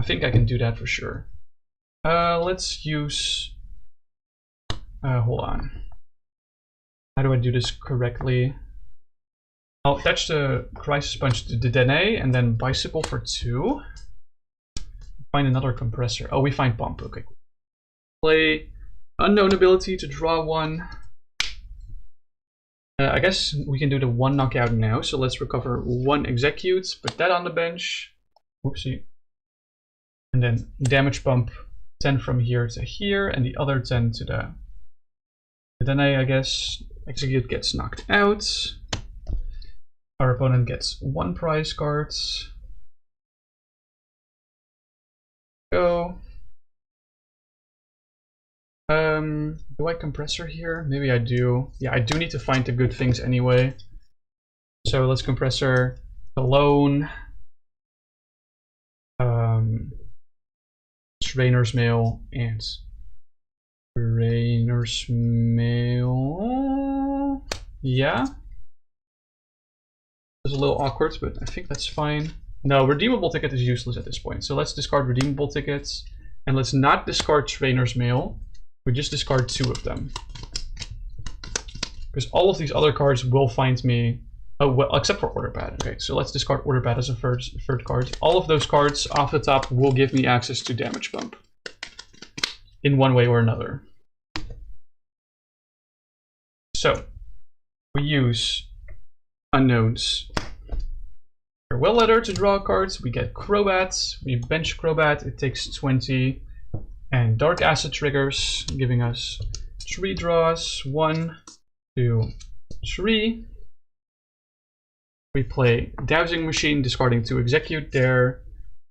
I think I can do that for sure. Let's use... hold on. How do I do this correctly? I'll attach the Crisis Punch to the Dedenne and then Bicycle for 2. Find another compressor. Oh, we find Pump. Okay. Play Unknown ability to draw 1. I guess we can do the 1 knockout now. So let's recover 1 Exeggcute, put that on the bench. Whoopsie. And then Damage Pump 10 from here to here, and the other 10 to the Dedenne, I guess. Exeggcute gets knocked out. Our opponent gets 1 prize card. Go. Do I compressor here? Maybe I do. Yeah, I do need to find the good things anyway. So let's compressor Cologne. Trainers Mail and Trainers Mail. Yeah. It's a little awkward, but I think that's fine. No, Redeemable Ticket is useless at this point. So let's discard Redeemable Tickets. And let's not discard Trainers Mail. We just discard 2 of them. Because all of these other cards will find me... Oh, well, except for Order Pad. Okay, so let's discard Order Pad as a third card. All of those cards off the top will give me access to Damage Pump. In one way or another. So, we use unknowns. Farewell Letter to draw cards. We get Crobat. We bench Crobat. It takes 20. And Dark Acid triggers, giving us 3 draws. 1, 2, 3. We play Dowsing Machine, discarding 2 Exeggcute there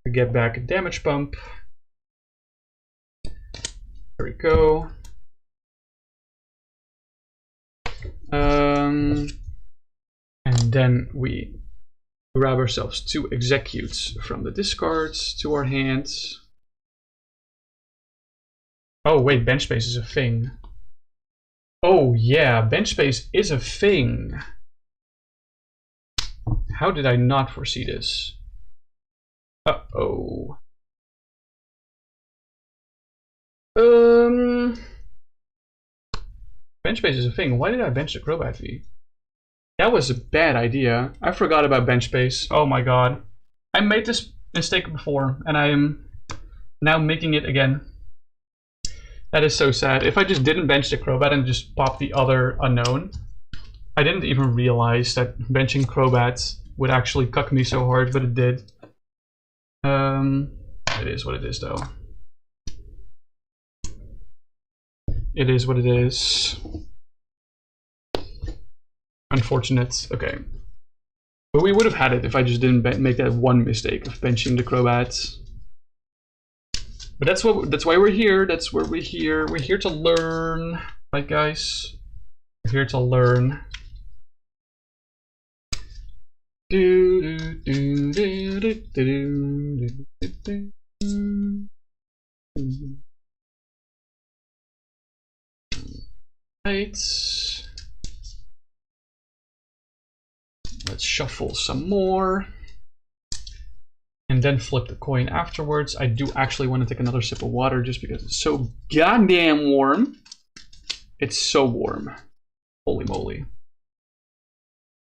to get back a Damage Pump. There we go. And then we grab ourselves 2 Exeggcutes from the discards to our hands. Oh wait, bench space is a thing. Oh yeah, bench space is a thing. How did I not foresee this? Uh-oh. Bench space is a thing. Why did I bench the Crobat V? That was a bad idea. I forgot about bench space. Oh my god. I made this mistake before, and I am now making it again. That is so sad. If I just didn't bench the Crobat and just pop the other Unown, I didn't even realize that benching Crobat would actually cuck me so hard, but it did. It is what it is, though. It is what it is. Unfortunate. Okay. But we would have had it if I just didn't make that one mistake of benching the Crobat. But that's why we're here. That's where we're here. We're here to learn, right, guys? We're here to learn. Right. Let's shuffle some more. And then flip the coin afterwards. I do actually want to take another sip of water just because it's so goddamn warm. It's so warm. Holy moly.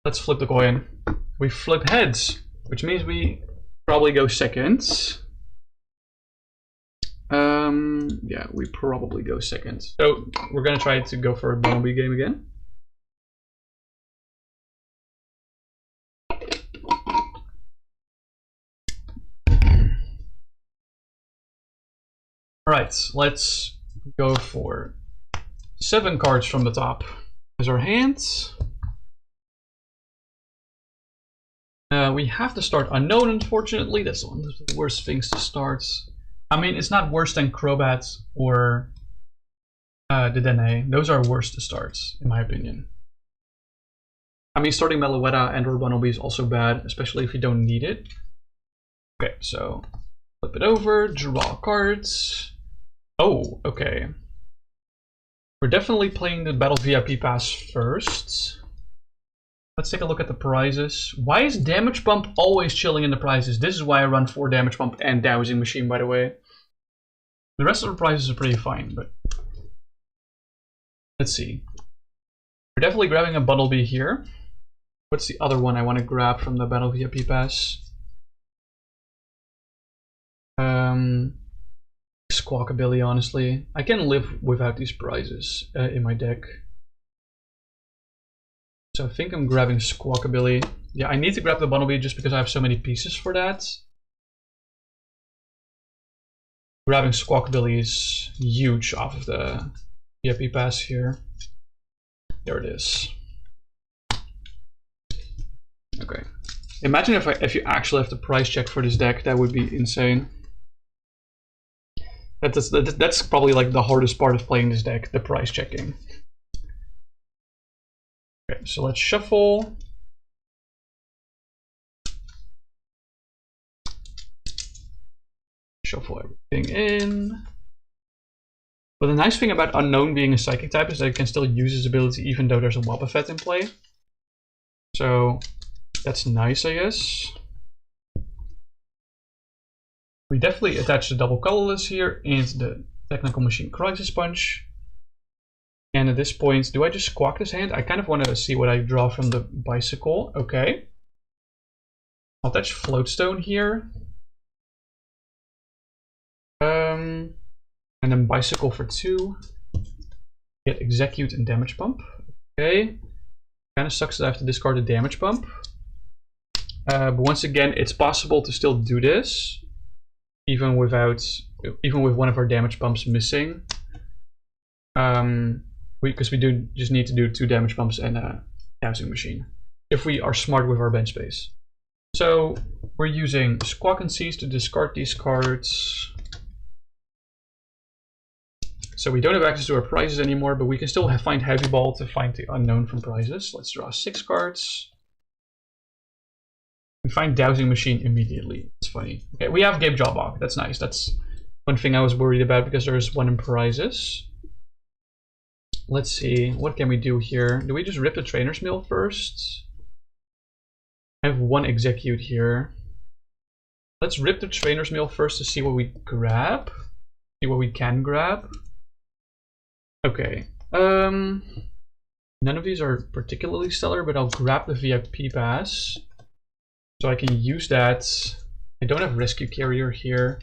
Let's flip the coin. We flip heads, which means we probably go second. Yeah, we probably go second. So we're gonna try to go for a Bunnelby game again. Alright, let's go for 7 cards from the top as our hands. We have to start Unown, unfortunately. That's one of the worst things to start. I mean, it's not worse than Crobat or Dedenne. Those are worse to start, in my opinion. I mean, starting Meloetta and or Bunnelby is also bad, especially if you don't need it. Okay, so flip it over, draw cards. Oh, okay. We're definitely playing the Battle VIP Pass first. Let's take a look at the prizes. Why is Damage Pump always chilling in the prizes? This is why I run 4 Damage Pump and Dowsing Machine, by the way. The rest of the prizes are pretty fine, but let's see. We're definitely grabbing a Bunnelby here. What's the other one I want to grab from the Battle VIP Pass? Squawkabilly, honestly. I can live without these prizes in my deck. So I think I'm grabbing Squawkabilly. Yeah, I need to grab the Bunnelby just because I have so many pieces for that. Grabbing Squawkabilly is huge off of the VIP Pass here. There it is. Okay. Imagine if you actually have to price check for this deck, that would be insane. That's probably like the hardest part of playing this deck, the price checking. Okay, so let's shuffle. Shuffle everything in. But the nice thing about Unown being a psychic type is that it can still use his ability even though there's a Wobbuffet in play. So that's nice, I guess. We definitely attach the double colorless here and the Technical Machine Crisis Punch. And at this point, do I just squawk this hand? I kind of want to see what I draw from the Bicycle. Okay. I'll attach Float Stone here. And then Bicycle for 2. Get Exeggcute and Damage Pump. Okay. Kind of sucks that I have to discard the Damage Pump. But once again, it's possible to still do this. Even with one of our Damage Pumps missing. Because we do just need to do 2 Damage Pumps and a Dowsing Machine. If we are smart with our bench space. So we're using Squawk and Seize to discard these cards. So we don't have access to our prizes anymore, but we can still find Heavy Ball to find the Unown from prizes. Let's draw 6 cards. We find Dowsing Machine immediately. It's funny. Okay, we have Gapejaw Bog. That's nice. That's one thing I was worried about because there's one in prizes. Let's see. What can we do here? Do we just rip the Trainers Mail first? I have 1 Exeggcute here. Let's rip the Trainers Mail first to see what we grab. See what we can grab. Okay. None of these are particularly stellar, but I'll grab the VIP Pass so I can use that. I don't have Rescue Carrier here.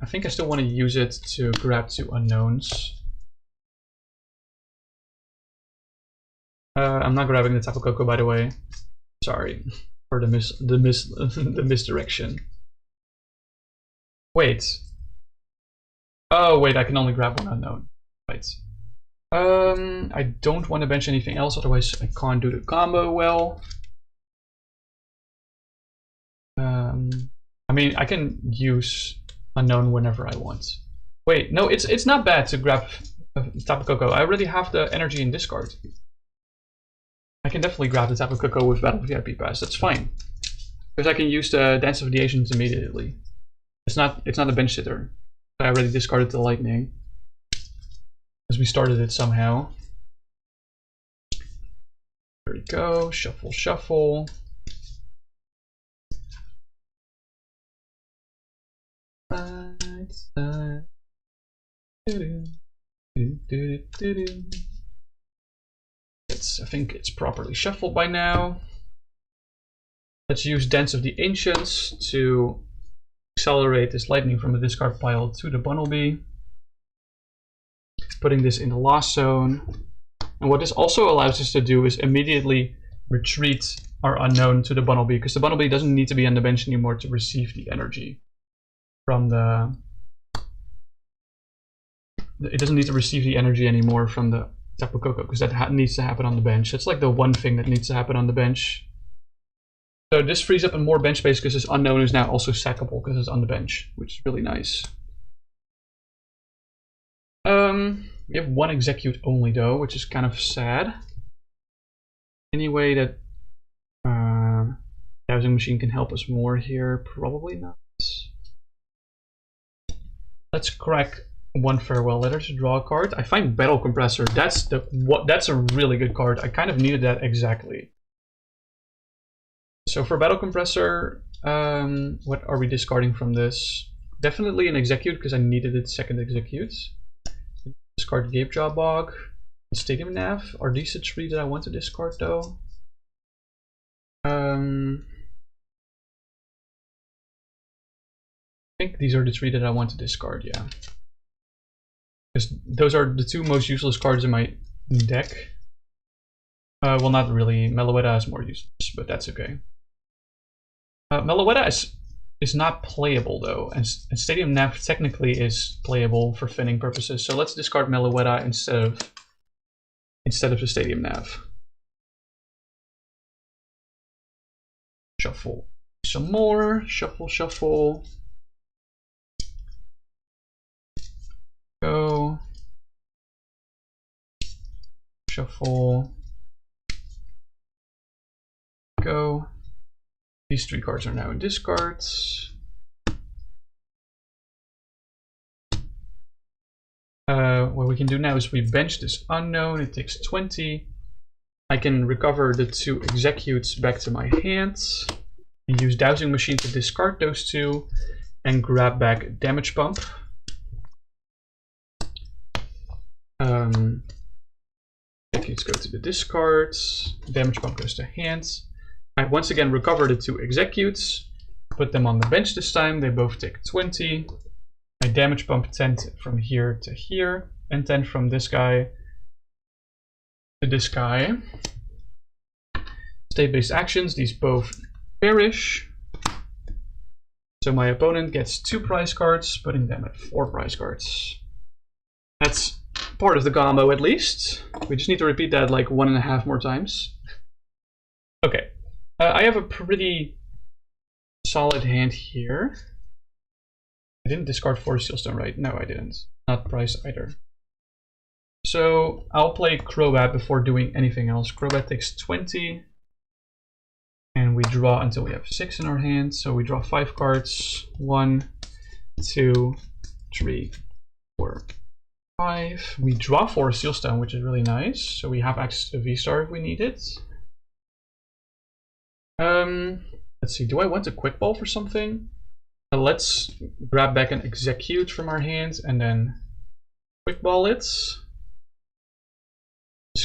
I think I still want to use it to grab 2 unknowns. I'm not grabbing the Tapu Koko, by the way. Sorry for the misdirection. Wait. Oh wait, I can only grab 1 unknown. Right. I don't want to bench anything else, otherwise I can't do the combo well. I mean, I can use unknown whenever I want. Wait, no, it's not bad to grab Tapu Koko. I already have the energy in discard. I can definitely grab the Tapu Koko with Battle VIP Pass. That's fine, because I can use the Dance of the Asians immediately. It's not a bench sitter. I already discarded the Lightning, as we started it somehow. There we go. Shuffle, shuffle. I think it's properly shuffled by now. Let's use Dance of the Ancients to accelerate this Lightning from the discard pile to the Bunnelby. Putting this in the lost zone. And what this also allows us to do is immediately retreat our unknown to the Bunnelby, because the Bunnelby doesn't need to be on the bench anymore to receive the energy from the... It doesn't need to receive the energy anymore from the Tapu Koko, because that needs to happen on the bench. It's like the one thing that needs to happen on the bench. So this frees up more bench space because this unknown is now also sackable because it's on the bench, which is really nice. We have 1 Exeggcute only though, which is kind of sad. Any way that Dowsing Machine can help us more here? Probably not. Let's crack 1 Farewell Letter to draw a card. I find Battle Compressor. That's a really good card. I kind of needed that exactly. So for Battle Compressor, what are we discarding from this? Definitely an Exeggcute, because I needed its second Exeggcute. Discard Gapejaw Bog and Stadium Nav. Are these the 3 that I want to discard though? I think these are the 3 that I want to discard, yeah. Because those are the 2 most useless cards in my deck. Well, not really. Meloetta is more useless, but that's okay. Meloetta is not playable though, and Stadium Nav technically is playable for finning purposes. So let's discard Meloetta instead of the Stadium Nav. Shuffle some more. Shuffle, shuffle. Go. Shuffle. Go. These 3 cards are now in discards. What we can do now is we bench this unknown. It takes 20. I can recover the 2 Exeggcutes back to my hands. And use Dowsing Machine to discard those 2 and grab back Damage Pump. Exeggcutes go to the discards. Damage Pump goes to hands. I once again recover the 2 Exeggcutes, put them on the bench this time. They both take 20. I Damage Pump 10 from here to here, and 10 from this guy to this guy. State-based actions, these both perish. So my opponent gets 2 prize cards, putting them at 4 prize cards. That's part of the combo at least. We just need to repeat that like 1.5 more times. Okay. I have a pretty solid hand here. I didn't discard 4 Sealstone, right? No, I didn't. Not price either. So I'll play Crobat before doing anything else. Crobat takes 20. And we draw until we have 6 in our hand. So we draw 5 cards. 1, 2, 3, 4, 5. We draw 4 Sealstone, which is really nice. So we have access to V-Star if we need it. Let's see, do I want a Quick Ball for something? Let's grab back an Exeggcute from our hands and then Quick Ball it.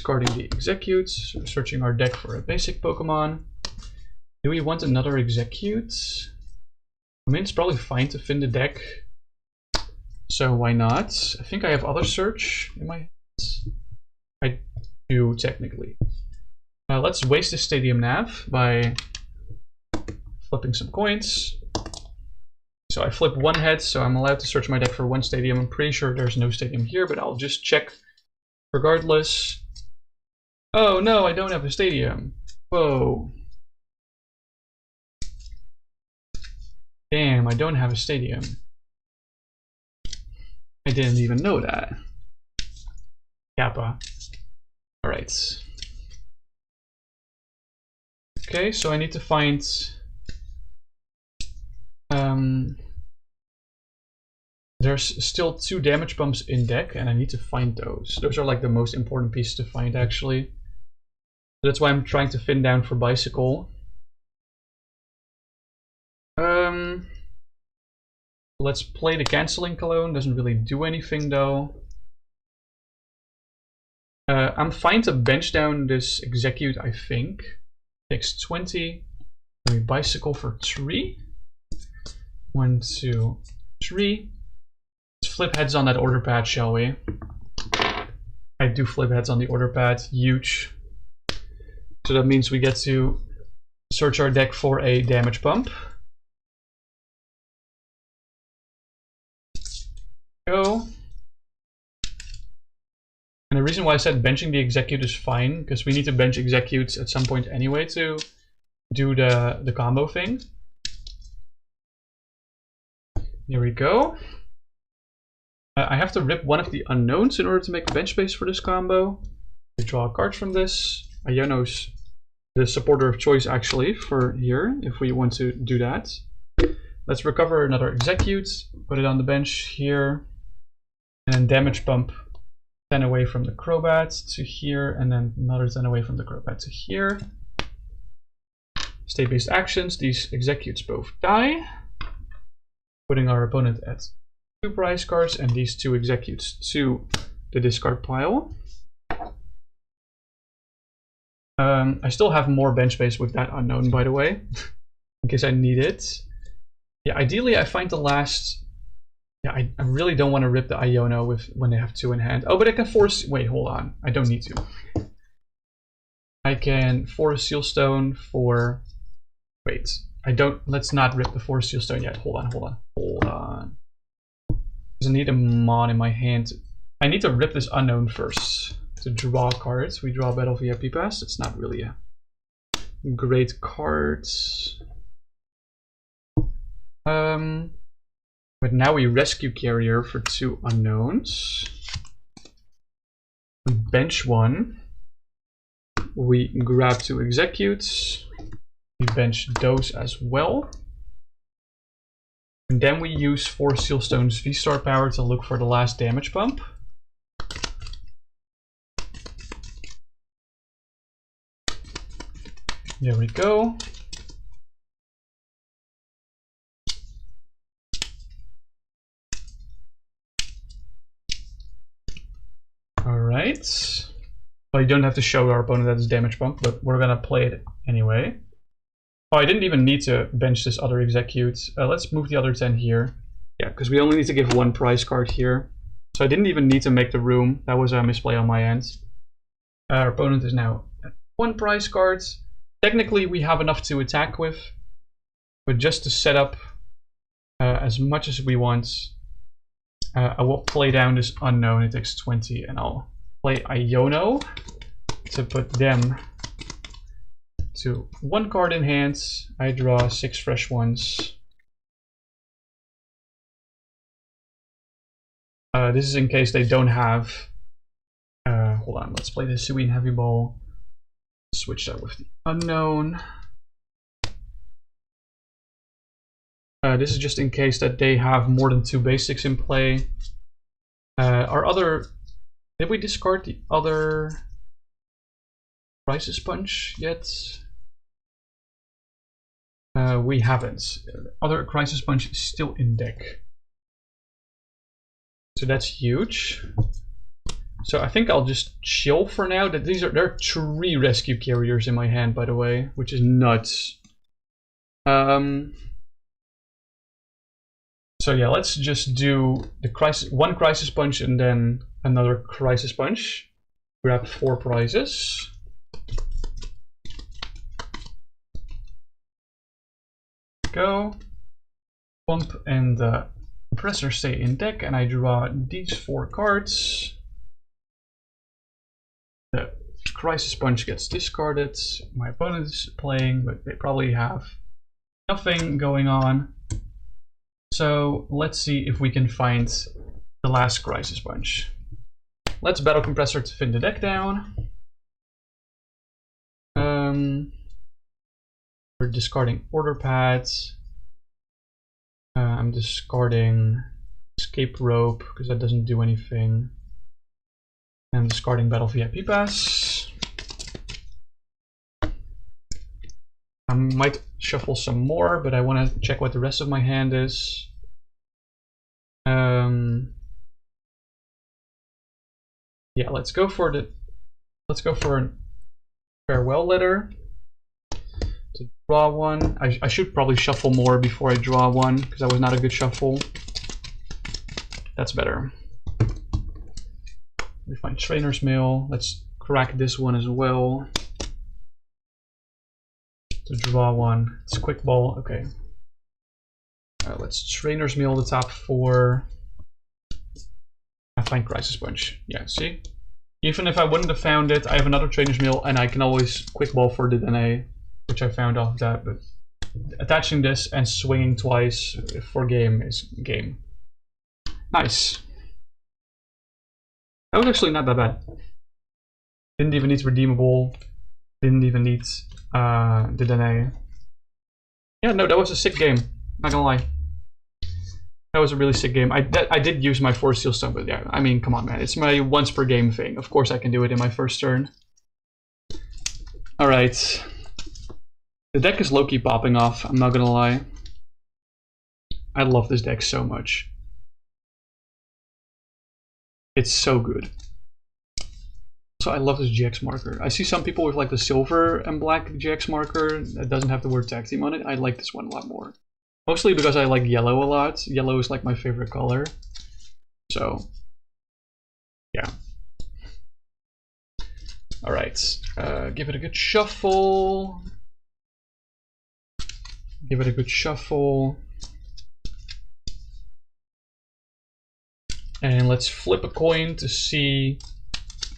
discarding the Exeggcutes, searching our deck for a basic Pokemon. Do we want another Exeggcute? I mean, it's probably fine to fin the deck, so why not? I think I have other search in my hands. I do, technically. Let's waste the Stadium Nav by flipping some coins. So I flip one head, so I'm allowed to search my deck for one Stadium. I'm pretty sure there's no Stadium here, but I'll just check regardless. Oh no, I don't have a Stadium. Whoa. Damn, I don't have a Stadium. I didn't even know that. Kappa. Alright. Okay, so I need to find... there's still 2 damage pumps in deck, and I need to find those. Those are like the most important pieces to find, actually. That's why I'm trying to fin down for Bicycle. Let's play the Canceling Cologne. Doesn't really do anything, though. I'm fine to bench down this Exeggcute, I think. Takes 20. Let me Bicycle for 3. 1, 2, 3. Let's flip heads on that Order Pad, shall we? I do flip heads on the Order Pad. Huge. So that means we get to search our deck for a damage pump. Go. And the reason why I said benching the Exeggcute is fine, because we need to bench Exeggcutes at some point anyway to do the combo thing. Here we go. I have to rip one of the unknowns in order to make bench space for this combo. We draw a card from this. Iono's the supporter of choice, actually, for here, if we want to do that. Let's recover another Exeggcute, put it on the bench here, and then damage pump 10 away from the Crobat to here, and then another 10 away from the Crobat to here. State-based actions, these Exeggcutes both die, putting our opponent at 2 prize cards, and these 2 Exeggcutes to the discard pile. I still have more bench space with that unknown, by the way, in case I need it. Yeah, ideally I find the last... Yeah, I really don't want to rip the Iono when they have 2 in hand. Oh, but I can force... Wait, hold on. I don't need to. I can force Seal Stone for... Wait, I don't... Let's not rip the force Seal Stone yet. Hold on. Because I need a Mon in my hand. I need to rip this unknown first to draw cards. We draw Battle VIP Pass. It's not really a great card. But now we Rescue Carrier for 2 unknowns. We bench 1. We grab 2 Exeggcutes. We bench those as well. And then we use 4 Seal Stone's V-Star power to look for the last damage pump. There we go. Alright. Well, you don't have to show our opponent that it's damage pump, but we're gonna play it anyway. Oh, I didn't even need to bench this other Exeggcute. Let's move the other 10 here. Yeah, because we only need to give 1 prize card here. So I didn't even need to make the room. That was a misplay on my end. Our opponent is now at 1 prize card. Technically, we have enough to attack with. But just to set up as much as we want, I will play down this unknown. It takes 20, and I'll play Iono to put them to 1 card in hand. I draw 6 fresh ones. This is in case they don't have... hold on, let's play the Hisuian Heavy Ball. Switch that with the unknown. This is just in case that they have more than 2 basics in play. Our other... Did we discard the other Crisis Punch yet? We haven't. Other Crisis Punch is still in deck. So that's huge. So I think I'll just chill for now. That there are 3 rescue carriers in my hand, by the way, which is nuts. So yeah, let's just do the one crisis punch and then another crisis punch. Grab 4 prizes. Go. Pump and the compressor stay in deck, and I draw these 4 cards. The crisis punch gets discarded. My opponent is playing, but they probably have nothing going on. So let's see if we can find the last crisis punch. Let's Battle Compressor to thin the deck down. We're discarding Order Pads. I'm discarding Escape Rope because that doesn't do anything. I'm discarding Battle VIP Pass. I might shuffle some more, but I want to check what the rest of my hand is. Yeah, let's go for a farewell letter to draw one. I should probably shuffle more before I draw one because that was not a good shuffle. That's better. We find Trainers Mail. Let's crack this one as well. To draw one. It's quick ball. Okay. Let's Trainers Mail the top 4. I find Crisis Punch. Yeah, see? Even if I wouldn't have found it, I have another Trainers Mail and I can always quick ball for the Dedenne, which I found off that. But attaching this and swinging twice for game is game. Nice. That was actually not that bad. Didn't even need Redeemable. Didn't even need the Dedenne. Yeah, no, that was a sick game. Not gonna lie. That was a really sick game. I did use my 4 Steel Stone, but yeah, I mean, come on, man. It's my once per game thing. Of course I can do it in my first turn. Alright. The deck is low-key popping off, I'm not gonna lie. I love this deck so much. It's so good. So I love this GX marker. I see some people with like the silver and black GX marker that doesn't have the word tag team on it. I like this one a lot more. Mostly because I like yellow a lot. Yellow is like my favorite color. So, yeah. Alright, give it a good shuffle. Give it a good shuffle. And let's flip a coin to see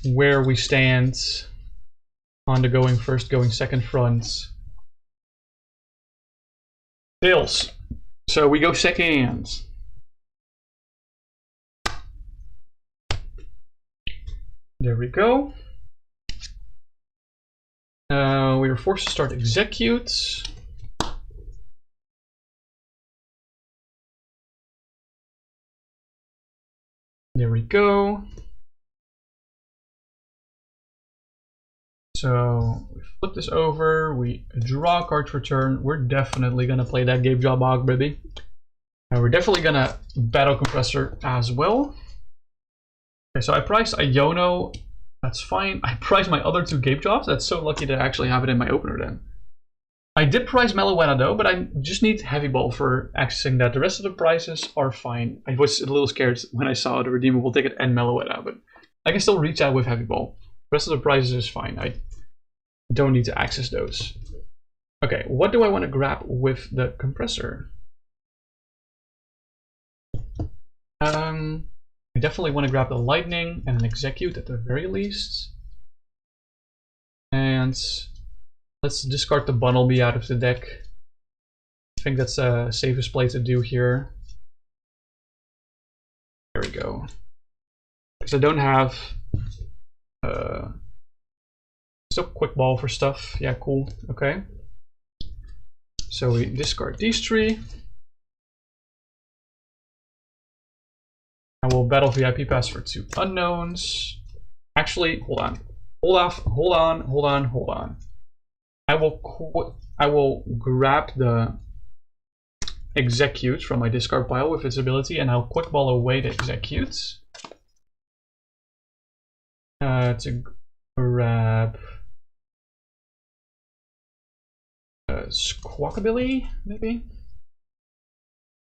where we stand on the going first, going second front. Tails. So we go second. There we go. We were forced to start Exeggcute. There we go. So we flip this over, we draw a card for turn. We're definitely gonna play that Gapejaw Bog, baby. And we're definitely gonna Battle Compressor as well. Okay, so I priced Iono, that's fine. I priced my other 2 Gapejaws. That's so lucky to actually have it in my opener then. I did price Meloetta though, but I just need Heavy Ball for accessing that. The rest of the prices are fine. I was a little scared when I saw the Redeemable Ticket and Meloetta, but I can still reach out with Heavy Ball. The rest of the prices is fine. I don't need to access those. Okay, what do I want to grab with the compressor? I definitely want to grab the Lightning and an Exeggcute at the very least. And let's discard the Bunnelby out of the deck. I think that's the safest play to do here. There we go. Because I don't have still quick ball for stuff. Yeah, cool. Okay. So we discard these 3. I will Battle VIP Pass for 2 unknowns. Actually, hold on. Hold on. I will grab the Exeggcute from my discard pile with its ability, and I'll quick ball away the Exeggcute. to grab Squawkabilly, maybe?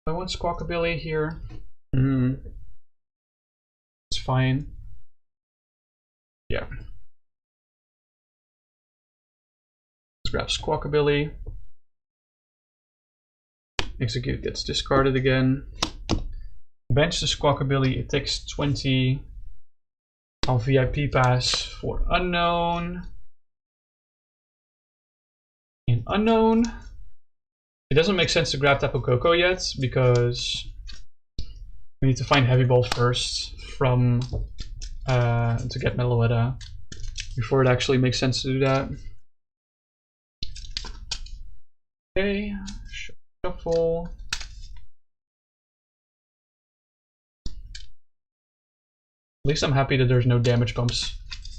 I want Squawkabilly here. It's fine. Yeah. Let's grab Squawkabilly. Exeggcute gets discarded again. Bench the Squawkabilly, it takes 20. I'll VIP pass for Unown. And Unown. It doesn't make sense to grab Tapu Koko yet because we need to find Heavy Ball first from to get Meloetta before it actually makes sense to do that. Okay, shuffle. At least I'm happy that there's no damage pumps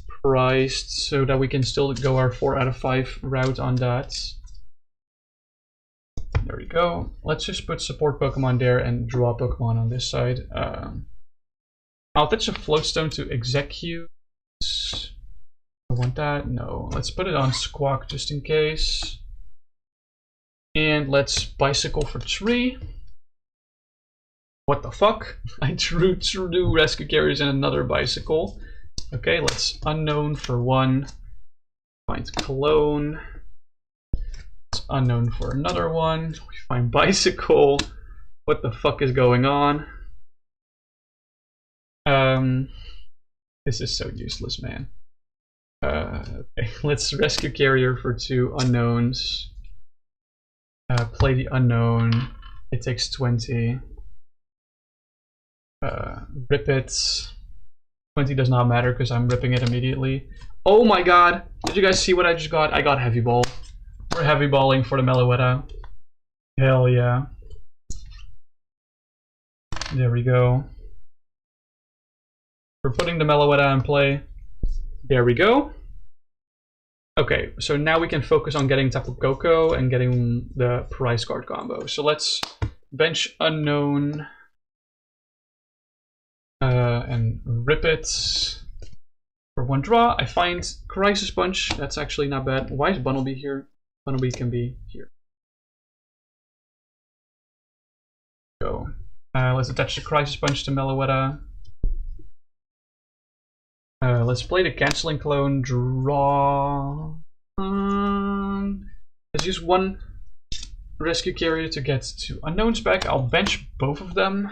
priced, so that we can still go our 4 out of 5 route on that. There we go. Let's just put support Pokemon there and draw Pokemon on this side. I'll touch a Float Stone to Exeggcute. I want that? No. Let's put it on Squawk just in case. And let's Bicycle for 3. What the fuck? I drew 2 Rescue Carriers and another Bicycle. Okay, let's Unown for 1. Find Cologne. It's Unown for another one. We find Bicycle. What the fuck is going on? This is so useless, man. Okay, let's Rescue Carrier for 2 Unowns. Play the Unown. It takes 20. Rip it. 20 does not matter because I'm ripping it immediately. Oh my god! Did you guys see what I just got? I got Heavy Ball. We're Heavy Balling for the Meloetta. Hell yeah. There we go. We're putting the Meloetta in play. There we go. Okay, so now we can focus on getting Tapu Koko and getting the prize card combo. So let's bench Unown. And rip it for 1 draw. I find Crisis Punch. That's actually not bad. Why is Bunnelby here? Bunnelby can be here. Go. Let's attach the Crisis Punch to Meloetta. Let's play the Canceling Cologne. Draw. Let's use 1 Rescue Carrier to get 2 Unowns back. I'll bench both of them.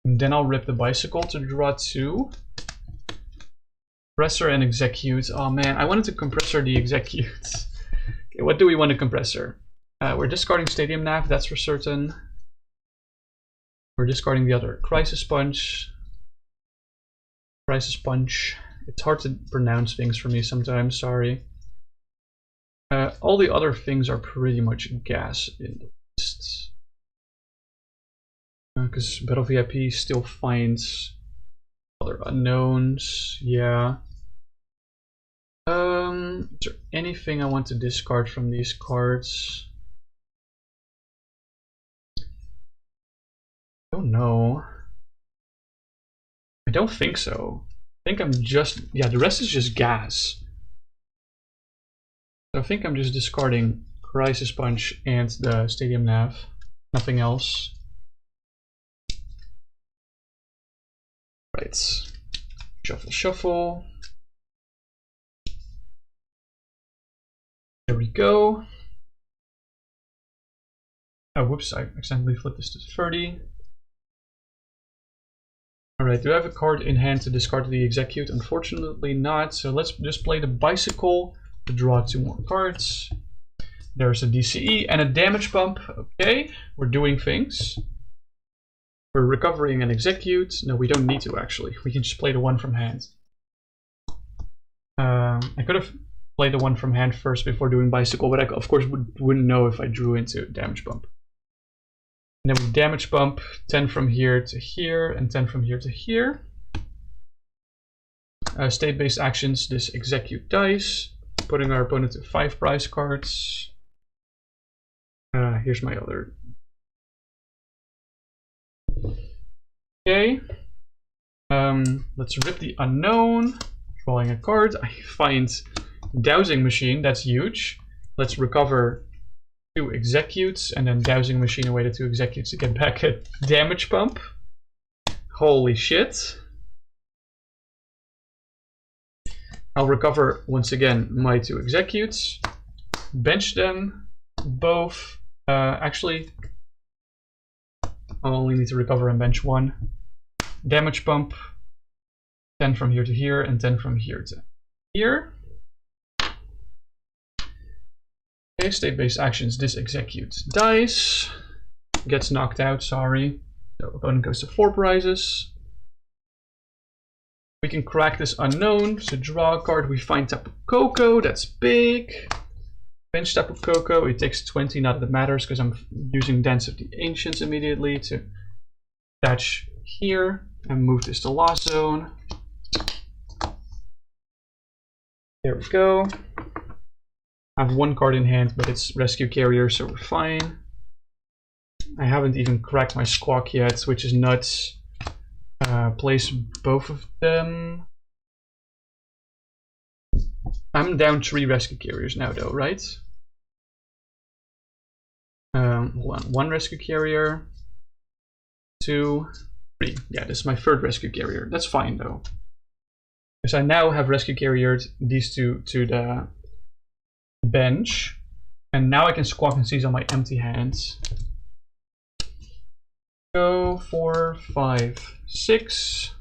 And then I'll rip the Bicycle to draw 2. Compressor and Exeggcute. Oh man, I wanted to Compressor the Exeggcute. Okay, what do we want to Compressor? We're discarding Stadium Nav, that's for certain. We're discarding the other Crisis Punch. Crisis Punch. It's hard to pronounce things for me sometimes, sorry. All the other things are pretty much gas in the list. Because Battle VIP still finds other Unowns, yeah. Is there anything I want to discard from these cards? I don't know. I don't think so. I think I'm just, yeah, the rest is just gas. So I think I'm just discarding Crisis Punch and the Stadium Nav, nothing else. Right, shuffle, shuffle. There we go. Oh, whoops, I accidentally flipped this to 30. Alright, do I have a card in hand to discard the Exeggcute? Unfortunately not, so let's just play the Bicycle to draw 2 more cards. There's a DCE and a Damage Pump. Okay, we're doing things. We're recovering an Exeggcute. No, we don't need to actually. We can just play the 1 from hand. I could have played the 1 from hand first before doing Bicycle, but I of course wouldn't know if I drew into Damage Pump. And then we Damage Pump 10 from here to here and 10 from here to here. State-based actions, this Exeggcute dice, putting our opponent to 5 prize cards. Here's my other. Okay. Let's rip the Unown. drawing a card. I find Dowsing Machine, that's huge. Let's recover 2 Exeggcutes and then Dowsing Machine away the 2 Exeggcutes to get back a Damage Pump. Holy shit. I'll recover once again my 2 Exeggcutes, bench them both. Actually, I'll only need to recover and bench 1. Damage Pump, 10 from here to here, and 10 from here to here. Okay, state-based actions. This Exeggcute dies, gets knocked out, sorry. So opponent goes to 4 prizes. We can crack this Unown, so draw a card. We find Tapu Koko, that's big. Bench Tapu Koko, it takes 20, not that it matters, because I'm using Dance of the Ancients immediately to attach here and move this to Lost Zone. There we go. I have 1 card in hand, but it's Rescue Carrier, so we're fine. I haven't even cracked my Squawk yet, which is nuts. Place both of them. I'm down 3 Rescue Carriers now though, right? Hold on. 1 Rescue Carrier, 2, 3. Yeah, this is my 3rd Rescue Carrier. That's fine though. Because I now have Rescue Carriered these 2 to the bench. And now I can Squawk and Seize on my empty hands. Go 4, 5, 6.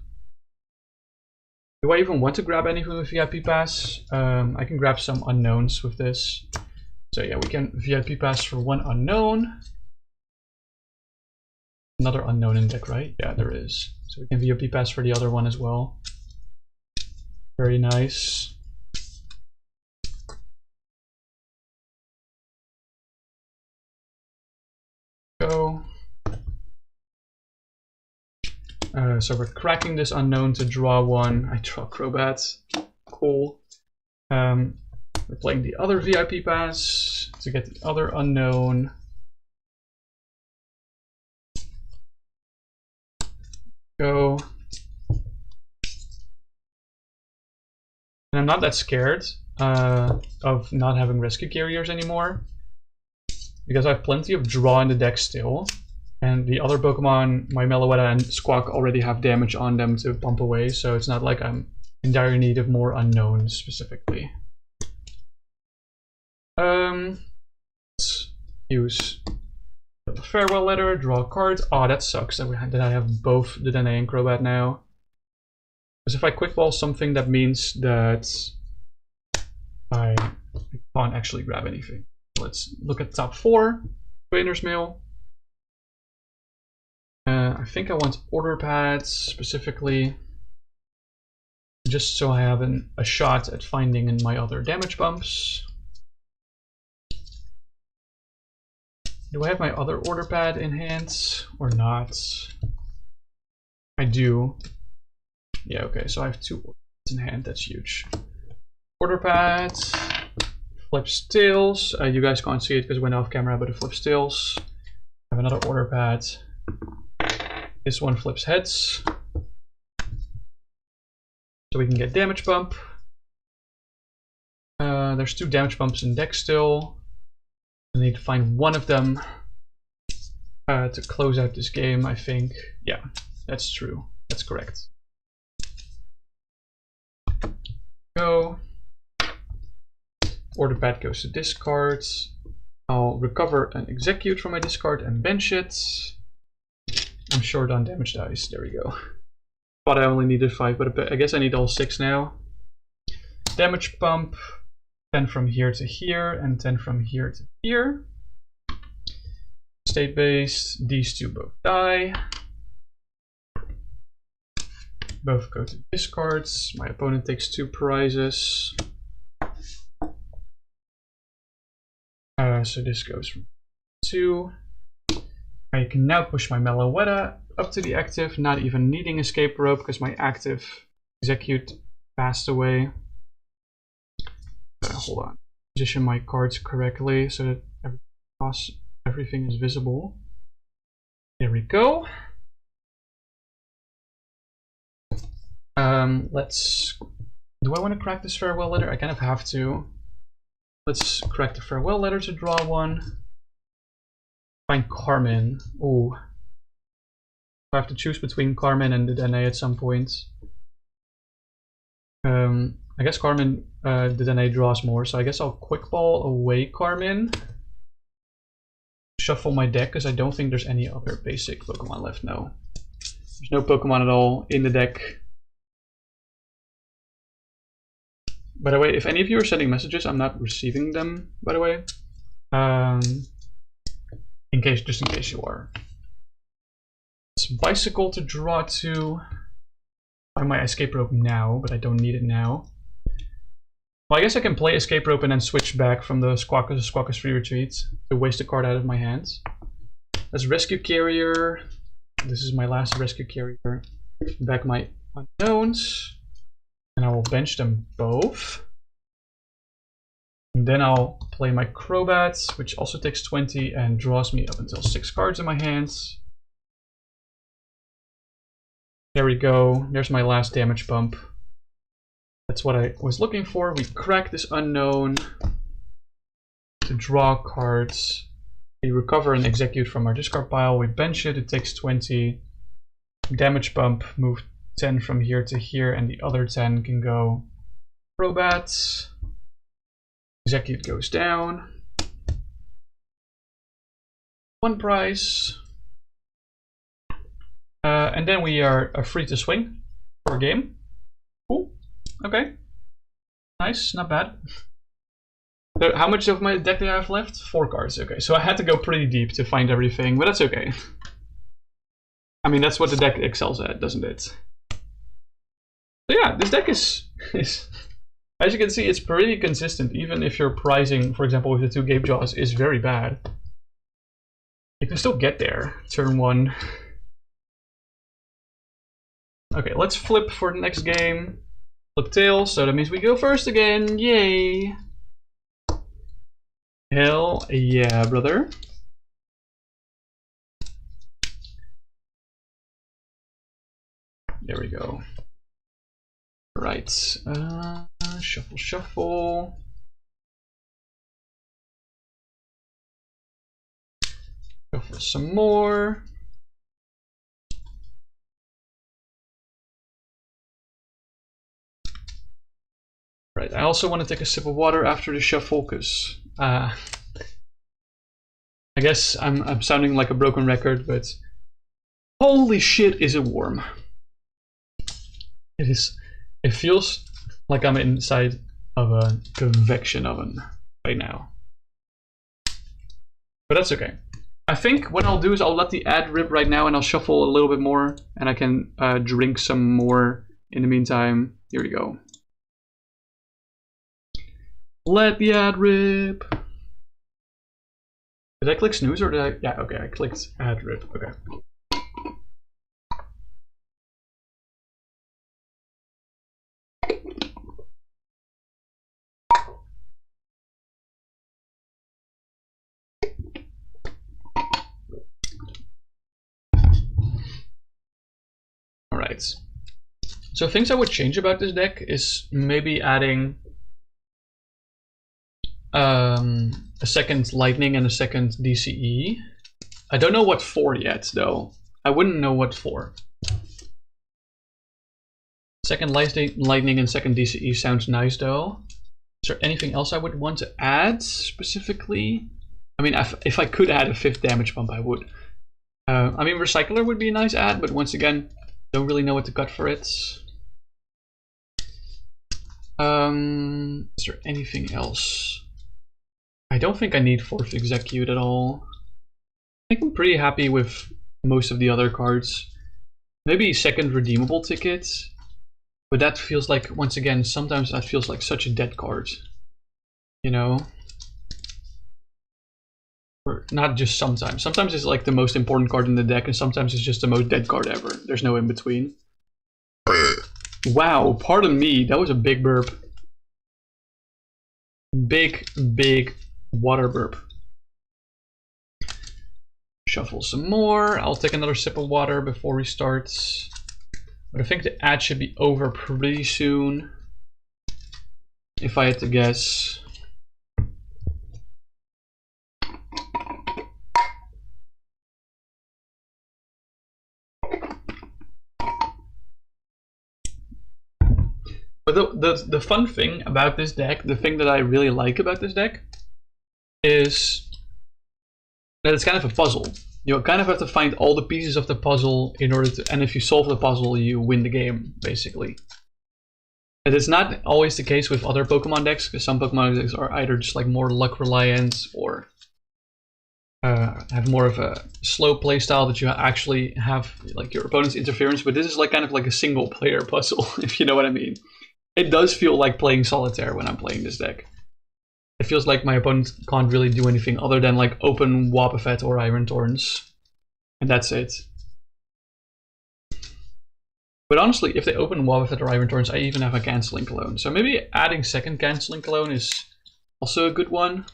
Do I even want to grab anything with VIP Pass? I can grab some unknowns with this. So yeah, we can VIP Pass for 1 unknown. Another unknown in deck, right? Yeah, there is. So we can VIP Pass for the other one as well. Very nice. Go. So we're cracking this unknown to draw 1. I draw Crobat. Cool. We're playing the other VIP Pass to get the other unknown. Go. And I'm not that scared of not having Rescue Carriers anymore, because I have plenty of draw in the deck still. And the other Pokemon, my Meloetta and Squawk, already have damage on them to pump away, so it's not like I'm in dire need of more unknowns specifically. Let's use a farewell letter, draw a card. Oh, that sucks that I have both Dedenne and Crobat now. Because if I quick ball something, that means that I can't actually grab anything. Let's look at top 4. Trainers Mail. I think I want Order Pads specifically, just so I have a shot at finding in my other damage bumps. Do I have my other Order Pad in hand or not? I do. Yeah, okay, so I have 2 Order Pads in hand, that's huge. Order Pads, flips tails. You guys can't see it because it went off camera, but it flips tails. I have another Order Pad. This one flips heads. So we can get Damage Pump. There's 2 Damage Pumps in deck still. I need to find one of them to close out this game, I think. Yeah, that's true. That's correct. Go. Order Pad goes to discard. I'll recover an Exeggcute from my discard and bench it. I'm short on damage dice. There we go. Thought I only needed 5, but I guess I need all 6 now. Damage Pump. 10 from here to here and 10 from here to here. State based. These 2 both die. Both go to discards. My opponent takes 2 prizes. So this goes from 2. I can now push my Meloetta up to the active, not even needing Escape Rope because my active Exeggcute passed away. Hold on. Position my cards correctly so that everything is visible. There we go. Let's Do I want to crack this farewell letter? I kind of have to. Let's crack the farewell letter to draw one. Find Carmine. Ooh. I have to choose between Carmine and Dedenne at some point. I guess Carmine, Dedenne draws more, so I guess I'll quick ball away Carmine. Shuffle my deck, because I don't think there's any other basic Pokemon left, no. There's no Pokemon at all in the deck. By the way, if any of you are sending messages, I'm not receiving them, by the way. Just in case you are. It's Bicycle to draw 2. Find my Escape Rope now, but I don't need it now. Well, I guess I can play Escape Rope and then switch back from the Squawka's Free Retreat to waste a card out of my hands. That's Rescue Carrier. This is my last Rescue Carrier. Back my Unknowns. And I will bench them both. And then I'll play my Crobat, which also takes 20 and draws me up until 6 cards in my hands. There we go. There's my last damage pump. That's what I was looking for. We crack this Unknown to draw cards. We recover and execute from our discard pile. We bench it. It takes 20. Damage pump. Move 10 from here to here, and the other 10 can go Crobat. Execute goes down. 1 prize. And then we are free to swing for a game. Cool. Okay. Nice. Not bad. So how much of my deck do I have left? 4 cards. Okay. So I had to go pretty deep to find everything, but that's okay. I mean, that's what the deck excels at, doesn't it? So yeah, this deck is as you can see, it's pretty consistent. Even if your pricing, for example, with the 2 Gapejaws is very bad, you can still get there. Turn 1. Okay, let's flip for the next game. Flip tails, so that means we go first again. Yay! Hell yeah, brother. There we go. Right. Shuffle, shuffle. Shuffle some more. Right, I also want to take a sip of water after the shuffle, because I guess I'm sounding like a broken record, but holy shit, is it warm. It feels like I'm inside of a convection oven right now. But that's okay. I think what I'll do is I'll let the ad rip right now, and I'll shuffle a little bit more, and I can drink some more in the meantime. Here we go. Let the ad rip. Did I click snooze or did I? Yeah, okay, I clicked ad rip. Okay. All right. So things I would change about this deck is maybe adding a second Lightning and a second DCE. I don't know what for yet, though. I wouldn't know what for. Second Lightning and second DCE sounds nice, though. Is there anything else I would want to add specifically? I mean, if I could add a 5th damage pump, I would. I mean, Recycler would be a nice add, but once again, don't really know what to cut for it. Is there anything else? I don't think I need 4th Exeggcute at all. I think I'm pretty happy with most of the other cards. Maybe 2nd Redeemable Ticket, but that feels like, once again, sometimes that feels like such a dead card. You know? Or not just sometimes. Sometimes it's like the most important card in the deck, and sometimes it's just the most dead card ever. There's no in between. Wow, pardon me, that was a big burp. Big water burp. Shuffle some more. I'll take another sip of water before we start. But I think the ad should be over pretty soon. if I had to guess. But the fun thing about this deck, the thing that I really like about this deck, is that it's kind of a puzzle. You kind of have to find all the pieces of the puzzle in order to, and if you solve the puzzle, you win the game, basically. And it's not always the case with other Pokemon decks, because some Pokemon decks are either just like more luck reliant or have more of a slow playstyle that you actually have like your opponent's interference. But this is like kind of like a single player puzzle, if you know what I mean. It does feel like playing solitaire when I'm playing this deck. It feels like my opponent can't really do anything other than like open Wobbuffet or Iron Thorns. And that's it. But honestly, if they open Wobbuffet or Iron Thorns, I even have a Canceling Cologne. So maybe adding second Canceling Cologne is also a good one.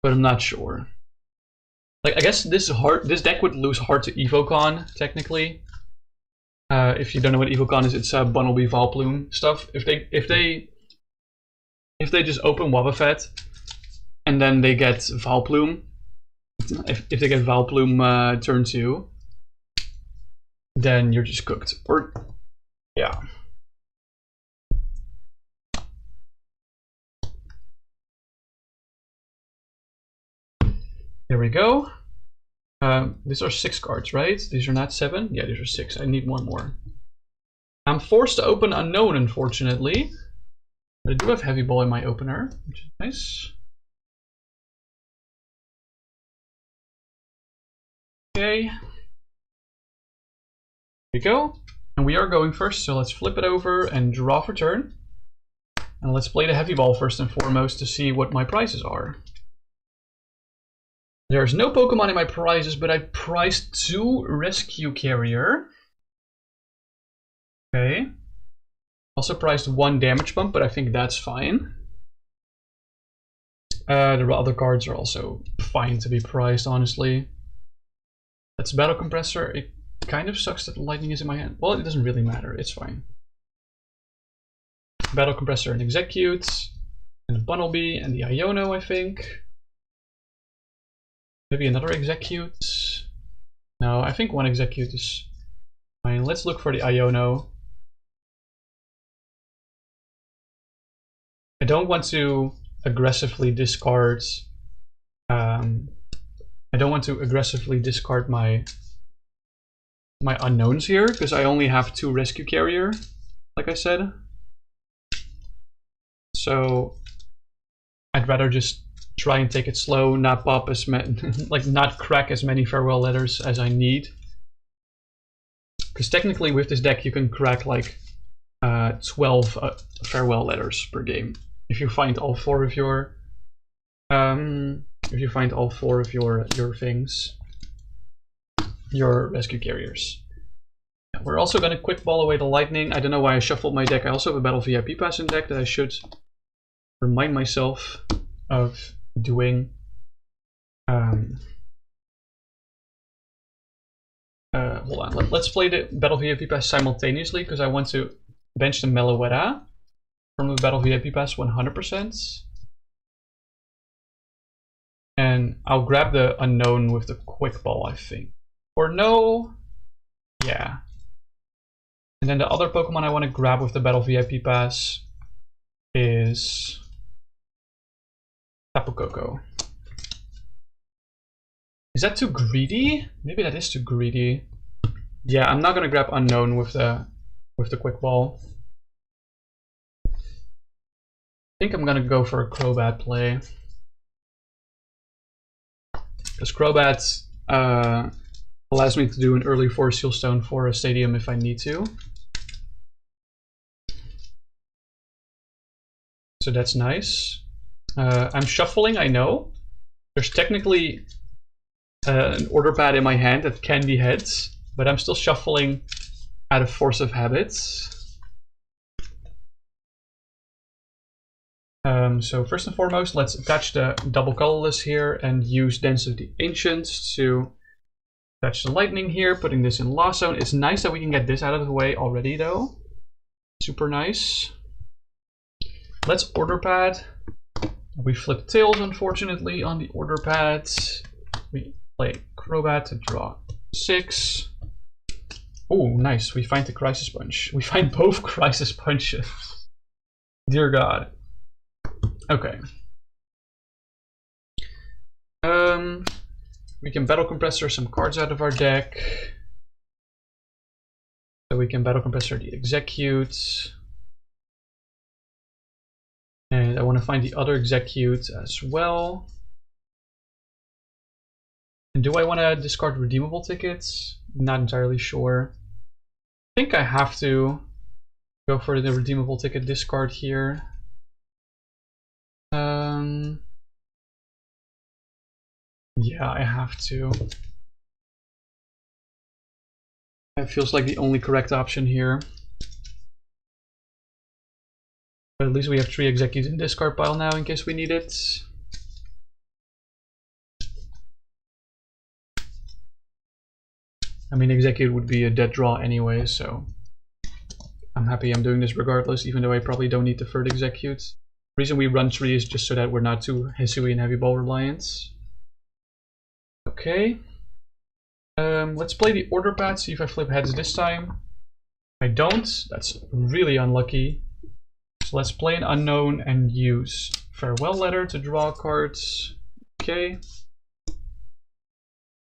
But I'm not sure. Like, I guess this deck would lose hard to Evocon, technically. If you don't know what Evocon is, it's Bunnelby Vileplume stuff. If they just open Wobbuffet and then they get Vileplume, if they get Vileplume turn 2, then you're just cooked. Or yeah. There we go. These are 6 cards, right? These are not 7? Yeah, these are 6. I need one more. I'm forced to open Unown, unfortunately. But I do have Heavy Ball in my opener, which is nice. Okay. Here we go. And we are going first, so let's flip it over and draw for turn. And let's play the Heavy Ball first and foremost to see what my prizes are. There's no Pokemon in my prizes, but I priced 2 Rescue Carrier. Okay. Also priced 1 Damage Pump, but I think that's fine. The other cards are also fine to be priced, honestly. That's Battle Compressor. It kind of sucks that the Lightning is in my hand. Well, it doesn't really matter. It's fine. Battle Compressor and Exeggcute. And the Bunnelby and the Iono, I think. Maybe another Exeggcute. No, I think 1 Exeggcute is fine. Let's look for the Iono. I don't want to aggressively discard. I don't want to aggressively discard my unknowns here because I only have 2 Rescue Carrier, like I said. So I'd rather just try and take it slow, not pop as like not crack as many farewell letters as I need. Because technically with this deck you can crack like 12 farewell letters per game if you find all 4 of your things, your Rescue Carriers. Yeah, we're also gonna quick ball away the Lightning. I don't know why I shuffled my deck. I also have a Battle VIP Pass in deck that I should remind myself of doing. Hold on, let's play the Battle VIP Pass simultaneously because I want to bench the Meloetta from the Battle VIP Pass 100%. And I'll grab the Unknown with the Quick Ball, I think. Or no? Yeah. And then the other Pokemon I want to grab with the Battle VIP Pass is Tapu Koko. Is that too greedy? Maybe that is too greedy. Yeah, I'm not gonna grab Unknown with the Quick Ball. I think I'm gonna go for a Crobat play. Because Crobat allows me to do an early Force Seal Stone for a Stadium if I need to. So that's nice. I'm shuffling, I know. There's technically an Order Pad in my hand that can be heads, but I'm still shuffling out of force of habits. So first and foremost, let's attach the double colorless here and use Dance of the Ancients to attach the Lightning here, putting this in Lost Zone. It's nice that we can get this out of the way already though. Super nice. let's Order Pad. We flip tails, unfortunately, on the Order Pads. We play Crobat to draw 6. Oh, nice. We find the Crisis Punch. We find both Crisis Punches. Dear God. Okay. We can Battle Compressor some cards out of our deck. So we can Battle Compressor the Exeggcute. And I want to find the other Exeggcute as well. And do I want to discard Redeemable Tickets? Not entirely sure. I think I have to go for the Redeemable Ticket discard here. Yeah, I have to. That feels like the only correct option here. But at least we have 3 Exeggcutes in discard pile now in case we need it. I mean, Exeggcute would be a dead draw anyway, so I'm happy I'm doing this regardless, even though I probably don't need the third Exeggcute. The reason we run 3 is just so that we're not too Hisuian heavy ball reliant. Okay. Let's play the Order Pad, see if I flip heads this time. I don't. That's really unlucky. So let's play an Unown and use Farewell Letter to draw cards. Okay.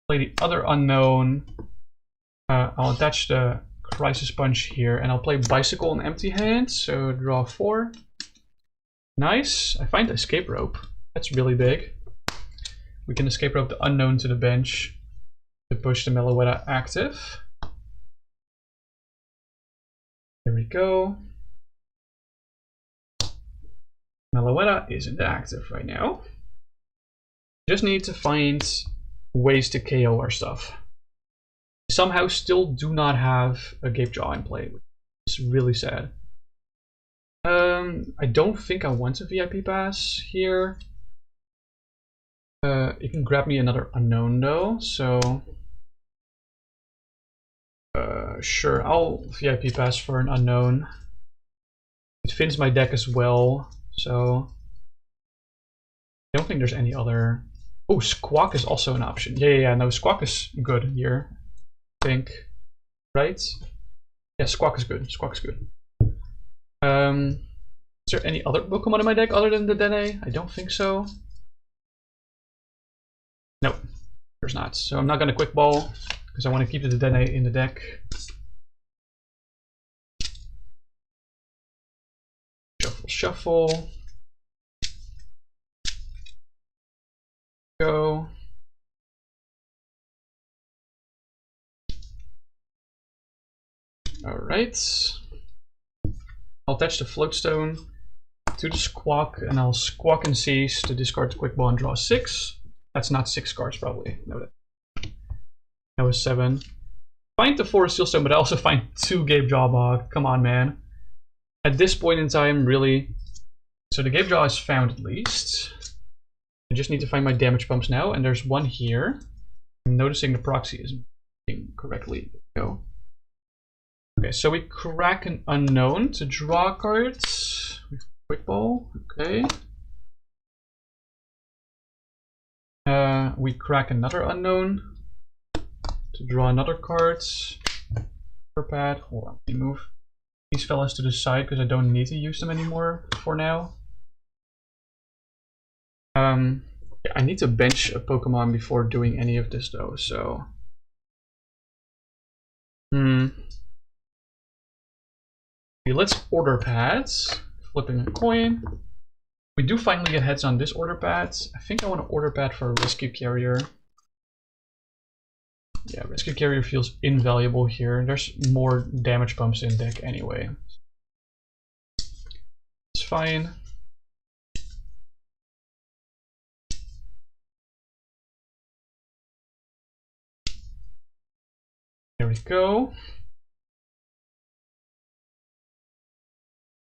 Play the other Unown. I'll attach the Crisis Punch here, and I'll play Bicycle on empty hand, so draw 4. Nice. I find Escape Rope. That's really big. We can Escape Rope the Unown to the bench to push the Meloetta active. There we go. Meloetta isn't active right now. Just need to find ways to KO our stuff. Somehow still do not have a Gapejaw in play, which is really sad. I don't think I want a VIP pass here. You can grab me another Unown though, so sure, I'll VIP pass for an Unown. It fits my deck as well, so I don't think there's any other. Oh, Squawk is also an option. Yeah, no, Squawk is good here. I think, right? Yeah, Squawk is good. Squawk is good. Is there any other Pokemon in my deck other than the Dedenne? I don't think so. Nope, there's not. So I'm not going to Quick Ball because I want to keep the Dedenne in the deck. Shuffle, shuffle. Go. Alright. I'll attach the Float Stone to the Squawk, and I'll Squawk and Seize to discard the Quick Ball and draw 6. That's not 6 cards, probably. No, that was 7. Find the 4 Steel Stone, but I also find 2 Gapejaw Bog. Come on, man. At this point in time, really. So the Gapejaw is found at least. I just need to find my damage pumps now, and there's one here. I'm noticing the proxy isn't working correctly. There we go. Okay, so we crack an Unown to draw cards. Quick Ball, okay. We crack another Unown to draw another card. Order Pad. Hold on, let me move these fellas to the side because I don't need to use them anymore for now. Yeah, I need to bench a Pokemon before doing any of this though, so. Okay, let's Order Pads. Flipping a coin. We do finally get heads on this Order Pads. I think I want to Order Pad for a Rescue Carrier. Yeah, Rescue Carrier feels invaluable here. There's more damage pumps in deck anyway. It's fine. There we go.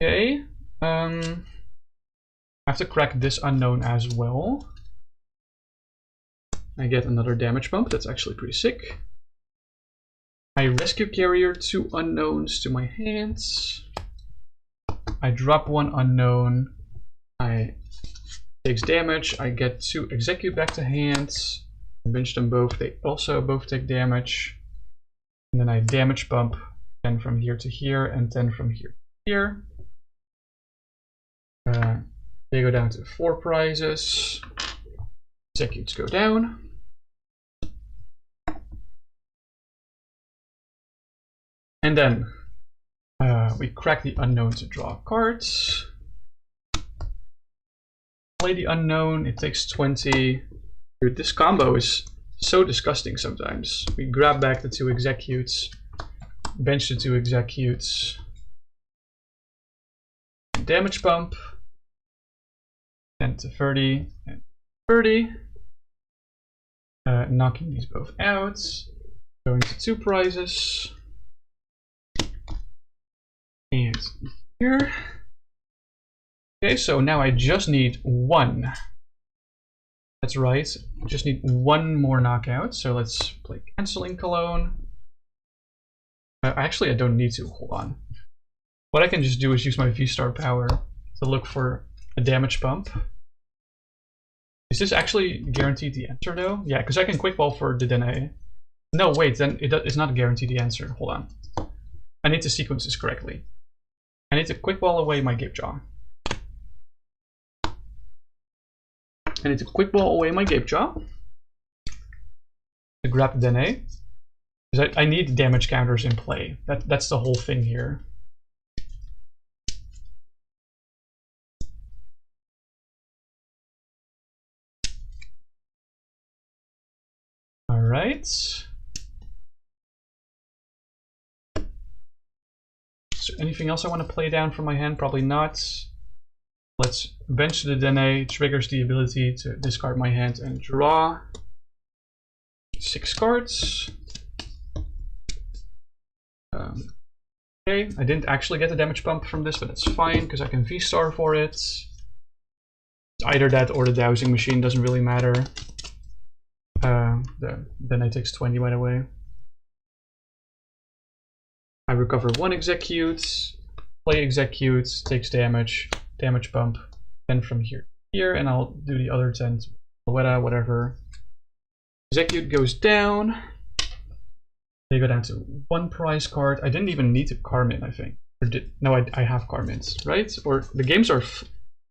Okay. I have to crack this Unown as well. I get another damage pump. That's actually pretty sick. I Rescue Carrier 2 Unowns to my hands. I drop one Unown. takes damage. I get to execute back to hand. I bench them both. They also both take damage. And then I damage pump 10 from here to here and 10 from here to here. They go down to 4 prizes. Executes go down. And then we crack the unknown to draw cards. Play the unknown, it takes 20. Dude, this combo is so disgusting sometimes. We grab back the 2 executes, bench the 2 executes, damage pump, 10 to 30, and 30. Knocking these both out, going to 2 prizes. And here. Okay, so now I just need 1. That's right, I just need 1 more knockout. So let's play Canceling Cologne. Actually, I don't need to. Hold on. What I can just do is use my V-Star power to look for a damage pump. Is this actually guaranteed the answer though? Yeah, because I can quick ball for Dedenne. No, wait, then it's not guaranteed the answer. Hold on. I need to sequence this correctly. I need to quick ball away my Gapejaw. I need to quick ball away my Gapejaw to grab the Dedenne. Because I need damage counters in play. That's the whole thing here. Alright. Is there anything else I want to play down from my hand? Probably not. Let's bench the Dedenne, triggers the ability to discard my hand and draw 6 cards. Okay, I didn't actually get a damage pump from this, but that's fine because I can V-Star for it. It's either that or the Dowsing Machine, doesn't really matter. Then it takes 20 by the way. I recover 1 execute, play execute, takes damage, damage pump, 10 from here to here, and I'll do the other 10 to Meloetta, whatever. Execute goes down. They go down to 1 prize card. I didn't even need to Carmine, I think. Or no, I have Carmines, right? Or the games are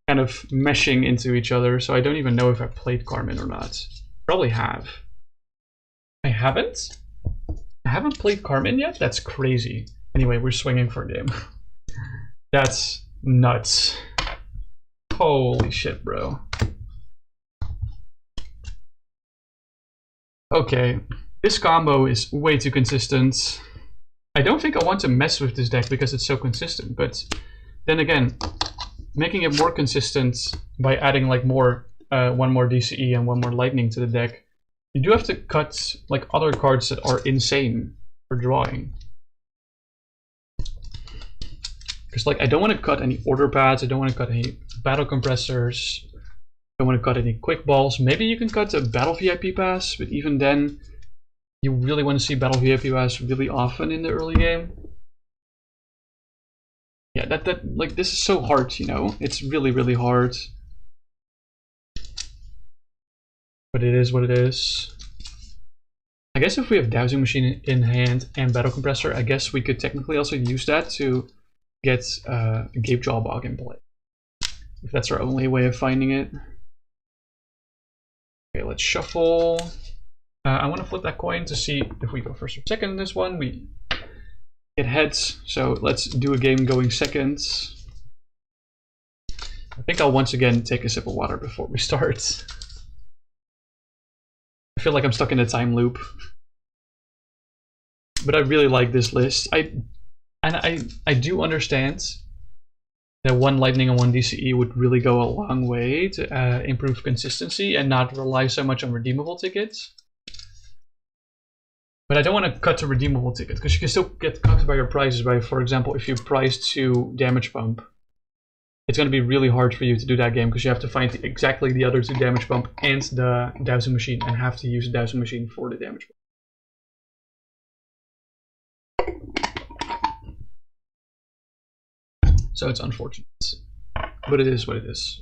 kind of meshing into each other, so I don't even know if I played Carmine or not. Probably have. I haven't? I haven't played Carmine yet? That's crazy. Anyway, we're swinging for a game. That's nuts. Holy shit, bro. Okay, this combo is way too consistent. I don't think I want to mess with this deck because it's so consistent, but then again, making it more consistent by adding like more 1 more DCE and 1 more Lightning to the deck, you do have to cut like other cards that are insane for drawing. Because like I don't want to cut any Order Pads, I don't want to cut any Battle Compressors, I don't want to cut any Quick Balls. Maybe you can cut a Battle VIP Pass, but even then, you really want to see Battle VIP Pass really often in the early game. Yeah, like this is so hard, you know? It's really, really hard. But it is what it is. I guess if we have Dowsing Machine in hand and Battle Compressor, I guess we could technically also use that to get Gapejaw Bog in play. If that's our only way of finding it. Okay, let's shuffle. I want to flip that coin to see if we go first or second in this one. We get heads, so let's do a game going second. I think I'll once again take a sip of water before we start. I feel like I'm stuck in a time loop. But I really like this list. I do understand that 1 Lightning and 1 DCE would really go a long way to improve consistency and not rely so much on redeemable tickets. But I don't want to cut to redeemable tickets because you can still get cut by your prizes by, for example, if you prize 2 damage pump. It's going to be really hard for you to do that game because you have to find exactly the other 2 damage pump and the Dowsing Machine and have to use the Dowsing Machine for the damage pump. So it's unfortunate, but it is what it is.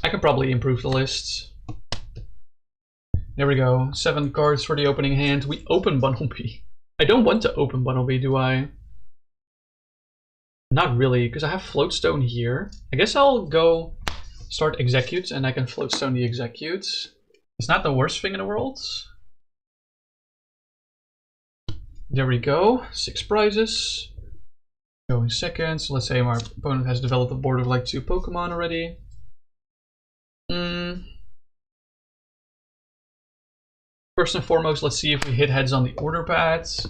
I can probably improve the lists. There we go. 7 cards for the opening hand. We open Bunnelby. I don't want to open Bunnelby, do I? Not really, because I have Float Stone here. I guess I'll go start Exeggcute and I can Float Stone the Exeggcute. It's not the worst thing in the world. There we go. 6 prizes. Going second. So let's say our opponent has developed a board of like 2 Pokemon already. First and foremost, let's see if we hit heads on the order pads.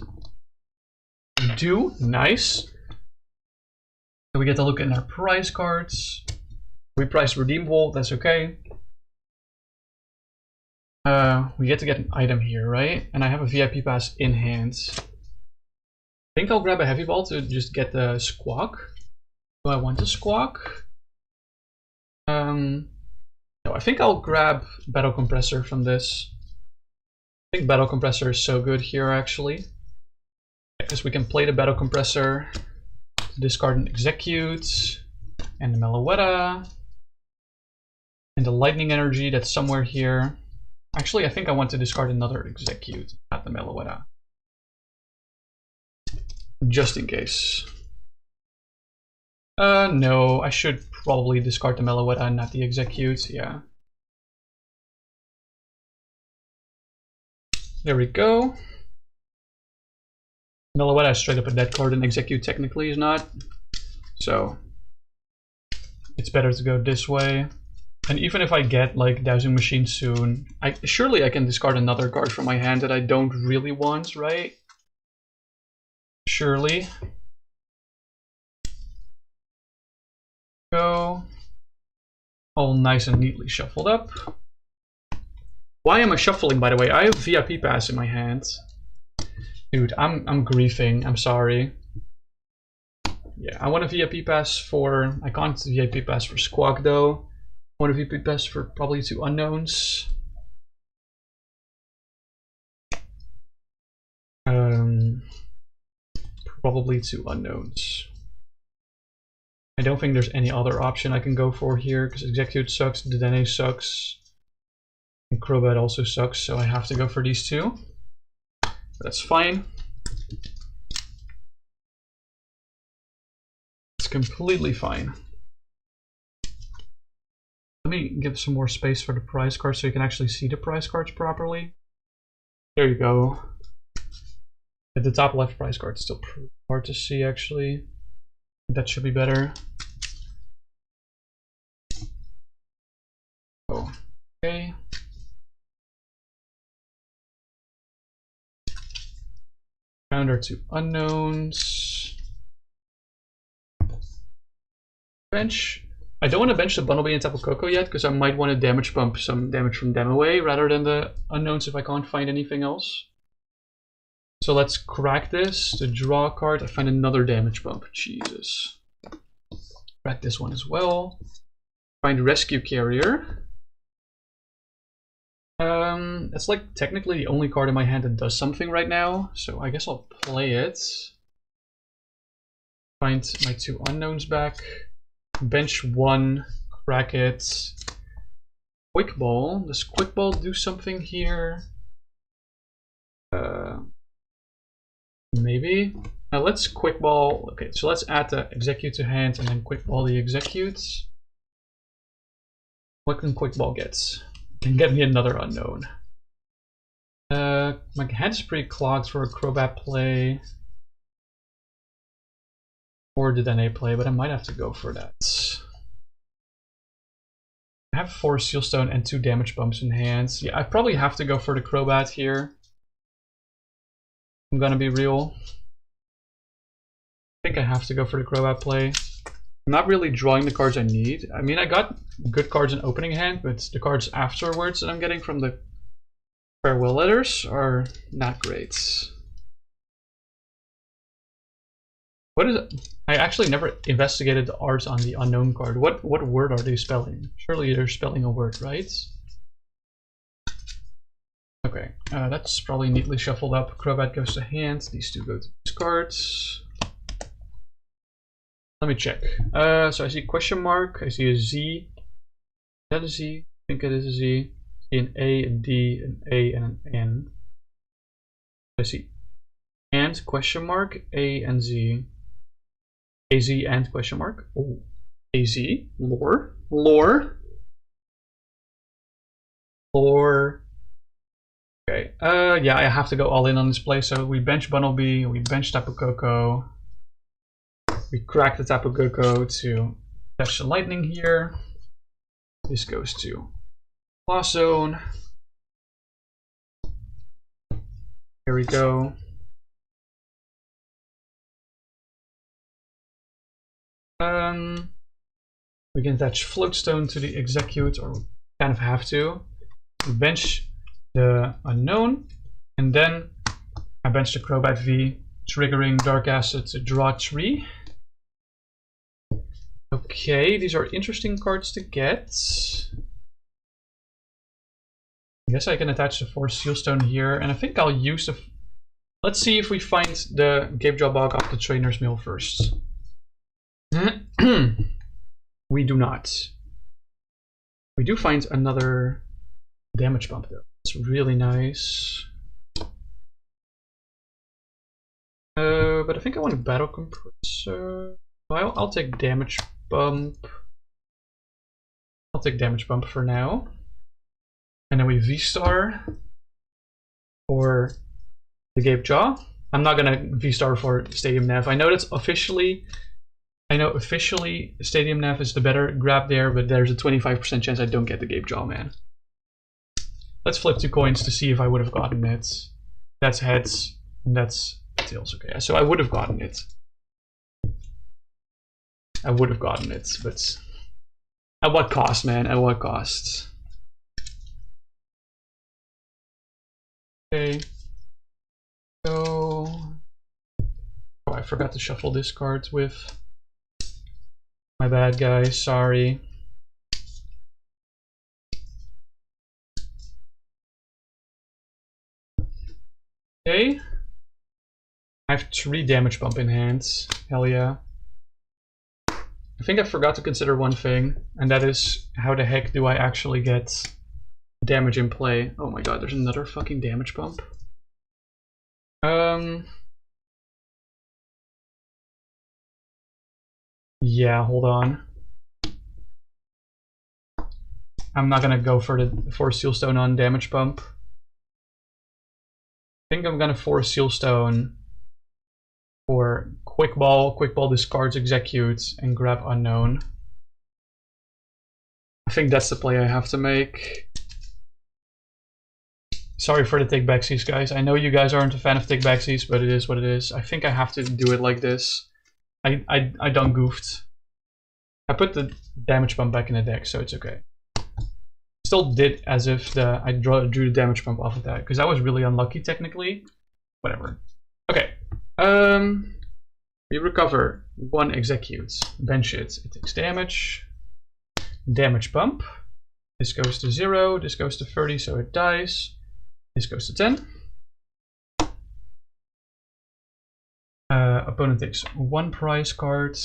We do. Nice. So we get to look at our prize cards. We priced redeemable. That's okay. We get to get an item here, right? And I have a VIP pass in hand. I think I'll grab a heavy ball to just get the Squawk. Do I want to Squawk? No, I think I'll grab Battle Compressor from this. I think Battle Compressor is so good here, actually. Because we can play the Battle Compressor, discard an Exeggcute, and the Meloetta, and the Lightning Energy that's somewhere here. Actually, I think I want to discard another Exeggcute, not the Meloetta. Just in case. No, I should probably discard the Meloetta and not the Exeggcute, yeah. There we go. Meloetta is straight up a dead card and Exeggcute technically is not. So it's better to go this way. And even if I get like Dowsing Machine soon, surely I can discard another card from my hand that I don't really want, right? Surely. Go. All nice and neatly shuffled up. Why am I shuffling, by the way? I have VIP pass in my hand. Dude, I'm griefing. I'm sorry. Yeah, I want a VIP pass for... I can't VIP pass for Squawk, though. I want a VIP pass for probably 2 unknowns. Probably 2 unknowns. I don't think there's any other option I can go for here, because Exeggcute sucks, Dedenne sucks. And Crobat also sucks, so I have to go for these 2. That's fine. It's completely fine. Let me give some more space for the prize cards so you can actually see the prize cards properly. There you go. At the top left prize card is still pretty hard to see, actually. That should be better. Oh, okay. Found our 2 unknowns. Bench. I don't want to bench the Bunnelby and Tapu Koko yet, because I might want to damage pump some damage from them away rather than the unknowns if I can't find anything else. So let's crack this to draw a card. I find another damage pump. Jesus. Crack this one as well. Find Rescue Carrier. It's like technically the only card in my hand that does something right now, so I guess I'll play it. Find my 2 unknowns back. Bench 1, crack it. Quick Ball. Does Quick Ball do something here? Maybe. Now let's Quick Ball. Okay, so let's add the Exeggcute to hand and then Quick Ball the Exeggcutes. What can Quick Ball get? Can get me another unknown. My hand is pretty clogged for a Crobat play. Or Dedenne play, but I might have to go for that. I have 4 Seal Stone and 2 damage bumps in hands. Yeah, I probably have to go for the Crobat here. I'm gonna be real. I think I have to go for the Crobat play. I'm not really drawing the cards I need. I mean, I got good cards in opening hand, but the cards afterwards that I'm getting from the farewell letters are not great. What is it? I actually never investigated the art on the unknown card. What word are they spelling? Surely they're spelling a word, right? Okay, that's probably neatly shuffled up. Crobat goes to hand. These 2 go to discards. Let me check. So I see question mark. I see a Z. that a Z? I think it is a Z. An A, a D, an A, and an N. I see. And question mark, A and Z. AZ and question mark. Oh, AZ, LOR, LOR, LOR. Okay, yeah, I have to go all in on this play. So we bench Bunnelby, we bench Tapu Koko. We crack the Tapu Koko to catch the Lightning here. This goes to Lost Zone. Here we go. We can attach Float Stone to the Exeggcute, or kind of have to. We bench the Unown, and then I bench the Crobat V, triggering Dark Acid to draw 3. Okay, these are interesting cards to get. I guess I can attach the 4 Seal Stone here, and I think I'll use the... Let's see if we find the Gapejaw Bog off the Trainers Mail first. We do not. We do find another Damage Pump though. It's really nice. But I think I want a Battle Compressor. Well, I'll take Damage Pump. I'll take Damage Pump for now. And then we V-Star for the Gapejaw. I'm not gonna V-Star for Stadium Nav. I know that's officially... Stadium Nav is the better grab there, but there's a 25% chance I don't get the Gapejaw, man. Let's flip 2 coins to see if I would have gotten it. That's heads, and that's tails. Okay, so I would have gotten it. I would have gotten it, but at what cost, man? At what cost? Okay. So, oh, I forgot to shuffle this card with. My bad, guys. Sorry. Okay. I have 3 Damage Pump in hand. Hell yeah. I think I forgot to consider one thing, and that is how the heck do I actually get damage in play? Oh my god, there's another fucking Damage Pump. Yeah, hold on. I'm not gonna go for the 4 Seal Stone on Damage Pump. I think I'm gonna 4 Seal Stone for Quick Ball. Quick Ball discards Exeggcute and grab Unown. I think that's the play I have to make. Sorry for the take backsies, guys. I know you guys aren't a fan of take backsies, but it is what it is. I think I have to do it like this. I done goofed. I put the Damage Pump back in the deck, so it's okay. Still did as if I drew the Damage Pump off of that, because I was really unlucky technically. Whatever. Okay. We recover 1 Exeggcute. Bench it. It takes damage. Damage Pump. This goes to 0. This goes to 30, so it dies. This goes to 10. Opponent takes 1 prize card.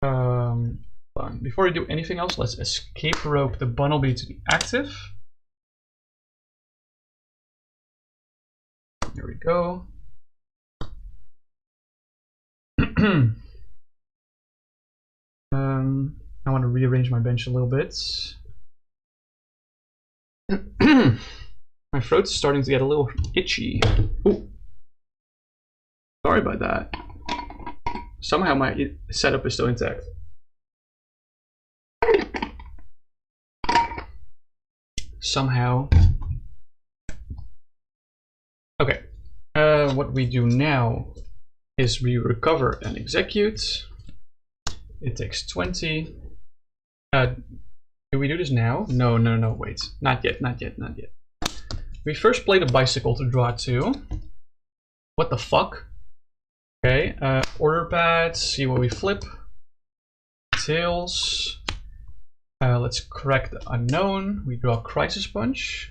Before we do anything else, let's Escape Rope the Bunnelby to the active. There we go. I want to rearrange my bench a little bit. My throat's starting to get a little itchy. Ooh. Sorry about that. Somehow my setup is still intact. Somehow. Okay. What we do now is we recover an Exeggcute. It takes 20. Do we do this now? No, wait. Not yet. We first play the Bicycle to draw 2. What the fuck? Okay, Order Pad, see what we flip. Tails. Let's crack the Unown. We draw Crisis Punch.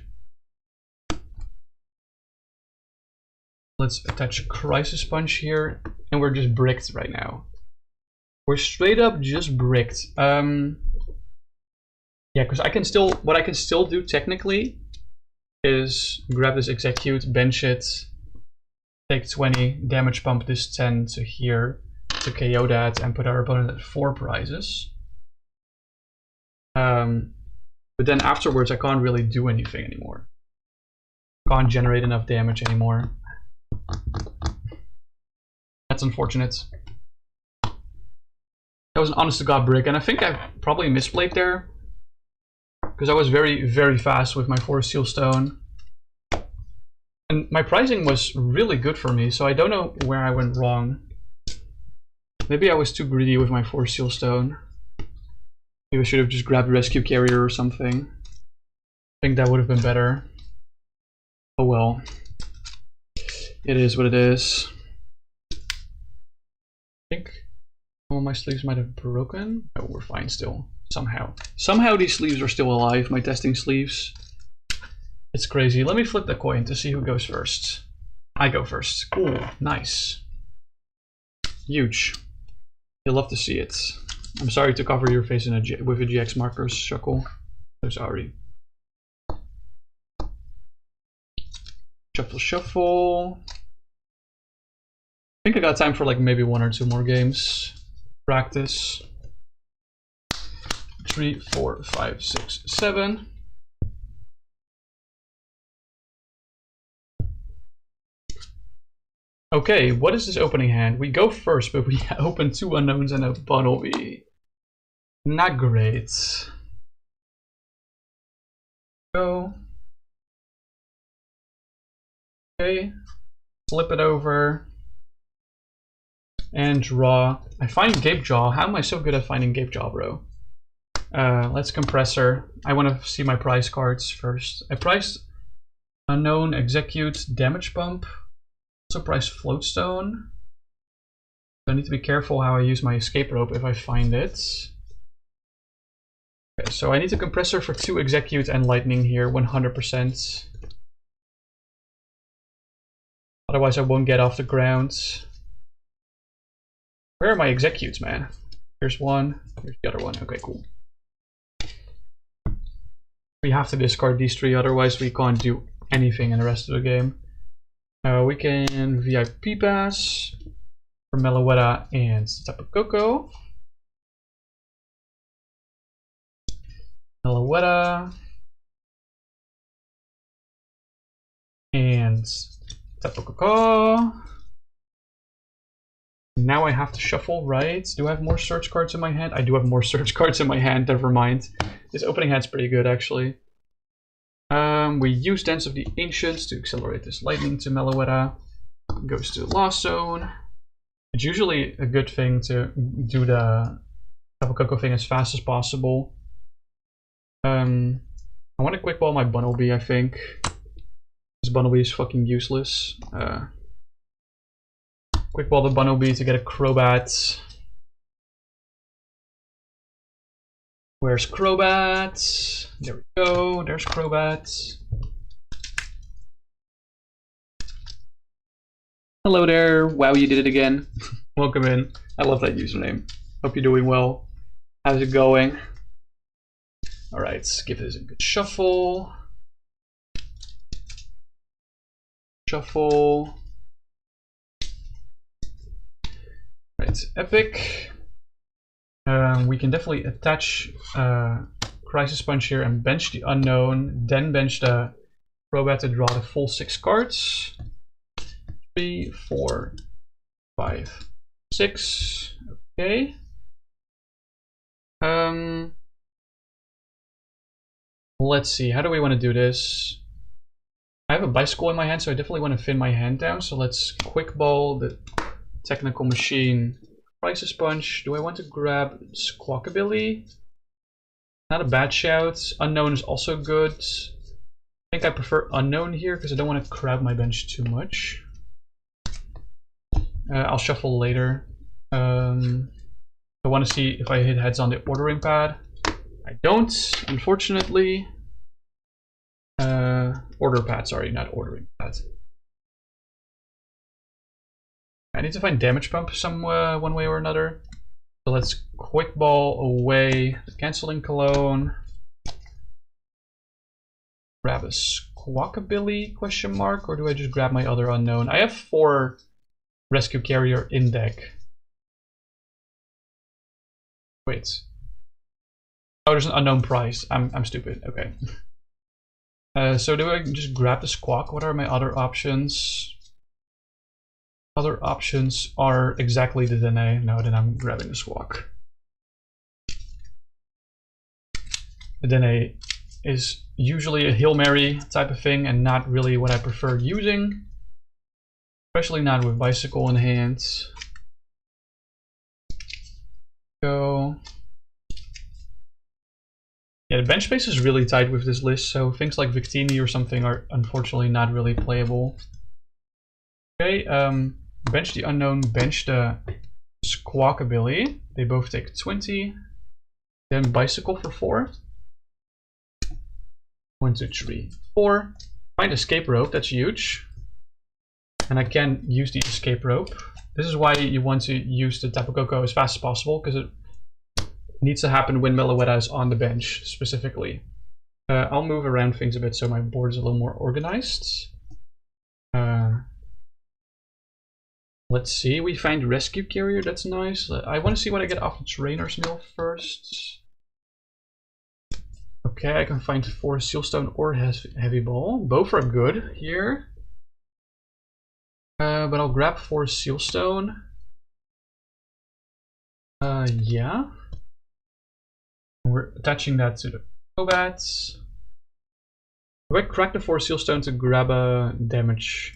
Let's attach Crisis Punch here, and we're just bricked right now. We're straight up just bricked. Yeah, because I can still, what I can still do technically is grab this Exeggcute, bench it, take 20, damage pump this 10 to here to KO that, and put our opponent at 4 prizes. But then afterwards I can't really do anything anymore. Can't generate enough damage anymore. That's unfortunate. That was an honest to god brick, and I think I probably misplayed there. Because I was very, very fast with my 4 Seal Stone. And my pricing was really good for me, so I don't know where I went wrong. Maybe I was too greedy with my 4 Seal Stone. Maybe I should have just grabbed Rescue Carrier or something. I think that would have been better. Oh well. It is what it is. I think all my sleeves might have broken. Oh, we're fine still. Somehow these sleeves are still alive, my testing sleeves. It's crazy. Let me flip the coin to see who goes first. I go first. Cool, nice. Huge. You'll love to see it. I'm sorry to cover your face with a GX markers, Shuckle. I'm sorry. Shuffle, shuffle. I think I got time for like maybe 1 or 2 more games. Practice. 3, 4, 5, 6, 7. Okay, what is this opening hand? We go first, but we open 2 unknowns and a Bunnelby. Not great. Go. Okay. Flip it over. And draw. I find Gapejaw. How am I so good at finding Gapejaw, bro? Let's compressor. I want to see my prize cards first. I priced Unown Exeggcute Damage Pump. Also priced Float Stone. I need to be careful how I use my escape rope if I find it. Okay, so I need a compressor for 2 Exeggcute and lightning here, 100%. Otherwise I won't get off the ground. Where are my Exeggcutes, man? Here's one, here's the other one. Okay, cool. We have to discard these 3, otherwise we can't do anything in the rest of the game. We can VIP Pass for Meloetta and Tapu Koko. Meloetta and Tapu Koko. Now I have to shuffle, right? Do I have more search cards in my hand? I do have more search cards in my hand, never mind. This opening hand's pretty good, actually. We use Dance of the Ancients to accelerate this lightning to Meloetta. Goes to Lost Zone. It's usually a good thing to do the Tapu Koko thing as fast as possible. I want to quick ball my Bunnelby, I think. This Bunnelby is fucking useless. Quick ball the Bunnelby to get a Crobat. Where's Crobat? There we go, there's Crobat. Hello there, wow, you did it again. Welcome in, I love that username. Hope you're doing well. How's it going? Alright, give this a good shuffle. Shuffle. Right, epic. We can definitely attach Crisis Punch here and bench the Unown, then bench the Crobat to draw the full 6 cards. 3, 4, 5, 6. Okay. Let's see, how do we want to do this? I have a bicycle in my hand, so I definitely want to thin my hand down. So let's quick ball the Technical Machine Crisis Punch. Do I want to grab Squawkabilly? Not a bad shout. Unown is also good. I think I prefer Unown here because I don't want to crowd my bench too much. I'll shuffle later. I want to see if I hit heads on the ordering pad. I don't, unfortunately. Order pad, sorry, not ordering pad. I need to find damage pump one way or another. So let's quick ball away the Canceling Cologne. grab a Squawkabilly question mark, or do I just grab my other unknown? I have 4 Rescue Carrier in deck. Wait. Oh, there's an unknown price. I'm stupid. Okay. So do I just grab the Squawk? What are my other options? Other options are exactly the Dedenne. No, then I'm grabbing the Squawk. The Dedenne is usually a Hail Mary type of thing and not really what I prefer using. Especially not with Bicycle in hand. Go. Yeah, the bench space is really tight with this list, so things like Victini or something are unfortunately not really playable. Okay, bench the unknown, bench the Squawkabilly. They both take 20. Then Bicycle for 4. 1, 2, 3, 4. Find Escape Rope, that's huge. And I can use the Escape Rope. This is why you want to use the Tapu Koko as fast as possible, because it needs to happen when Meloetta is on the bench, specifically. I'll move around things a bit so my board is a little more organized. Let's see, we find Rescue Carrier, that's nice. I want to see what I get off the Trainers Mail first. Okay, I can find 4 Seal Stone or Heavy Ball. Both are good here. But I'll grab 4 Seal Stone. Yeah. We're attaching that to the Crobat. Do I crack the 4 Seal Stone to grab a damage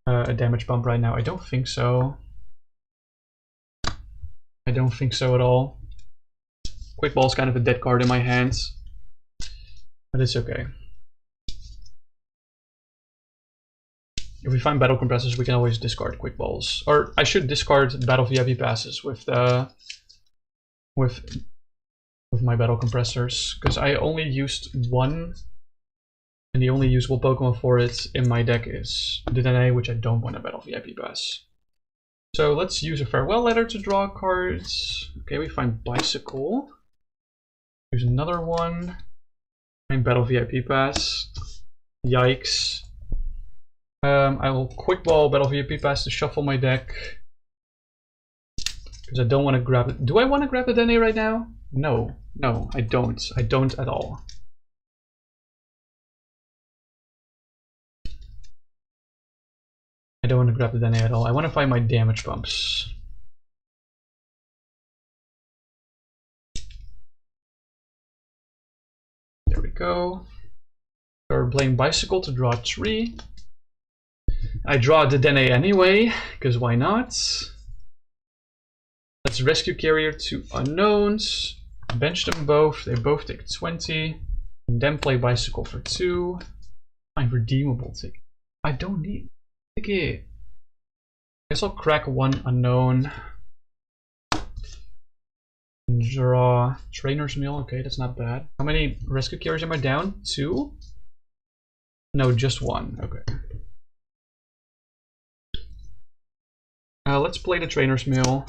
pump right now? I don't think so. I don't think so at all. Quick Ball is kind of a dead card in my hands. But it's okay. If we find Battle Compressors, we can always discard Quick Balls. Or I should discard Battle VIP passes with the with my Battle Compressors, because I only used 1, and the only usable Pokemon for it in my deck is Dedenne, which I don't want a Battle VIP pass. So let's use a Farewell Letter to draw cards. Okay, we find Bicycle. Use another one. Find Battle VIP pass. Yikes. I will Quick Ball Battle VIP pass to shuffle my deck. Because I don't want to grab it. Do I want to grab the Dedenne right now? No, no, I don't. I don't at all. I don't want to grab the Dedenne at all. I want to find my damage pumps. There we go. So we're playing Bicycle to draw 3. I draw the Dedenne anyway, because why not? Let's Rescue Carrier 2 unknowns. Bench them both. They both take 20. And then play Bicycle for 2. Find Redeemable Ticket. I don't need ticket. I guess I'll crack 1 unknown. Draw Trainer's Mail. Okay, that's not bad. How many Rescue Carriers am I down? 2? No, just 1. Okay. Let's play the Trainer's Mail.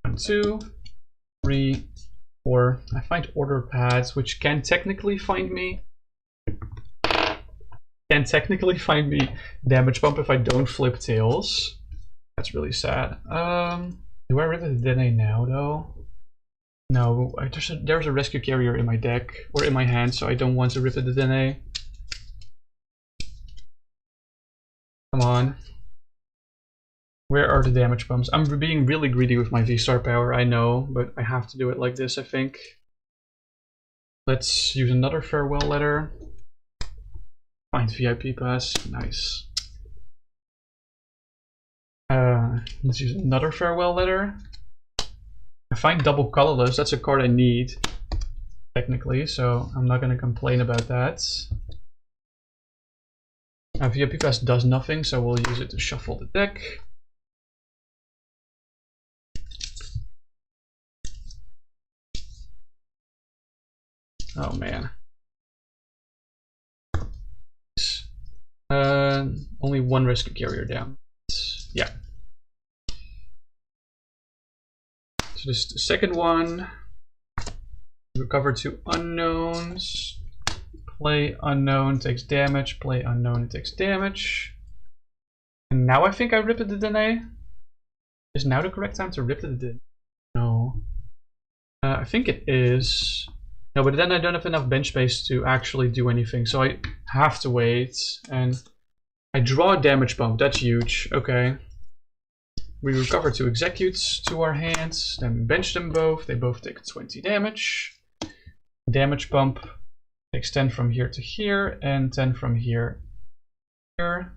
1, 2, 3, 4. I find Order Pads, which can technically find me. Can technically find me Damage Pump if I don't flip tails. That's really sad. Do I rip the Dedenne now though? No, there's a Rescue Carrier in my deck or in my hand, so I don't want to rip the Dedenne. Come on. Where are the damage pumps? I'm being really greedy with my V-Star power, I know, but I have to do it like this, I think. Let's use another Farewell Letter. Find VIP pass, nice. Let's use another Farewell Letter. I find Double Colorless, that's a card I need, technically, so I'm not going to complain about that. VIP pass does nothing, so we'll use it to shuffle the deck. Oh man. Only 1 Rescue Carrier down. Yeah. So this is the second one. Recover 2 unknowns. Play unknown takes damage. Play unknown takes damage. And now I think I ripped the Dedenne. Is now the correct time to rip the Dedenne? No. I think it is. No, but then I don't have enough bench space to actually do anything, so I have to wait. And I draw a damage pump. That's huge. Okay. We recover 2 executes to our hands. Then we bench them both. They both take 20 damage. Damage pump takes 10 from here to here and 10 from here to here.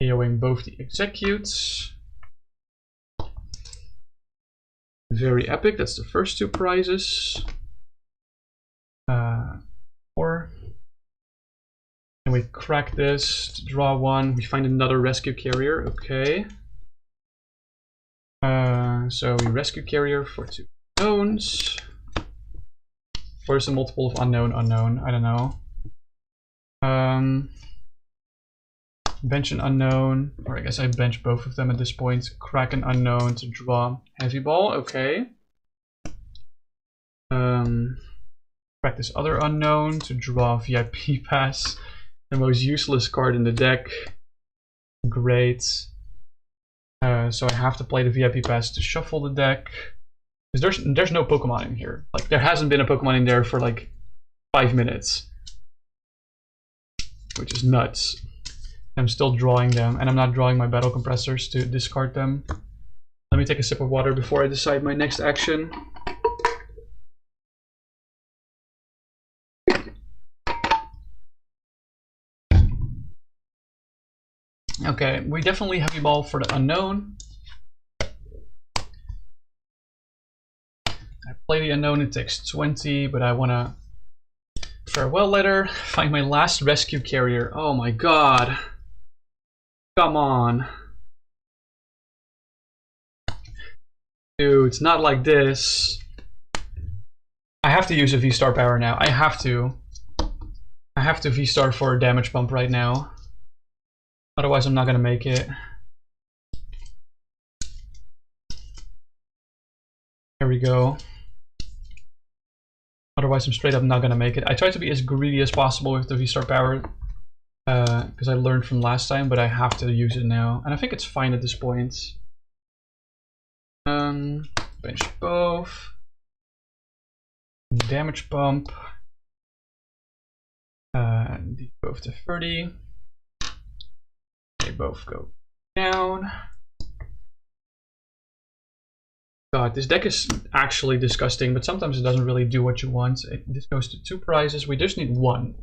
KOing both the executes. Very epic. That's the first 2 prizes. 4. And we crack this to draw 1. We find another Rescue Carrier. Okay. So we Rescue Carrier for 2 unknowns. Or is a multiple of unknown, I don't know. Bench an unknown, or I guess I bench both of them at this point. Crack an unknown to draw heavy ball, okay. Crack this other unknown to draw VIP Pass, the most useless card in the deck. Great. So I have to play the VIP Pass to shuffle the deck. Because there's no Pokemon in here. Like, there hasn't been a Pokemon in there for like 5 minutes. Which is nuts. I'm still drawing them, and I'm not drawing my Battle Compressors to discard them. Let me take a sip of water before I decide my next action. Okay, we definitely heavy ball for the unknown. I play the unknown, it takes 20, but I want to farewell letter, find my last Rescue Carrier. Oh my god. Come on. Dude, it's not like this. I have to use a V-Star power now. I have to. I have to V-Star for a damage pump right now. Otherwise I'm not gonna make it. There we go. Otherwise I'm straight up not gonna make it. I try to be as greedy as possible with the V-Star power. Because I learned from last time, but I have to use it now. And I think it's fine at this point. Bench both. Damage pump. These both to 30. They both go down. God, this deck is actually disgusting, but sometimes it doesn't really do what you want. This goes to 2 prizes. We just need 1.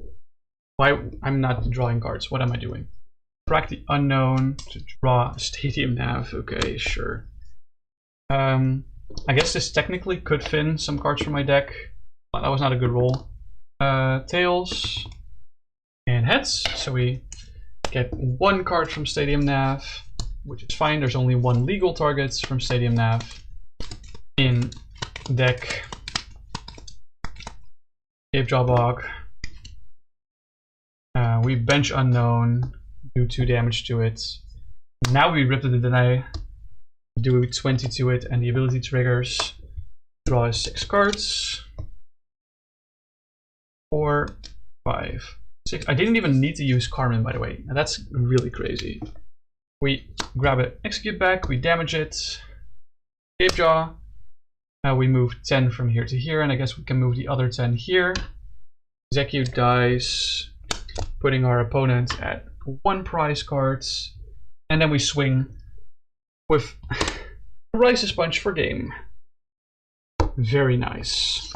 Why? I'm not drawing cards. What am I doing? Crack the unknown to draw Stadium Nav. Okay, sure. I guess this technically could fin some cards from my deck. That was not a good roll. Tails and heads. So we get 1 card from Stadium Nav, which is fine. There's only 1 legal target from Stadium Nav in deck. Gapejaw Bog. We bench unknown, do 2 damage to it. Now we rip the Dedenne, do 20 to it, and the ability triggers. Draw 6 cards. 4, 5, 6. I didn't even need to use Carmine, by the way. Now that's really crazy. We grab it, execute back, we damage it. Gapejaw. Now we move 10 from here to here, and I guess we can move the other 10 here. Execute dies, putting our opponent at 1 prize card, and then we swing with Crisis Punch for game. Very nice.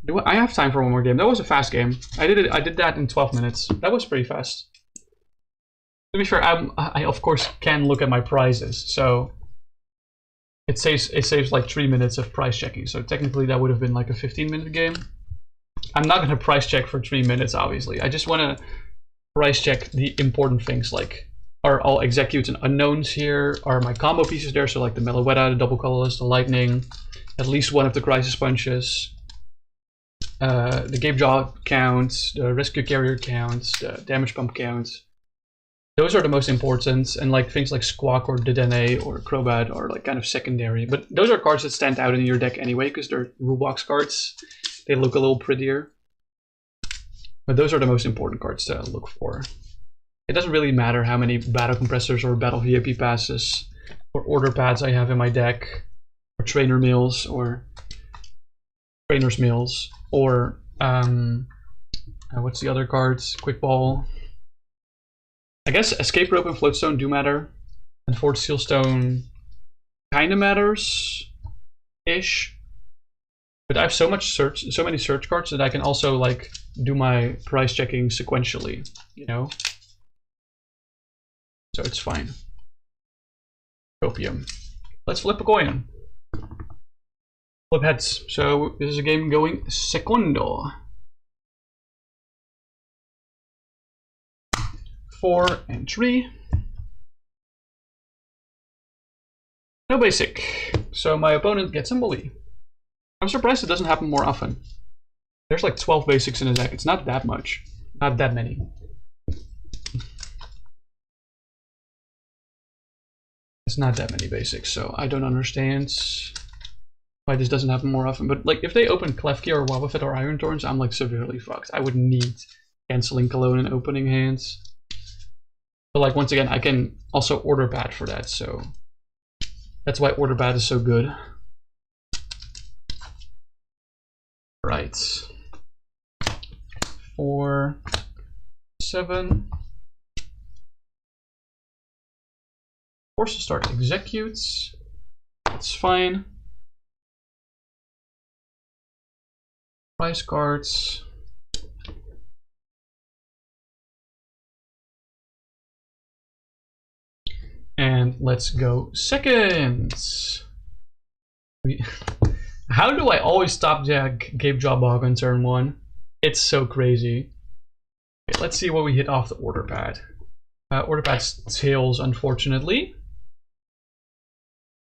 Do I have time for 1 more game? That was a fast game. I did that in 12 minutes. That was pretty fast. To be fair, I of course can look at my prizes, so it saves like 3 minutes of price checking. So technically that would have been like a 15-minute game. I'm not gonna price check for 3 minutes, obviously. I just want to price check the important things, like are all executes and unknowns here? Are my combo pieces there? So like the Meloetta, the double colorless, the lightning, at least 1 of the crisis punches, the Gapejaw counts, the Rescue Carrier counts, the damage pump counts. Those are the most important, and like things like Squawk or Dedenne or Crobat are like kind of secondary. But those are cards that stand out in your deck anyway, because they're rule box cards. They look a little prettier. But those are the most important cards to look for. It doesn't really matter how many Battle Compressors or Battle VIP Passes or Order Pads I have in my deck, or Trainer Mails, or Trainers Mails, or what's the other cards? Quick Ball. I guess Escape Rope and Float Stone do matter, and Fort Seal Stone kind of matters-ish. But I have so many search cards that I can also like do my price checking sequentially, you know. So it's fine. Copium. Let's flip a coin. Flip heads. So this is a game going secondo. 4 and 3. No basic. So my opponent gets a bully. I'm surprised it doesn't happen more often. There's like 12 basics in his deck. It's not that much. Not that many. It's not that many basics, so I don't understand why this doesn't happen more often. But like if they open Klefki or Wobbuffet or Iron Thorns, I'm like severely fucked. I would need Canceling Cologne in opening hands. But like once again, I can also Order Pad for that, so that's why Order Pad is so good. Right. 4, 7. Force to start executes. That's fine. Price cards. And let's go seconds. How do I always stop Gapejaw Bog on turn 1? It's so crazy. Okay, let's see what we hit off the Order Pad. Order Pad's tails, unfortunately.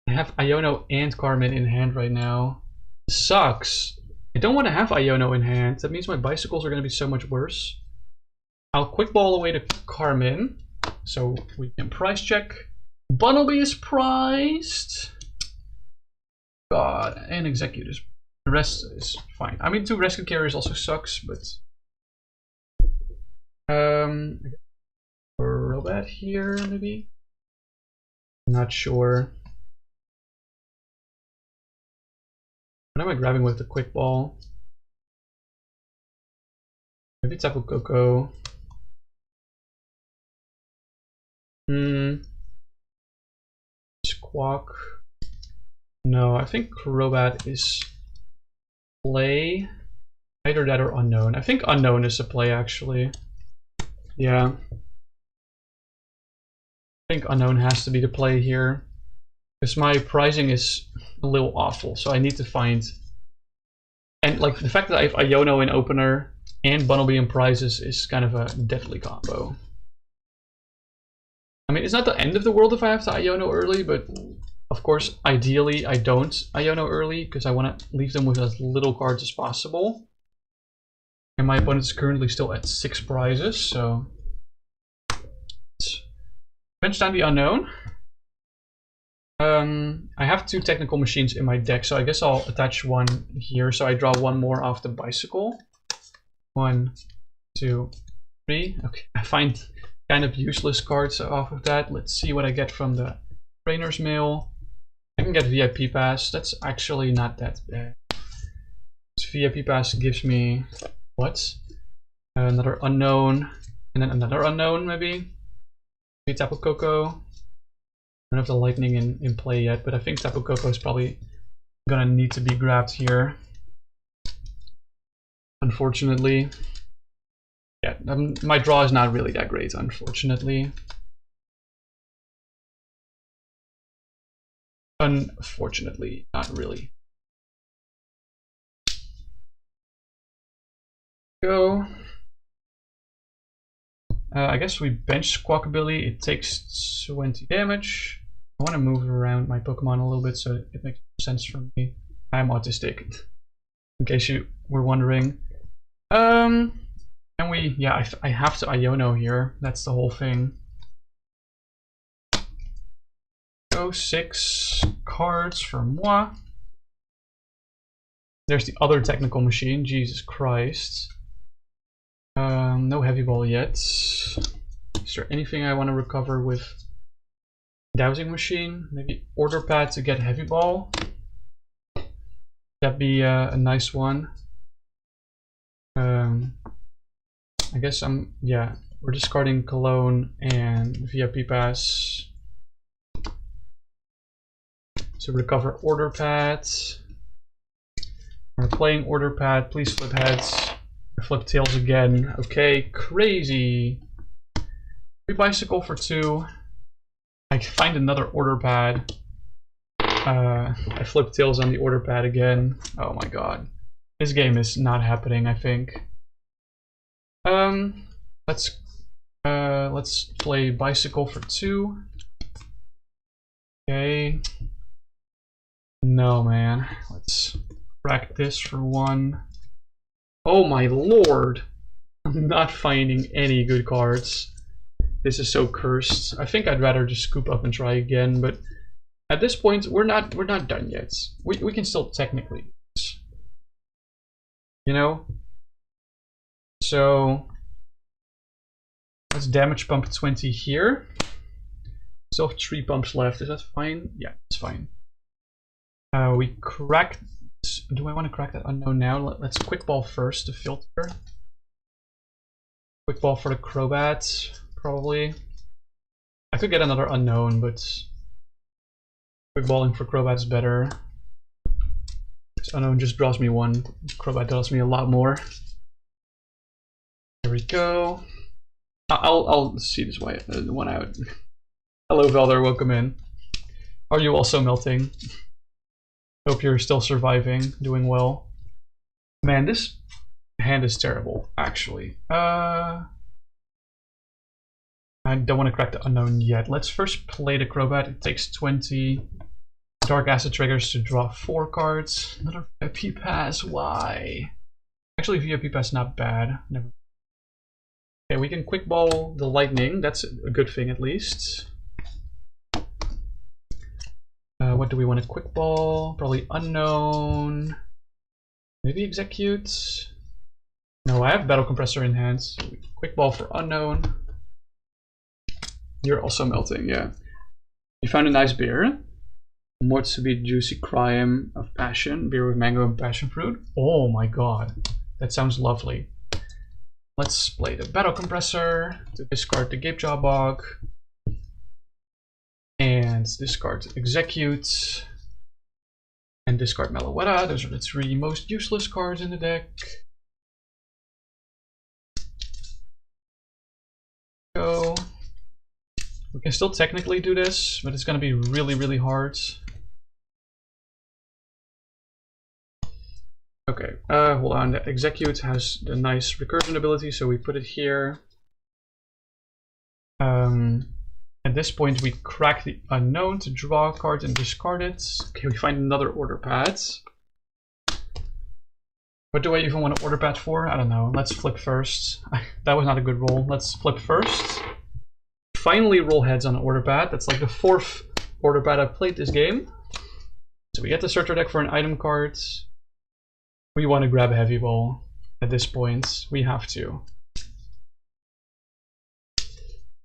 I have Iono and Carmine in hand right now. Sucks. I don't want to have Iono in hand. That means my bicycles are going to be so much worse. I'll quick ball away to Carmine, so we can price check. Bunnelby is priced. God, and Exeggcute is. The rest is fine. I mean, 2 Rescue Carriers also sucks, but Crobat here maybe. Not sure. What am I grabbing with the quick ball? Maybe Tapu Koko. Squawk. No, I think Crobat is play. Either that or Unown. I think Unown is a play actually. Yeah. I think Unown has to be the play here. Because my pricing is a little awful, so I need to find. And like the fact that I have Iono in opener and Bunnelby in prizes is kind of a deadly combo. I mean, it's not the end of the world if I have to Iono early, but of course, ideally I don't Iono early because I want to leave them with as little cards as possible. And my opponent is currently still at 6 prizes, so bench down the Unown. I have 2 technical machines in my deck, so I guess I'll attach one here. So I draw one more off the bicycle. 1, 2, 3. Okay, I find kind of useless cards off of that. Let's see what I get from the Trainers Mail. I can get VIP Pass. That's actually not that bad. This VIP Pass gives me what? Another Unown, and then another Unown maybe. Maybe Tapu Koko. I don't have the Lightning in play yet, but I think Tapu Koko is probably gonna need to be grabbed here. Unfortunately. Yeah, my draw is not really that great, unfortunately. Unfortunately, not really. Go. I guess we bench Squawkabilly. It takes 20 damage. I want to move around my Pokemon a little bit so it makes sense for me. I'm autistic, in case you were wondering. And we, yeah, I have to Iono here. That's the whole thing. Go 6 cards for moi. There's the other technical machine. Jesus Christ. No heavy ball yet. Is there anything I want to recover with Dowsing Machine? Maybe Order Pad to get heavy ball. That'd be a nice one. I guess we're discarding Cologne and VIP Pass to recover Order Pads. We're playing Order Pad. Please flip heads. Flip tails again. Okay, crazy. We bicycle for 2. I find another Order Pad. I flip tails on the Order Pad again. Oh my god. This game is not happening, I think. Let's play bicycle for 2. Okay. No, man. Let's crack this for 1. Oh my lord! I'm not finding any good cards. This is so cursed. I think I'd rather just scoop up and try again, but at this point we're not done yet. We can still technically, you know? So let's damage pump 20 here. Still have 3 pumps left. Is that fine? Yeah, it's fine. We cracked. Do I want to crack that unknown now? Let's quick ball first to filter. Quick ball for the Crobat, probably. I could get another unknown, but quick balling for Crobat is better. This unknown just draws me 1. Crobat draws me a lot more. There we go. I'll see this one out. Hello, Velder. Welcome in. Are you also melting? Hope you're still surviving, doing well. Man, this hand is terrible, actually. I don't want to crack the unknown yet. Let's first play the Crobat. It takes 20 Dark Acid triggers to draw 4 cards. Another VIP Pass, why? Actually, VIP Pass not bad. Never. Okay, we can quick ball the Lightning. That's a good thing, at least. What do we want to quick ball? Probably unknown. Maybe Exeggcute. No, I have Battle Compressor in hand. So quick ball for unknown. You're also melting, yeah. You found a nice beer. Mortsubi Juicy Crime of Passion. Beer with mango and passion fruit. Oh my god. That sounds lovely. Let's play the Battle Compressor to discard the Gapejaw Bog. And discard Exeggcute. And discard Meloetta. Those are the 3 most useless cards in the deck. Go. We can still technically do this, but it's going to be really, really hard. Okay, hold on. The Exeggcute has the nice recursion ability, so we put it here. At this point, we crack the unknown to draw a card and discard it. Okay, we find another Order Pad. What do I even want to Order Pad for? I don't know. Let's flip first. That was not a good roll. Let's flip first. Finally roll heads on an Order Pad. That's like the 4th Order Pad I've played this game. So we get to search our deck for an item card. We want to grab a Heavy Ball at this point. We have to.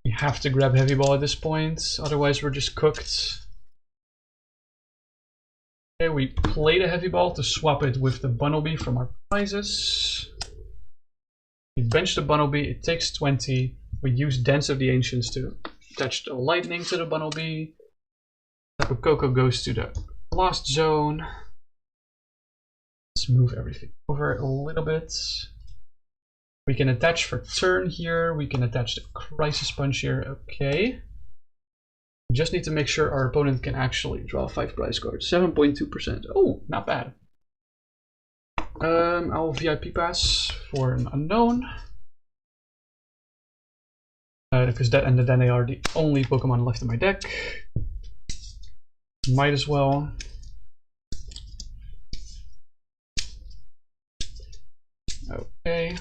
We have to grab Heavy Ball at this point, otherwise we're just cooked. Okay, we play the Heavy Ball to swap it with the Bunnelby from our prizes. We bench the Bunnelby, it takes 20. We use Dance of the Ancients to attach the Lightning to the Bunnelby. Tapu Koko goes to the Lost Zone. Let's move everything over a little bit. We can attach for turn here. We can attach the Crisis Punch here. Okay. We just need to make sure our opponent can actually draw 5 prize cards. 7.2%. Oh, not bad. I'll VIP pass for an unknown. Because that and the Dedenne are the only Pokemon left in my deck. Might as well. Okay.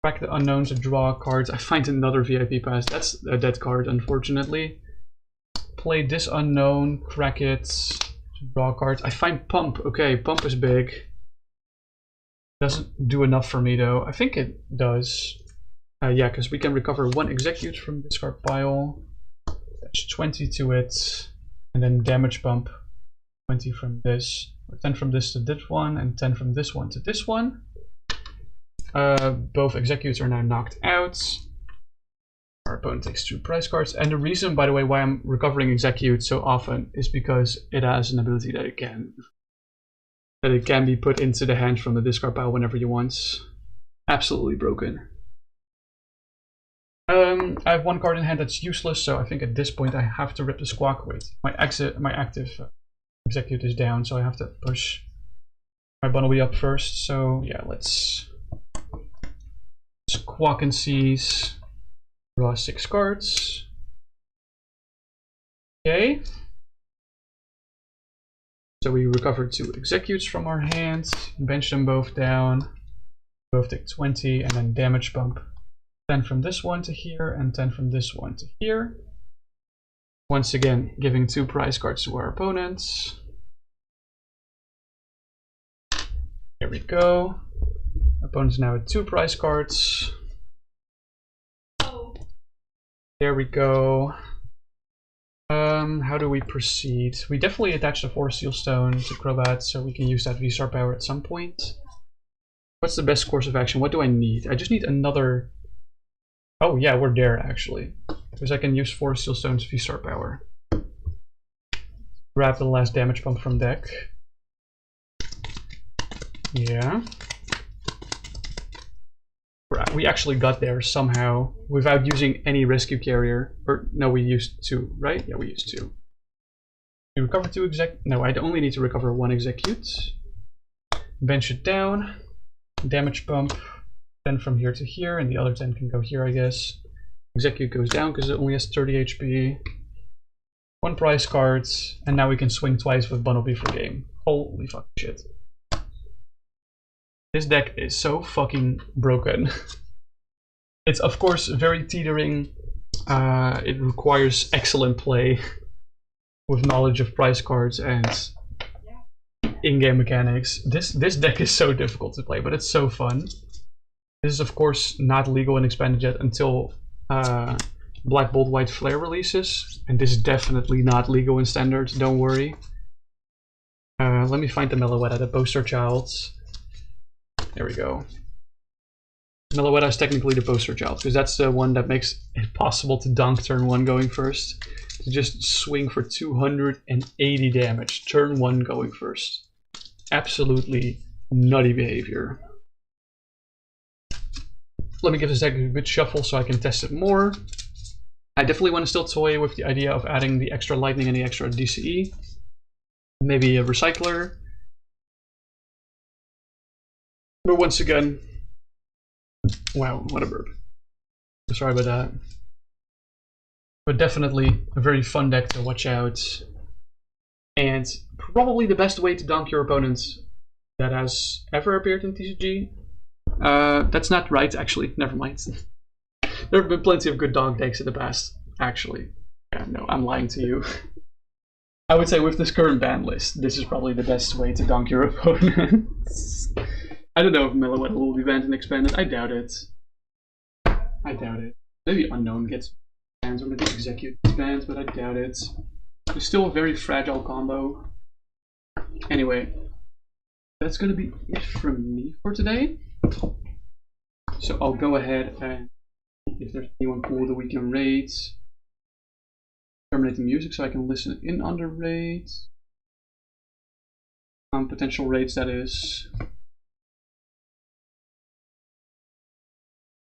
Crack the unknown to draw cards. I find another VIP pass. That's a dead card, unfortunately. Play this unknown, crack it, to draw cards. I find Pump. Okay, Pump is big. Doesn't do enough for me though. I think it does. Yeah, because we can recover 1 Exeggcute from discard pile. That's 20 to it. And then damage pump 20 from this. Or 10 from this to this one, and 10 from this one to this one. Both Exeggcutes are now knocked out. Our opponent takes 2 prize cards. And the reason, by the way, why I'm recovering Exeggcute so often is because it has an ability that it can be put into the hand from the discard pile whenever you want. Absolutely broken. I have 1 card in hand that's useless, so I think at this point I have to rip the Squawk. Wait, my active Exeggcute is down, so I have to push my Bunnelby up first. So yeah, let's Squawk and seize. Draw 6 cards. Okay. So we recovered 2 Exeggcutes from our hands, bench them both down. Both take 20, and then damage pump 10 from this one to here, and 10 from this one to here. Once again, giving 2 prize cards to our opponents. Here we go. Opponent's now at 2 prize cards. There we go. How do we proceed? We definitely attach the Forest Seal Stone to Crobat, so we can use that V-Star power at some point. What's the best course of action? What do I need? I just need another... Oh yeah, we're there actually. Because I can use Forest Seal Stone's V-Star power. Grab the last damage pump from deck. Yeah. We actually got there somehow without using any Rescue Carrier. Or no, we used 2, right? Yeah, we used 2. We recover 2 No, I only need to recover 1 Exeggcute. Bench it down. Damage pump 10 from here to here, and the other 10 can go here, I guess. Exeggcute goes down because it only has 30 HP. 1 prize card, and now we can swing twice with Bunnelby for game. Holy fucking shit. This deck is so fucking broken. It's of course very teetering. It requires excellent play with knowledge of prize cards and in-game mechanics. This deck is so difficult to play, but it's so fun. This is of course not legal and expanded yet until Black Bolt White Flare releases, and this is definitely not legal in standard, don't worry. Let me find the Meloetta, the poster child. There we go. Meloetta is technically the poster child, because that's the one that makes it possible to donk turn 1 going first. To just swing for 280 damage, turn 1 going first. Absolutely nutty behavior. Let me give this deck a good shuffle so I can test it more. I definitely want to still toy with the idea of adding the extra lightning and the extra DCE. Maybe a recycler. But once again, wow, what a burp. Sorry about that. But definitely a very fun deck to watch out. And probably the best way to donk your opponent that has ever appeared in TCG. That's not right, actually. Never mind. There have been plenty of good donk decks in the past, actually. Yeah, no, I'm lying to you. I would say with this current ban list, this is probably the best way to donk your opponent. I don't know if Meloetta will be banned and expanded. I doubt it. I doubt it. Maybe Unown gets banned or maybe Exeggcute gets banned, but I doubt it. It's still a very fragile combo. Anyway, that's gonna be it from me for today. So I'll go ahead and if there's anyone cool that we can raid, terminate the music so I can listen in on the raid. Potential raids, that is.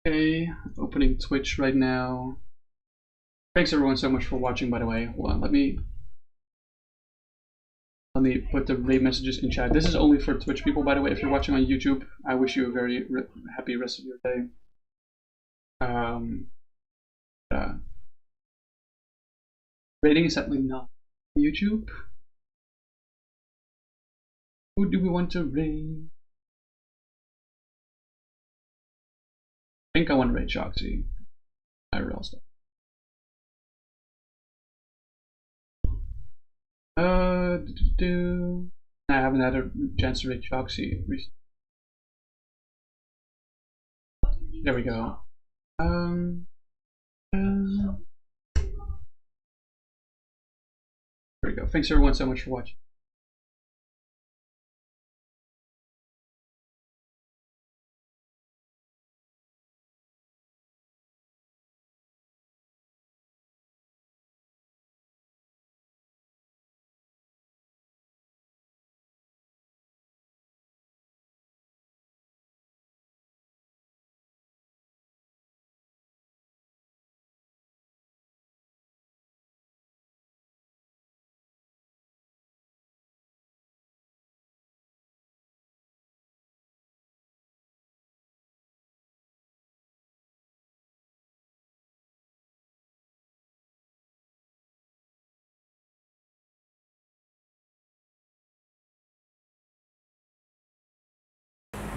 Okay, opening Twitch right now. Thanks everyone so much for watching, by the way. Hold on, let me put the raid messages in chat. This is only for Twitch people, by the way. If you're watching on YouTube, I wish you a very happy rest of your day. Rating is sadly not YouTube. Who do we want to raid? I think I want to raid Shoxy. IRL stuff. I haven't had a chance to raid Shoxy recently. There we go. There we go. Thanks everyone so much for watching.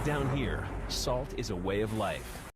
Down here, salt is a way of life.